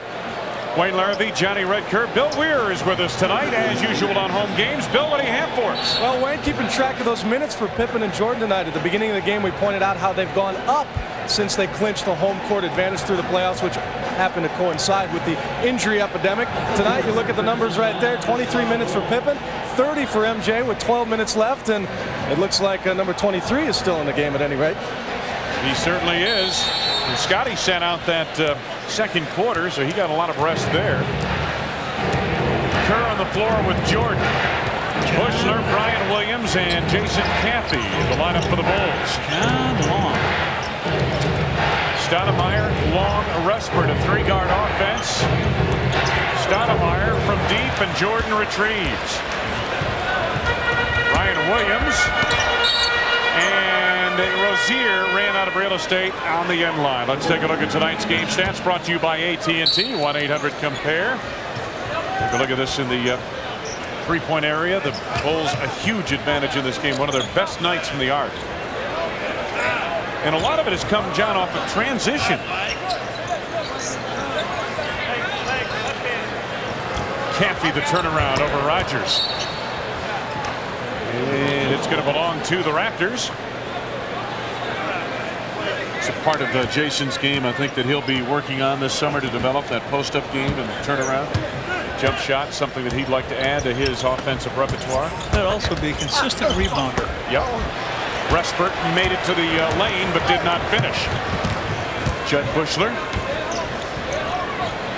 Wayne Larrabee, Johnny Redcurve, Bill Weir is with us tonight, as usual on Home Games. Bill, what do you have for us? Well, Wayne, keeping track of those minutes for Pippen and Jordan tonight. At the beginning of the game, we pointed out how they've gone up since they clinched the home court advantage through the playoffs, which happened to coincide with the injury epidemic. Tonight, you look at the numbers right there, 23 minutes for Pippen, 30 for MJ with 12 minutes left, and it looks like number 23 is still in the game at any rate. He certainly is. And Scotty sat out that second quarter, so he got a lot of rest there. Kerr on the floor with Jordan. Bushler, Brian Williams, and Jason Caffey in the lineup for the Bulls. John Long. Stoudemire, Long, Rustford, a three-guard offense. Stoudemire from deep, and Jordan retrieves. Brian Williams. And Rozier ran out of real estate on the end line. Let's take a look at tonight's game stats, brought to you by AT&T. 1-800-COMPARE. Take a look at this in the three-point area. The Bulls a huge advantage in this game. One of their best nights from the arc. And a lot of it has come, John, off of transition. Caffey the turnaround over Rodgers. And it's going to belong to the Raptors. It's a part of Jason's game, I think, that he'll be working on this summer to develop that post-up game and turnaround. Jump shot, something that he'd like to add to his offensive repertoire. That'd also be a consistent rebounder. Yep. Rustford made it to the lane, but did not finish. Jud Bushler.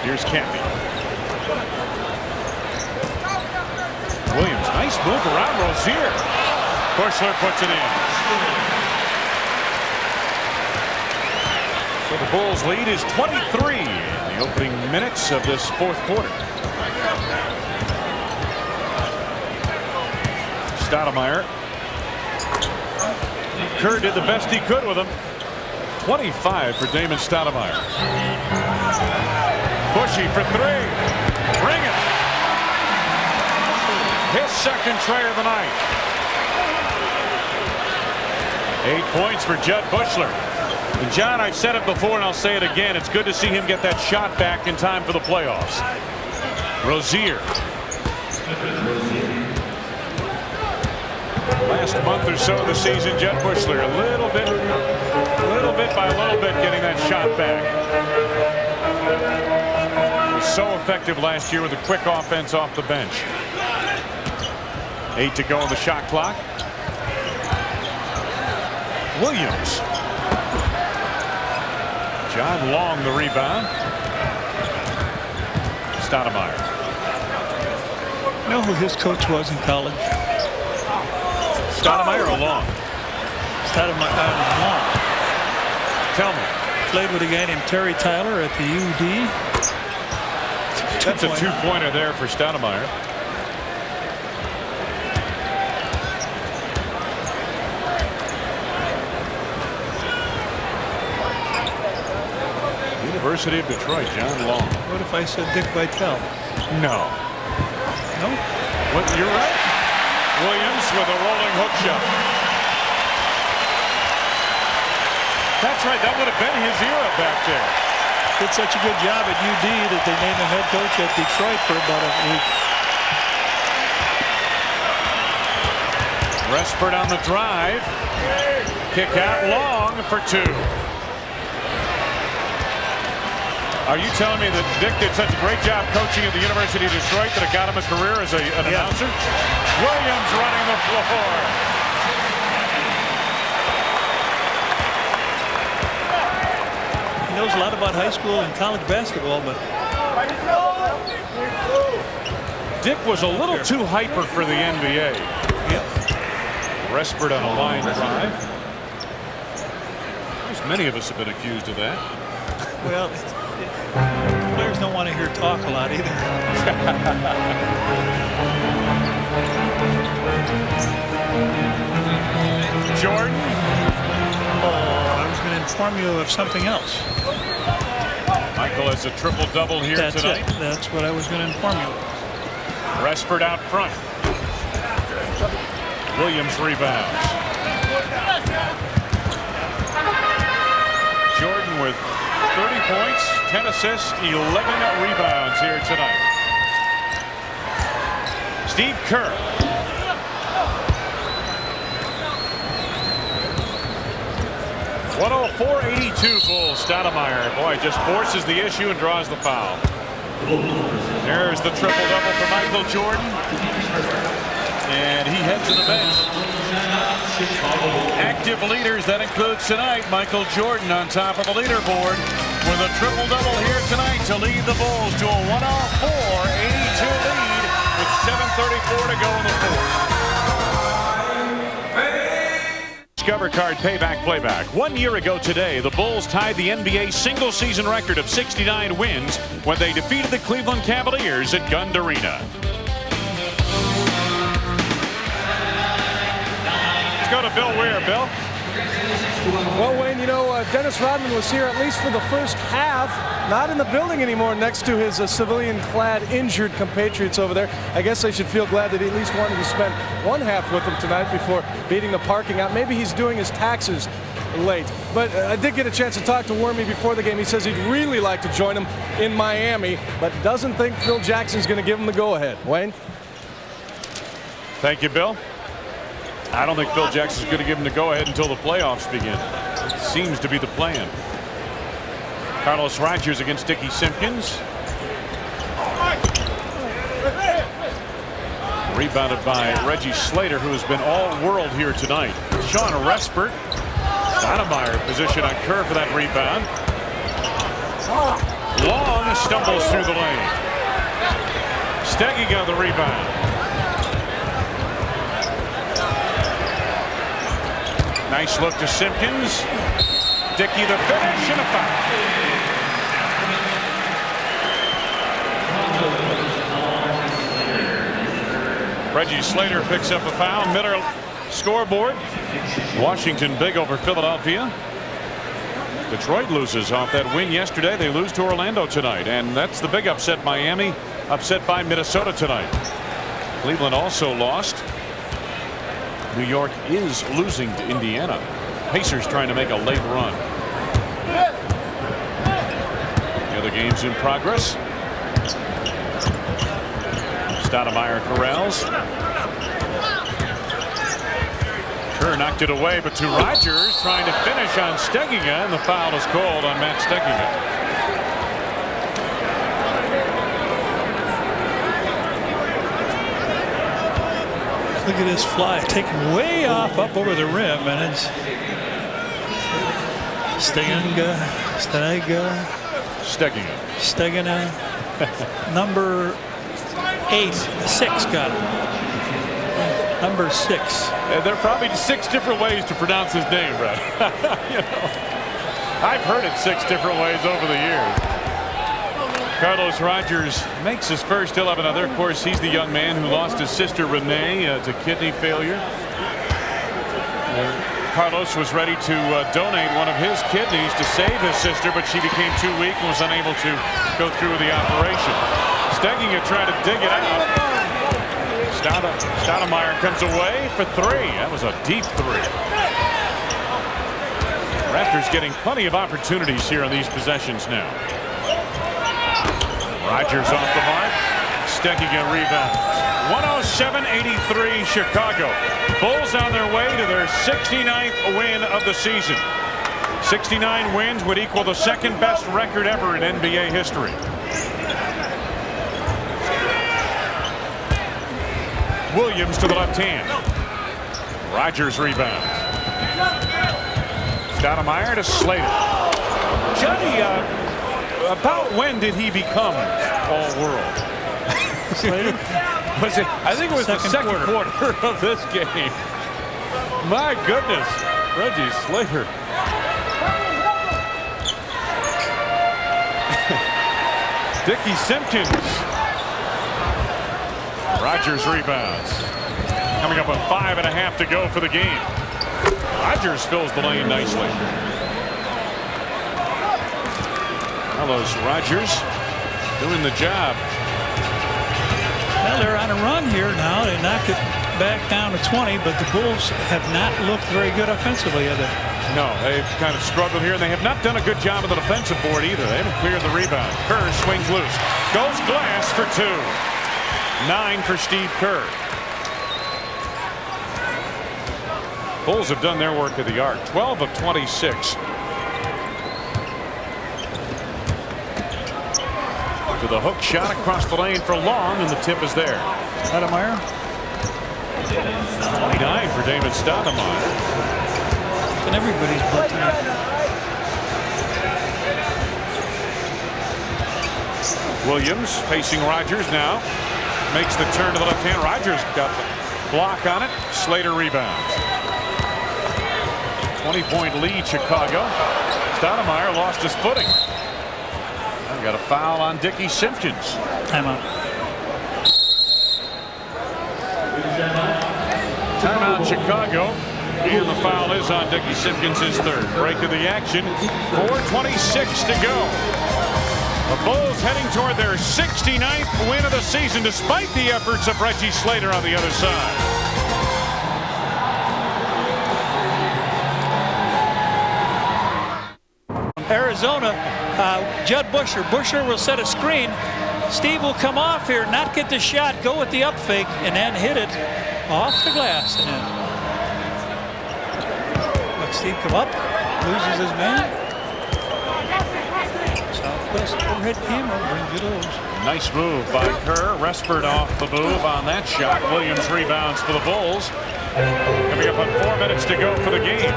Here's Caffey. Williams, nice move around Rozier. Bushler puts it in. So the Bulls lead is 23 in the opening minutes of this fourth quarter. Stoudemire. Kerr did the best he could with him. 25 for Damon Stoudemire. Bushy for three. Bring it. His second tray of the night. 8 points for Jud Bushler. And John, I've said it before and I'll say it again. It's good to see him get that shot back in time for the playoffs. Rozier. Last month or so of the season, Jud Bushler a little bit by little bit getting that shot back. He was so effective last year with a quick offense off the bench. 8 to go on the shot clock. Williams. John Long the rebound. Stoudemire. You know who his coach was in college? Stoudemire or Long? Stoudemire Long. Tell me. Played with a guy named Terry Tyler at the UD. That's a two-pointer there for Stoudemire. University of Detroit, John Long. What if I said Dick Vitale? No. No? What, you're right. Williams with a rolling hook shot. That's right. That would have been his era back there. Did such a good job at UD that they named him head coach at Detroit for about a week. Rustford on the drive. Kick out Long for two. Are you telling me that Dick did such a great job coaching at the University of Detroit that it got him a career as an announcer? Williams running the floor. He knows a lot about high school and college basketball, but Dick was a little too hyper for the NBA. Yep. Rustford on a line drive. There's many of us have been accused of that. Well, players don't want to hear talk a lot either. Jordan. Oh, I was going to inform you of something else. Michael has a triple-double here tonight. That's what I was going to inform you of. Rustford out front. Williams rebounds. Jordan with 30 points, 10 assists, 11 rebounds here tonight. Steve Kerr. .104.82 Bulls. Stoudemire, boy, just forces the issue and draws the foul. There's the triple-double for Michael Jordan. And he heads to the bench. Active leaders, that includes tonight. Michael Jordan on top of the leaderboard with a triple-double here tonight to lead the Bulls to a 104-82 lead with 7:34 to go in the fourth. Discover Card Payback Playback. 1 year ago today, the Bulls tied the NBA single-season record of 69 wins when they defeated the Cleveland Cavaliers at Gund Arena. Let's go to Bill Weir. Bill? Well, Wayne, you know, Dennis Rodman was here at least for the first half, not in the building anymore next to his civilian-clad injured compatriots over there. I guess I should feel glad that he at least wanted to spend one half with them tonight before beating the parking out. Maybe he's doing his taxes late. But I did get a chance to talk to Wormy before the game. He says he'd really like to join him in Miami, but doesn't think Phil Jackson's going to give him the go-ahead. Wayne? Thank you, Bill. I don't think Phil Jackson's going to give him the go-ahead until the playoffs begin. Seems to be the plan. Carlos Rogers against Dickie Simpkins. Rebounded by Reggie Slater, who has been all-world here tonight. Sean Respert. Stoudemire position on Kerr for that rebound. Long stumbles through the lane. Steggy got the rebound. Nice look to Simpkins. Dickey the finish and a foul. Reggie Slater picks up a foul. Miller scoreboard. Washington big over Philadelphia. Detroit loses off that win yesterday. They lose to Orlando tonight, and that's the big upset. Miami upset by Minnesota tonight. Cleveland also lost. New York is losing to Indiana. Pacers trying to make a late run. The other games in progress. Stoudemire corrals. Kerr knocked it away, but to Rogers trying to finish on Stegiga, and the foul is called on Matt Stegiga. Look at this fly taken way off up over the rim, and it's Stegina. Number 6 got it. Number 6. There are probably 6 different ways to pronounce his name, Brad. You know, I've heard it 6 different ways over the years. Carlos Rogers makes his first 11 other. Of course, he's the young man who lost his sister Renee to kidney failure. Carlos was ready to donate one of his kidneys to save his sister, but she became too weak and was unable to go through with the operation. Stegiga tried to dig it out. Stoudemire comes away for 3. That was a deep 3. Raptors getting plenty of opportunities here on these possessions now. Rogers off the mark. Stegiga rebound. 107-83 Chicago. Bulls on their way to their 69th win of the season. 69 wins would equal the second best record ever in NBA history. Williams to the left hand. Rogers rebound. Stoudemire to Slater. Johnny, about when did he become all-world? Slater? Was it? I think it was the second quarter of this game. My goodness, Reggie Slater. Dickie Simpkins. Rogers rebounds. Coming up on 5.5 to go for the game. Rogers fills the lane nicely. Carlos Rogers doing the job. Well, they're on a run here now. They knocked it back down to 20, but the Bulls have not looked very good offensively. No, they've kind of struggled here, and they have not done a good job of the defensive board either. They haven't cleared the rebound. Kerr swings loose. Goes glass for 2. 9 for Steve Kerr. Bulls have done their work at the arc. 12 of 26. To the hook shot across the lane for Long, and the tip is there. Stoudemire. 29 for David Stoudemire. And everybody's butt tonight. Williams facing Rogers now. Makes the turn to the left hand. Rogers got the block on it. Slater rebounds. 20-point lead, Chicago. Stoudemire lost his footing. Got a foul on Dickie Simpkins. Timeout. Timeout, Chicago. And the foul is on Dickie Simpkins, his third. Break of the action. 4:26 to go. The Bulls heading toward their 69th win of the season, despite the efforts of Reggie Slater on the other side. Arizona, Judd Bushler. Bushler will set a screen. Steve will come off here, not get the shot, go with the up fake, and then hit it off the glass. And then let Steve come up, loses his man. Southwest overhead camera brings you those. Nice move by Kerr. Respert off the move on that shot. Williams rebounds for the Bulls. Coming up on 4 minutes to go for the game.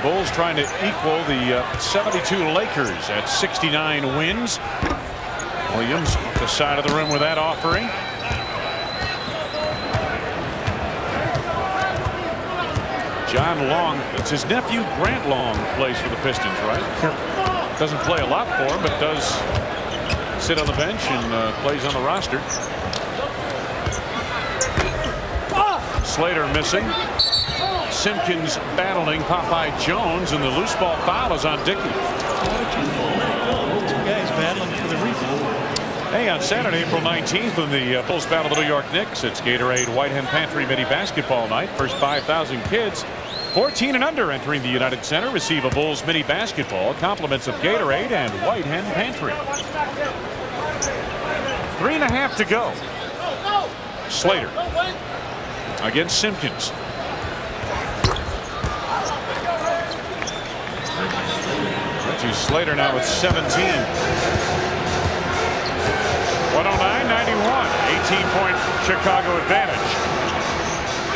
Bulls trying to equal the 72 Lakers at 69 wins. Williams off the side of the rim with that offering. John Long, it's his nephew Grant Long plays for the Pistons, right? Yep. Doesn't play a lot for him, but does sit on the bench and plays on the roster. Slater missing. Simpkins battling Popeye Jones, and the loose ball foul is on Dickey. Two guys battling for the rebound. Hey, on Saturday, April 19th, when the Bulls battle the New York Knicks, it's Gatorade White Hen Pantry Mini Basketball Night. First 5,000 kids, 14 and under, entering the United Center, receive a Bulls Mini Basketball, compliments of Gatorade and White Hen Pantry. 3.5 to go. Slater against Simpkins. Reggie Slater now with 17. 109-91. 18-point Chicago advantage.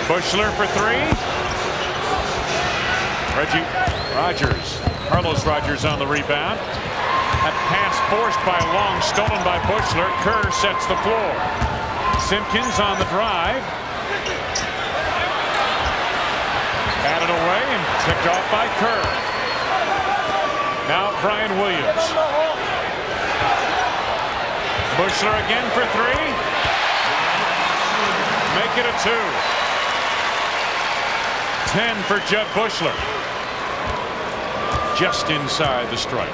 Bushler for 3. Reggie Rogers. Carlos Rogers on the rebound. That pass forced by Long, stolen by Bushler. Kerr sets the floor. Simpkins on the drive. Batted away and picked off by Kerr. Now Brian Williams. Bushler again for 3. Make it a 2. 10 for Judd Bushler. Just inside the stripe.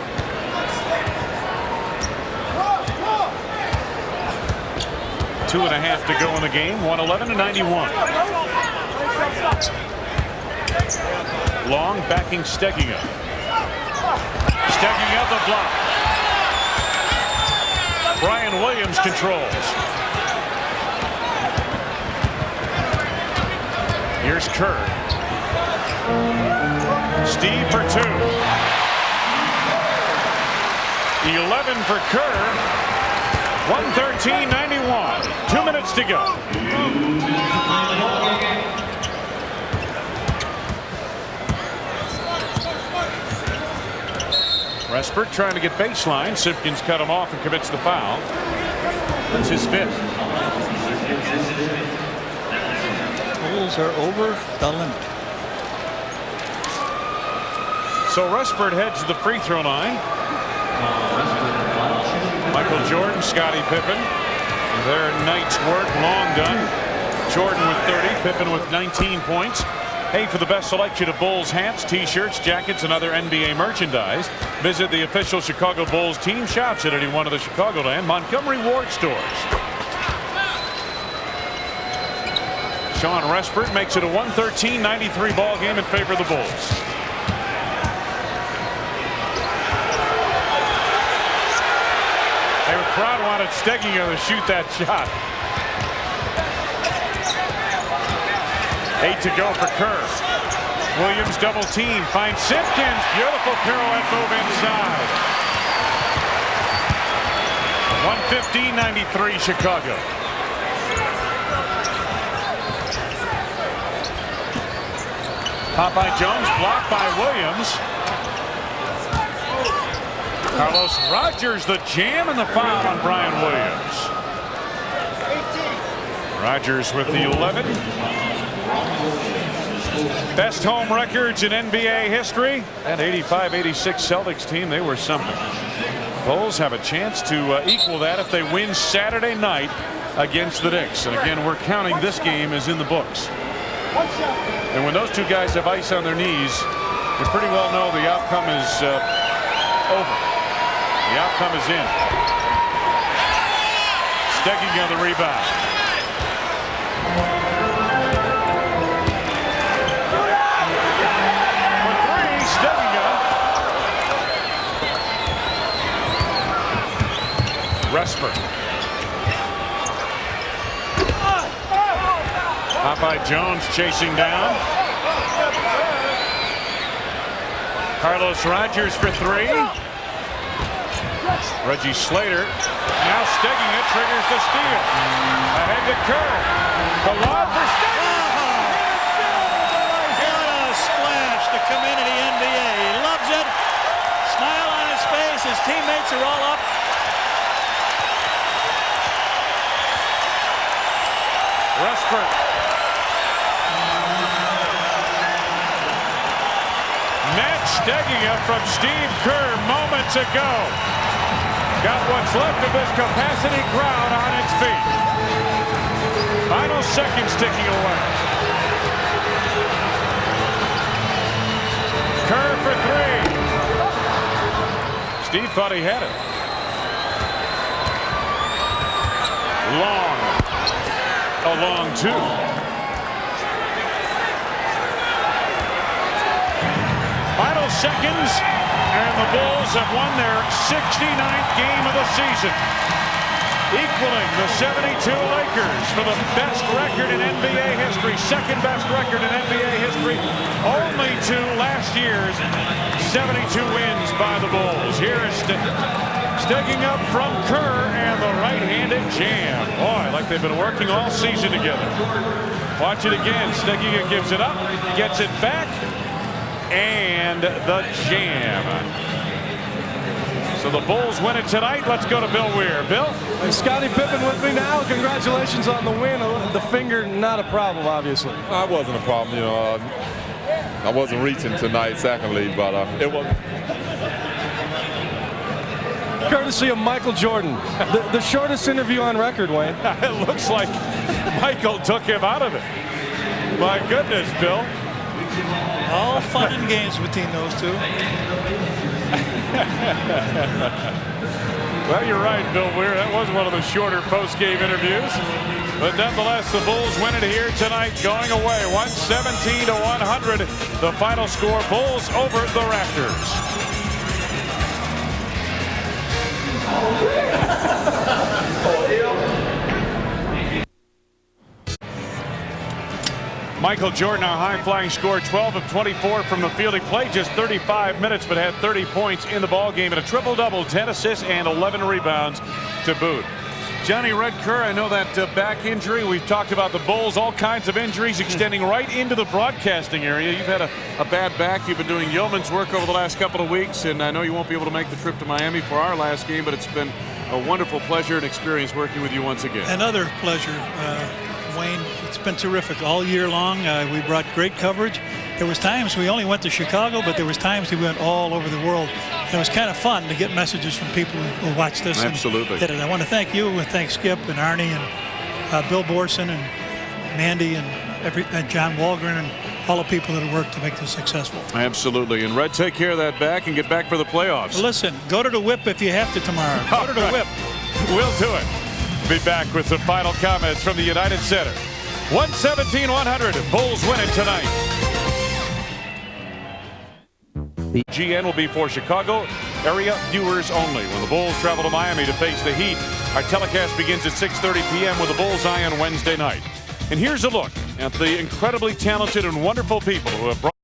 Two and a half to go in the game. 111-91. Long backing Steggy up. Steggy up the block. Brian Williams controls. Here's Kerr. Steve for 2. 11 for Kerr. 113-91. 2 minutes to go. Respert trying to get baseline. Simpkins cut him off and commits the foul. That's his 5th. Bulls are over the limit. So Respert heads to the free throw line. Michael Jordan, Scottie Pippen. Their night's work long done. Jordan with 30, Pippen with 19 points. Hey, for the best selection of Bulls hats, t-shirts, jackets, and other NBA merchandise, visit the official Chicago Bulls team shops at any one of the Chicagoland Montgomery Ward stores. Sean Respert makes it a 113-93 ball game in favor of the Bulls. The crowd wanted Steginger to shoot that shot. 8 to go for Kerr. Williams double team, finds Simpkins. Beautiful pirouette move inside. 115-93 Chicago. Popeye Jones blocked by Williams. Carlos Rogers, the jam and the foul on Brian Williams. Rogers with the 11. Best home records in NBA history. That 85-86 Celtics team, they were something. Bulls have a chance to equal that if they win Saturday night against the Knicks. And again, we're counting this game as in the books. And when those two guys have ice on their knees, you pretty well know the outcome is over. The outcome is in. Steginger on the rebound. For three, Steginger. Respert. Popeye Jones chasing down. Carlos Rogers for three. Reggie Slater. Now Steginger triggers the steal. Ahead to Kerr. The lob for Steginger. What a splash to come into the NBA. He loves it. Smile on his face. His teammates are all up. Respert. Matt Steginger from Steve Kerr moments ago. Got what's left of this capacity crowd on its feet. Final seconds ticking away. Kerr for three. Steve thought he had it. Long. A long two. Final seconds, and the Bulls have won their 69th game of the season, equaling the 72 Lakers for the best record in NBA history, second best record in NBA history, only to last year's 72 wins by the Bulls. Here is Stegging up from Kerr and the right-handed jam. Boy, like they've been working all season together. Watch it again. Steginger gives it up, gets it back, and the jam. So the Bulls win it tonight. Let's go to Bill Weir. Bill? Hey, Scottie Pippen with me now. Congratulations on the win. The finger, not a problem, obviously. It wasn't a problem, you know. I wasn't reaching tonight, secondly, but it wasn't. Courtesy of Michael Jordan. The shortest interview on record, Wayne. It looks like Michael took him out of it. My goodness, Bill. All fun and games between those two. Well, you're right, Bill Weir. That was one of the shorter post-game interviews. But nonetheless, the Bulls win it here tonight, going away 117-100. The final score, Bulls over the Raptors. Michael Jordan, our high-flying scorer, 12 of 24 from the field. He played just 35 minutes, but had 30 points in the ball game and a triple-double, 10 assists and 11 rebounds to boot. Johnny Red Kerr, I know that back injury. We've talked about the Bulls, all kinds of injuries extending right into the broadcasting area. You've had a bad back. You've been doing yeoman's work over the last couple of weeks, and I know you won't be able to make the trip to Miami for our last game, but it's been a wonderful pleasure and experience working with you once again. Another pleasure, Wayne. It's been terrific all year long. We brought great coverage. There was times we only went to Chicago, but there was times we went all over the world. It was kind of fun to get messages from people who watched this. Absolutely. And did it. I want to thank you and thank Skip and Arnie and Bill Borson and Mandy and John Walgren and all the people that have worked to make this successful. Absolutely. And Red, take care of that back and get back for the playoffs. Well, listen, go to the whip if you have to tomorrow. Go to the whip. We'll do it. Be back with some final comments from the United Center. 117-100. Bulls win it tonight. The GN will be for Chicago area viewers only. When the Bulls travel to Miami to face the Heat, our telecast begins at 6:30 p.m. with a Bullseye on Wednesday night. And here's a look at the incredibly talented and wonderful people who have brought